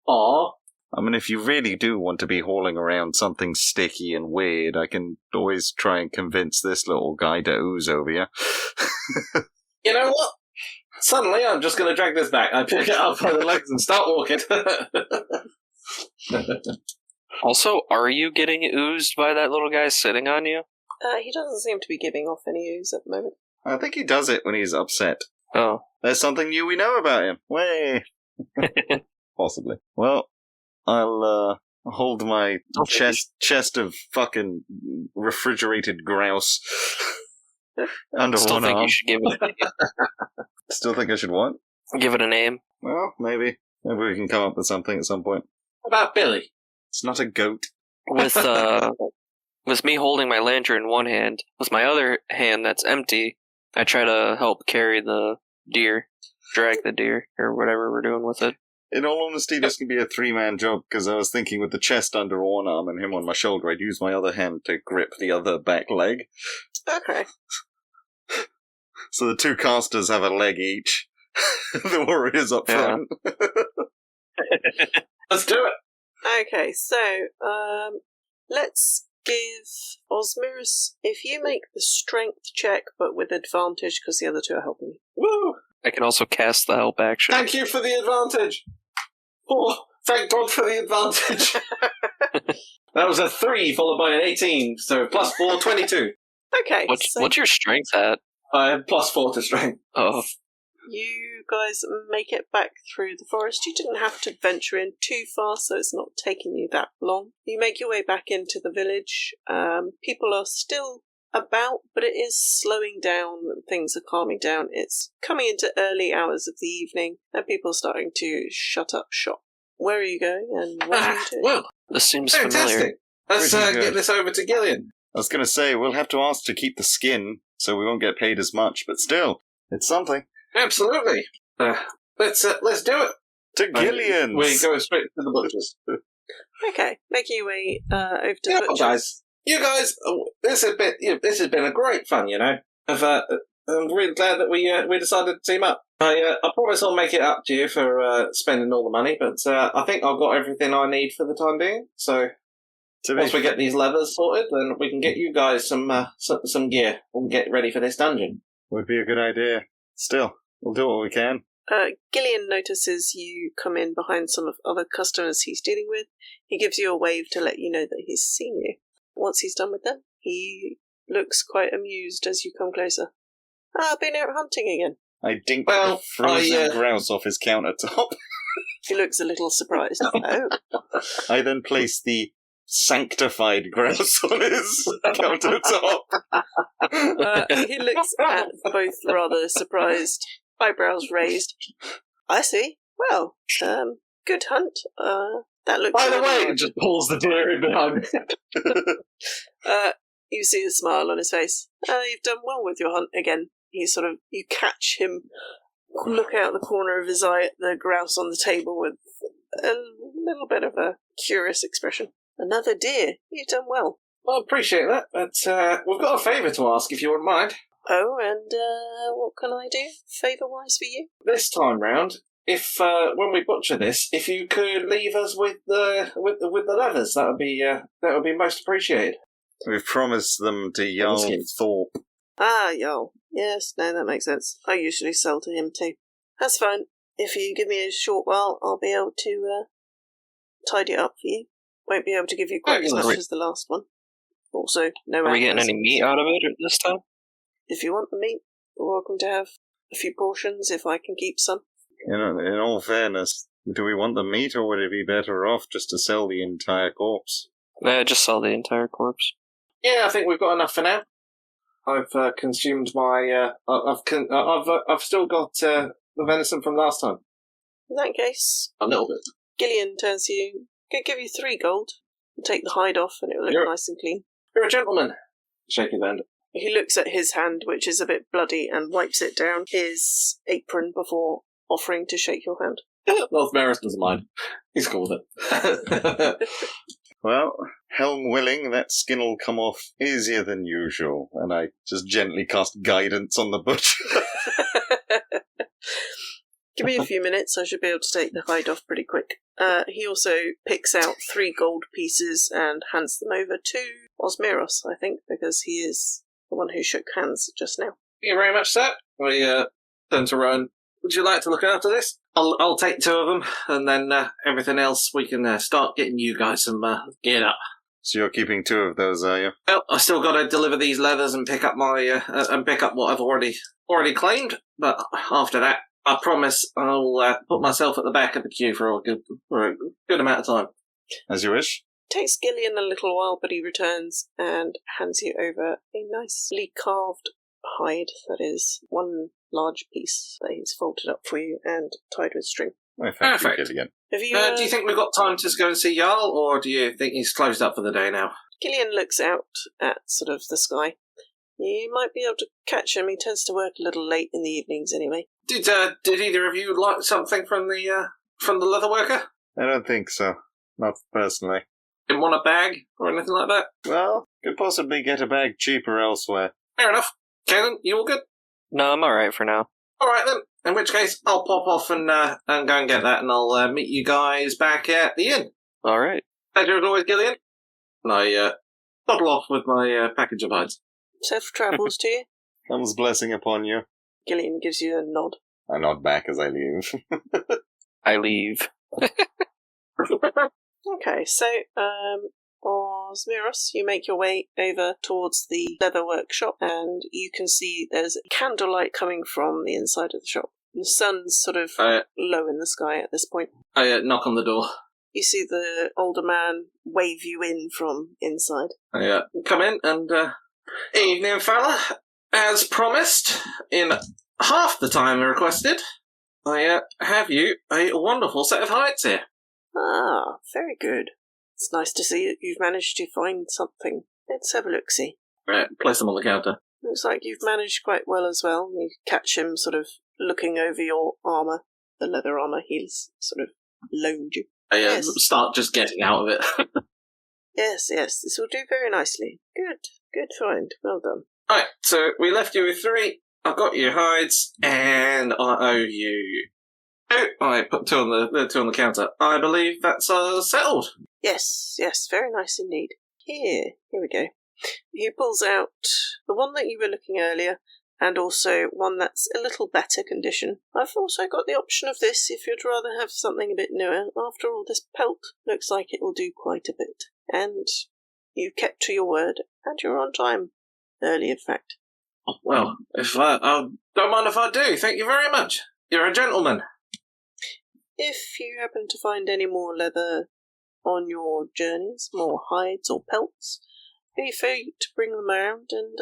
Aw. I mean, if you really do want to be hauling around something sticky and weird, I can always try and convince this little guy to ooze over you. You know what? Suddenly, I'm just going to drag this back. I pick it up by the legs and start walking. Also, are you getting oozed by that little guy sitting on you? He doesn't seem to be giving off any ooze at the moment. I think he does it when he's upset. Oh. There's something new we know about him. Way. Possibly. Well, I'll hold my chest of fucking refrigerated grouse under Still one think arm. you should give it Still think I should what? give it a name. Well, maybe. Maybe we can come up with something at some point. What about Billy? It's not a goat. With me holding my lantern in one hand, with my other hand that's empty, I try to help carry the deer, drag the deer, or whatever we're doing with it. In all honesty, this can be a three-man job, because I was thinking with the chest under one arm and him on my shoulder, I'd use my other hand to grip the other back leg. Okay. So the two casters have a leg each. The warriors up front. Let's do it. Okay, so let's give Ozmeros, if you make the strength check, but with advantage because the other two are helping you. Woo! I can also cast the help action. Thank you for the advantage. Oh, thank God for the advantage. That was a 3 followed by an 18, so plus 4, 22. Okay. What's your strength at? I have plus 4 to strength. Oh, You guys make it back through the forest. You didn't have to venture in too far, so it's not taking you that long. You make your way back into the village. People are still about, but it is slowing down. Things are calming down. It's coming into early hours of the evening, and people are starting to shut up shop. Where are you going, and what are you doing? Well, this seems fantastic. familiar. Let's Pretty good. get this over to Gillian. I was going to say, we'll have to ask to keep the skin, so we won't get paid as much, but still, it's something. Absolutely. Let's do it. To Gillian's! We go straight to the butchers. Okay, making your way over to the butcher. Guys, you guys, this has been a great fun. You know, I'm really glad that we decided to team up. I promise I'll make it up to you for spending all the money, but I think I've got everything I need for the time being. So once we get these levers sorted, then we can get you guys some gear and get ready for this dungeon. Would be a good idea. Still, we'll do what we can. Gillian notices you come in behind some of other customers he's dealing with. He gives you a wave to let you know that he's seen you. Once he's done with them, he looks quite amused as you come closer. Been out hunting again. I dink the frozen grouse off his countertop. He looks a little surprised. Oh. I then place the sanctified grouse on his countertop. He looks at both rather surprised, eyebrows raised. I see. Well, good hunt. That looks. By the way, it just pulls the deer in behind me. You see a smile on his face. You've done well with your hunt again. You catch him look out the corner of his eye at the grouse on the table with a little bit of a curious expression. Another deer. You've done well. Well, I appreciate that, but we've got a favour to ask, if you wouldn't mind. Oh, and what can I do, favour-wise for you? This time round, if when we butcher this, if you could leave us with the levers, that would be most appreciated. We've promised them to Jarl Thorpe. Jarl. Yes, no, that makes sense. I usually sell to him too. That's fine. If you give me a short while, I'll be able to tidy it up for you. Won't be able to give you quite as much as the last one. Also, no. Are we getting any meat out of it this time? If you want the meat, you're welcome to have a few portions if I can keep some. You know, in all fairness, do we want the meat, or would it be better off just to sell the entire corpse? Just sell the entire corpse. Yeah, I think we've got enough for now. I've consumed my. I've still got the venison from last time. In that case, a little bit. Gillian turns to you. Could give you 3 gold. And take the hide off, and it will look nice and clean. You're a gentleman. Shake his hand. He looks at his hand, which is a bit bloody, and wipes it down his apron before offering to shake your hand. Ozmeros doesn't mind. He's cool with it. Well, helm willing, that skin will come off easier than usual, and I just gently cast guidance on the butcher. Give me a few minutes, I should be able to take the hide off pretty quick. He also picks out 3 gold pieces and hands them over to Ozmeros, I think, because he is the one who shook hands just now. Thank you very much, sir. We turn to Roan. Would you like to look after this? I'll take 2 of them, and then everything else we can start getting you guys some geared up. So you're keeping 2 of those, are you? Well, I still got to deliver these leathers and pick up my what I've already claimed. But after that, I promise I'll put myself at the back of the queue for a good amount of time. As you wish. Takes Gillian a little while, but he returns and hands you over a nicely carved hide that is 1 large piece that he's folded up for you and tied with string. Oh, thank you, Gillian. Have you, do you think we've got time to go and see Jarl, or do you think he's closed up for the day now? Gillian looks out at sort of the sky. You might be able to catch him. He tends to work a little late in the evenings anyway. Did either of you like something from the leatherworker? I don't think so. Not personally. Didn't want a bag or anything like that? Well, could possibly get a bag cheaper elsewhere. Fair enough. Kaelen, you all good? No, I'm alright for now. Alright then. In which case, I'll pop off and go and get that, and I'll meet you guys back at the inn. Alright. Pleasure as always, Gillian. And I toddle off with my package of hides. Safe travels to you. Comes blessing upon you. Gillian gives you a nod. I nod back as I leave. I leave. Okay, so, Ozmeros, you make your way over towards the leather workshop, and you can see there's candlelight coming from the inside of the shop. The sun's sort of low in the sky at this point. I knock on the door. You see the older man wave you in from inside. I come in and, evening, fella. As promised, in half the time requested, I have you a wonderful set of hides here. Ah, very good. It's nice to see that you've managed to find something. Let's have a look-see. Place them on the counter. Looks like you've managed quite well as well. You catch him sort of looking over your armour, the leather armour he's sort of loaned you. I start just getting out of it. Yes, this will do very nicely. Good find. Well done. Alright, so we left you with 3. I've got your hides, and I owe you 2. I put 2 on the counter. I believe that's settled. Yes, very nice indeed. Here we go. He pulls out the one that you were looking earlier, and also one that's a little better condition. I've also got the option of this if you'd rather have something a bit newer. After all, this pelt looks like it will do quite a bit. And you've kept to your word, and you're on time. Early, in fact. Well, if I don't mind if I do. Thank you very much. You're a gentleman. If you happen to find any more leather on your journeys, more hides or pelts, be free to bring them around, and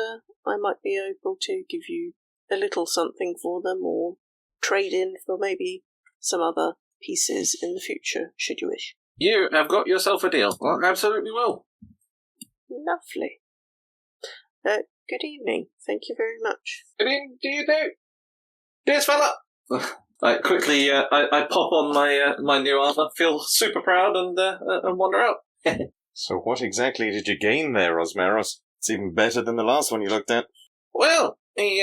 I might be able to give you a little something for them, or trade in for maybe some other pieces in the future, should you wish. You have got yourself a deal. I absolutely will. Lovely. Good evening. Thank you very much. Good evening to you too. Cheers, fella. Quickly, I pop on my new armor, feel super proud, and wander out. So what exactly did you gain there, Ozmeros? It's even better than the last one you looked at. Well, he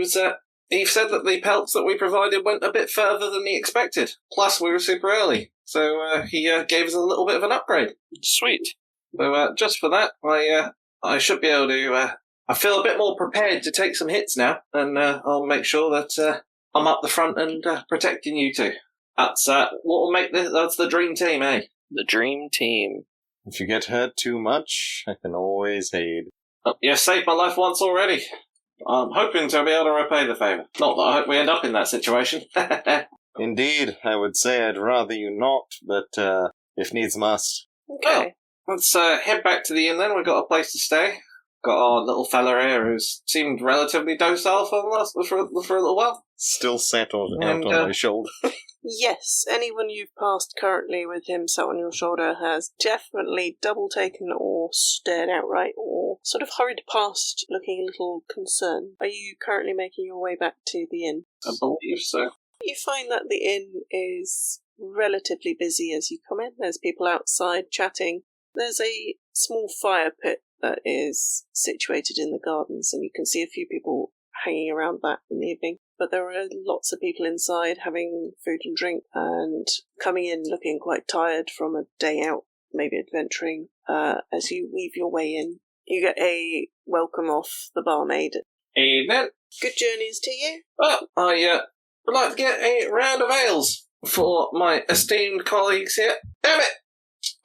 said that the pelts that we provided went a bit further than he expected. Plus, we were super early, so he gave us a little bit of an upgrade. Sweet. So just for that, I should be able to. I feel a bit more prepared to take some hits now, and I'll make sure that I'm up the front and protecting you two. That's what will make this. That's the dream team, eh? The dream team. If you get hurt too much, I can always aid. You saved my life once already. I'm hoping to be able to repay the favour. Not that I hope we end up in that situation. Indeed, I would say I'd rather you not, but if needs must. Okay. Well, let's head back to the inn then. We've got a place to stay. Got our little fella here who's seemed relatively docile for a little while. Still sat out on my shoulder. Yes, anyone you've passed currently with him sat on your shoulder has definitely double taken or stared outright or sort of hurried past looking a little concerned. Are you currently making your way back to the inn? I believe so. You find that the inn is relatively busy as you come in. There's people outside chatting. There's a small fire pit that is situated in the gardens, and you can see a few people hanging around that in the evening. But there are lots of people inside having food and drink and coming in looking quite tired from a day out, maybe adventuring. As you weave your way in, you get a welcome off the barmaid. Evening. Good journeys to you. Well, I would like to get a round of ales for my esteemed colleagues here. Damn it!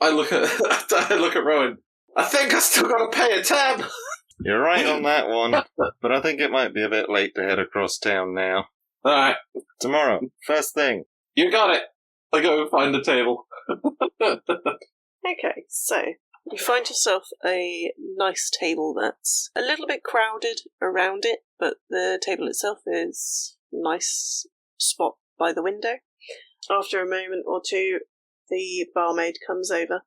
I look at Roan. I think I still got to pay a tab. You're right on that one, but I think it might be a bit late to head across town now. Alright. Tomorrow, first thing. You got it. I go find a table. Okay, so you find yourself a nice table that's a little bit crowded around it, but the table itself is a nice spot by the window. After a moment or two, the barmaid comes over.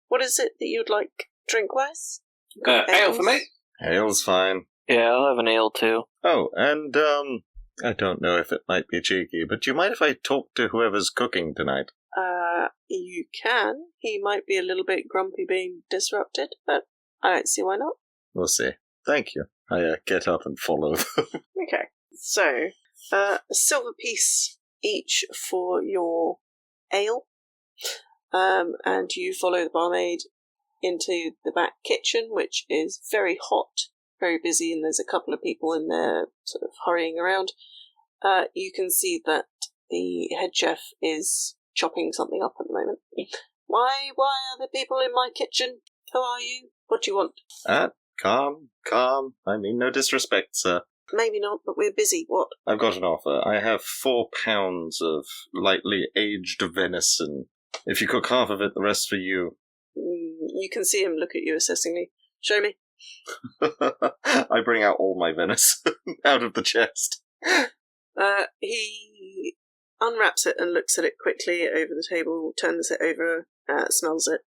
What is it that you'd like drink-wise? Ale for me. Ale's fine. Yeah, I'll have an ale too. Oh, and, I don't know if it might be cheeky, but do you mind if I talk to whoever's cooking tonight? You can. He might be a little bit grumpy being disrupted, but I don't see why not. We'll see. thank you. I get up and follow them. Okay, so a silver piece each for your ale, and you follow the barmaid into the back kitchen, which is very hot, very busy, and there's a couple of people in there sort of hurrying around. You can see that the head chef is chopping something up at the moment. Why are the people in my kitchen? Who are you? What do you want? Calm. I mean no disrespect, sir. Maybe not, but we're busy. What? I've got an offer. I have 4 pounds of lightly aged venison. If you cook half of it, the rest for you. You can see him look at you assessingly. Show me. I bring out all my venison out of the chest. He unwraps it and looks at it quickly over the table, turns it over, smells it.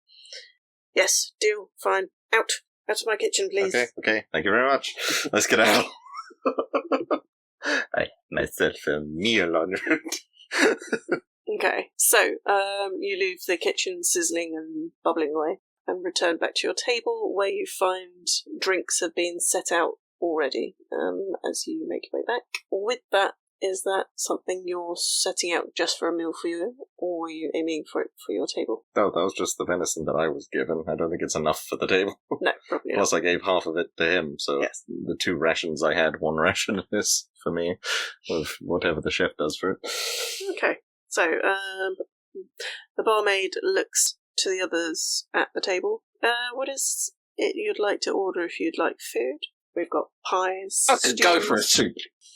Yes, deal, fine. Out of my kitchen, please. Okay, thank you very much. Let's get out. I myself a meal on it. Okay, so you leave the kitchen sizzling and bubbling away and return back to your table where you find drinks have been set out already as you make your way back. With that, is that something you're setting out just for a meal for you, or are you aiming for it for your table? No, that was just the venison that I was given. I don't think it's enough for the table. No, probably not. Plus I gave half of it to him, so yes. The 2 rations I had, 1 ration is for me, of whatever the chef does for it. Okay, so the barmaid looks to the others at the table. What is it you'd like to order if you'd like food? We've got pies. I could go for a soup.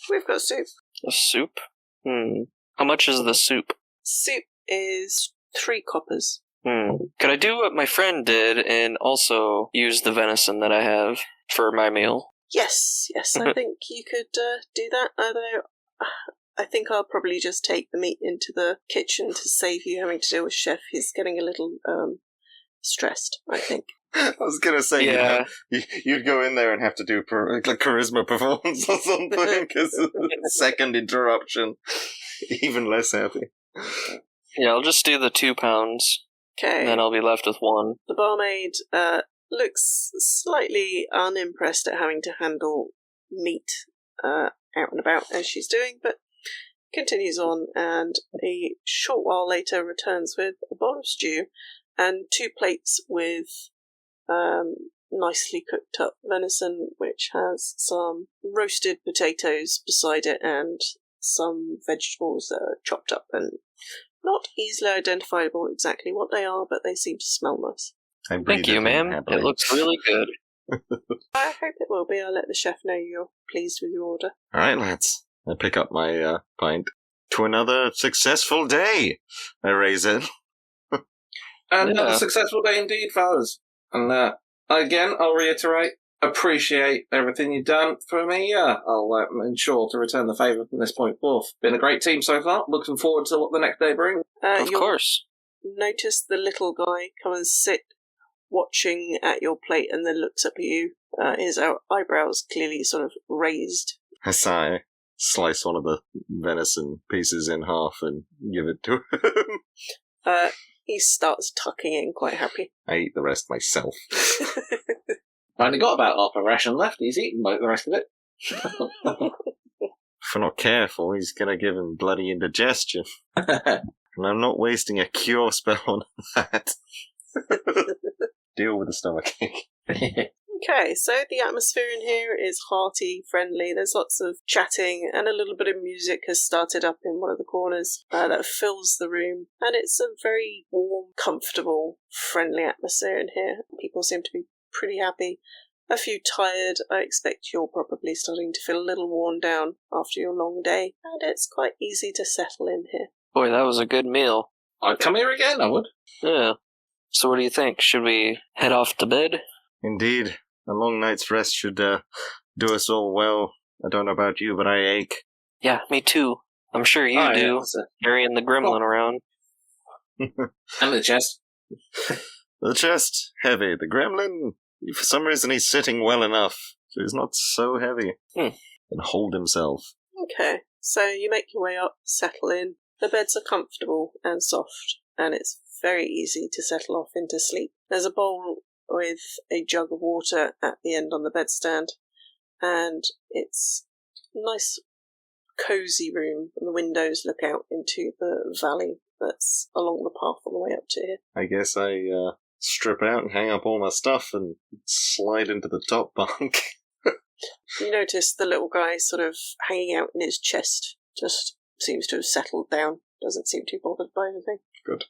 We've got soup. A soup? How much is the soup? Soup is 3 coppers. Could I do what my friend did and also use the venison that I have for my meal? Yes, I think you could do that, although I think I'll probably just take the meat into the kitchen to save you having to deal with Chef. He's getting a little stressed, I think. I was going to say, yeah. You'd go in there and have to do charisma performance or something, because second interruption, even less happy. Yeah, I'll just do the 2 pounds. Okay. And then I'll be left with 1. The barmaid looks slightly unimpressed at having to handle meat out and about as she's doing, but continues on, and a short while later returns with a bowl of stew and 2 plates with nicely cooked up venison, which has some roasted potatoes beside it and some vegetables that are chopped up and not easily identifiable exactly what they are, but they seem to smell nice. Thank you, ma'am. It looks really good. I hope it will be. I'll let the chef know you're pleased with your order. All right, lads. I pick up my pint. To another successful day, I raise it. Another successful day indeed, fellas. And again, I'll reiterate, appreciate everything you've done for me. I'll ensure to return the favour from this point forth. Been a great team so far. Looking forward to what the next day brings. Of course. Notice the little guy come and sit watching at your plate and then looks up at you. His eyebrows clearly sort of raised. I sigh, slice one of the venison pieces in half and give it to him. He starts tucking in, quite happy. I eat the rest myself. I only got about half a ration left. He's eaten the rest of it. If we're not careful, he's going to give him bloody indigestion. And I'm not wasting a cure spell on that. Deal with the stomachache. Okay, so the atmosphere in here is hearty, friendly. There's lots of chatting, and a little bit of music has started up in one of the corners that fills the room. And it's a very warm, comfortable, friendly atmosphere in here. People seem to be pretty happy. A few tired. I expect you're probably starting to feel a little worn down after your long day. And it's quite easy to settle in here. Boy, that was a good meal. I'd come here again, I would. Yeah. So what do you think? Should we head off to bed? Indeed. A long night's rest should do us all well. I don't know about you, but I ache. Yeah, me too. I'm sure you do. Carrying the gremlin around. And the chest. The chest, heavy. The gremlin, for some reason, he's sitting well enough, so he's not so heavy. Can hold himself. Okay, so you make your way up, settle in. The beds are comfortable and soft, and it's very easy to settle off into sleep. There's a bowl with a jug of water at the end on the bedstand, and it's a nice, cosy room, and the windows look out into the valley that's along the path on the way up to here. I guess I strip out and hang up all my stuff and slide into the top bunk. You notice the little guy sort of hanging out in his chest just seems to have settled down, doesn't seem too bothered by anything. Good.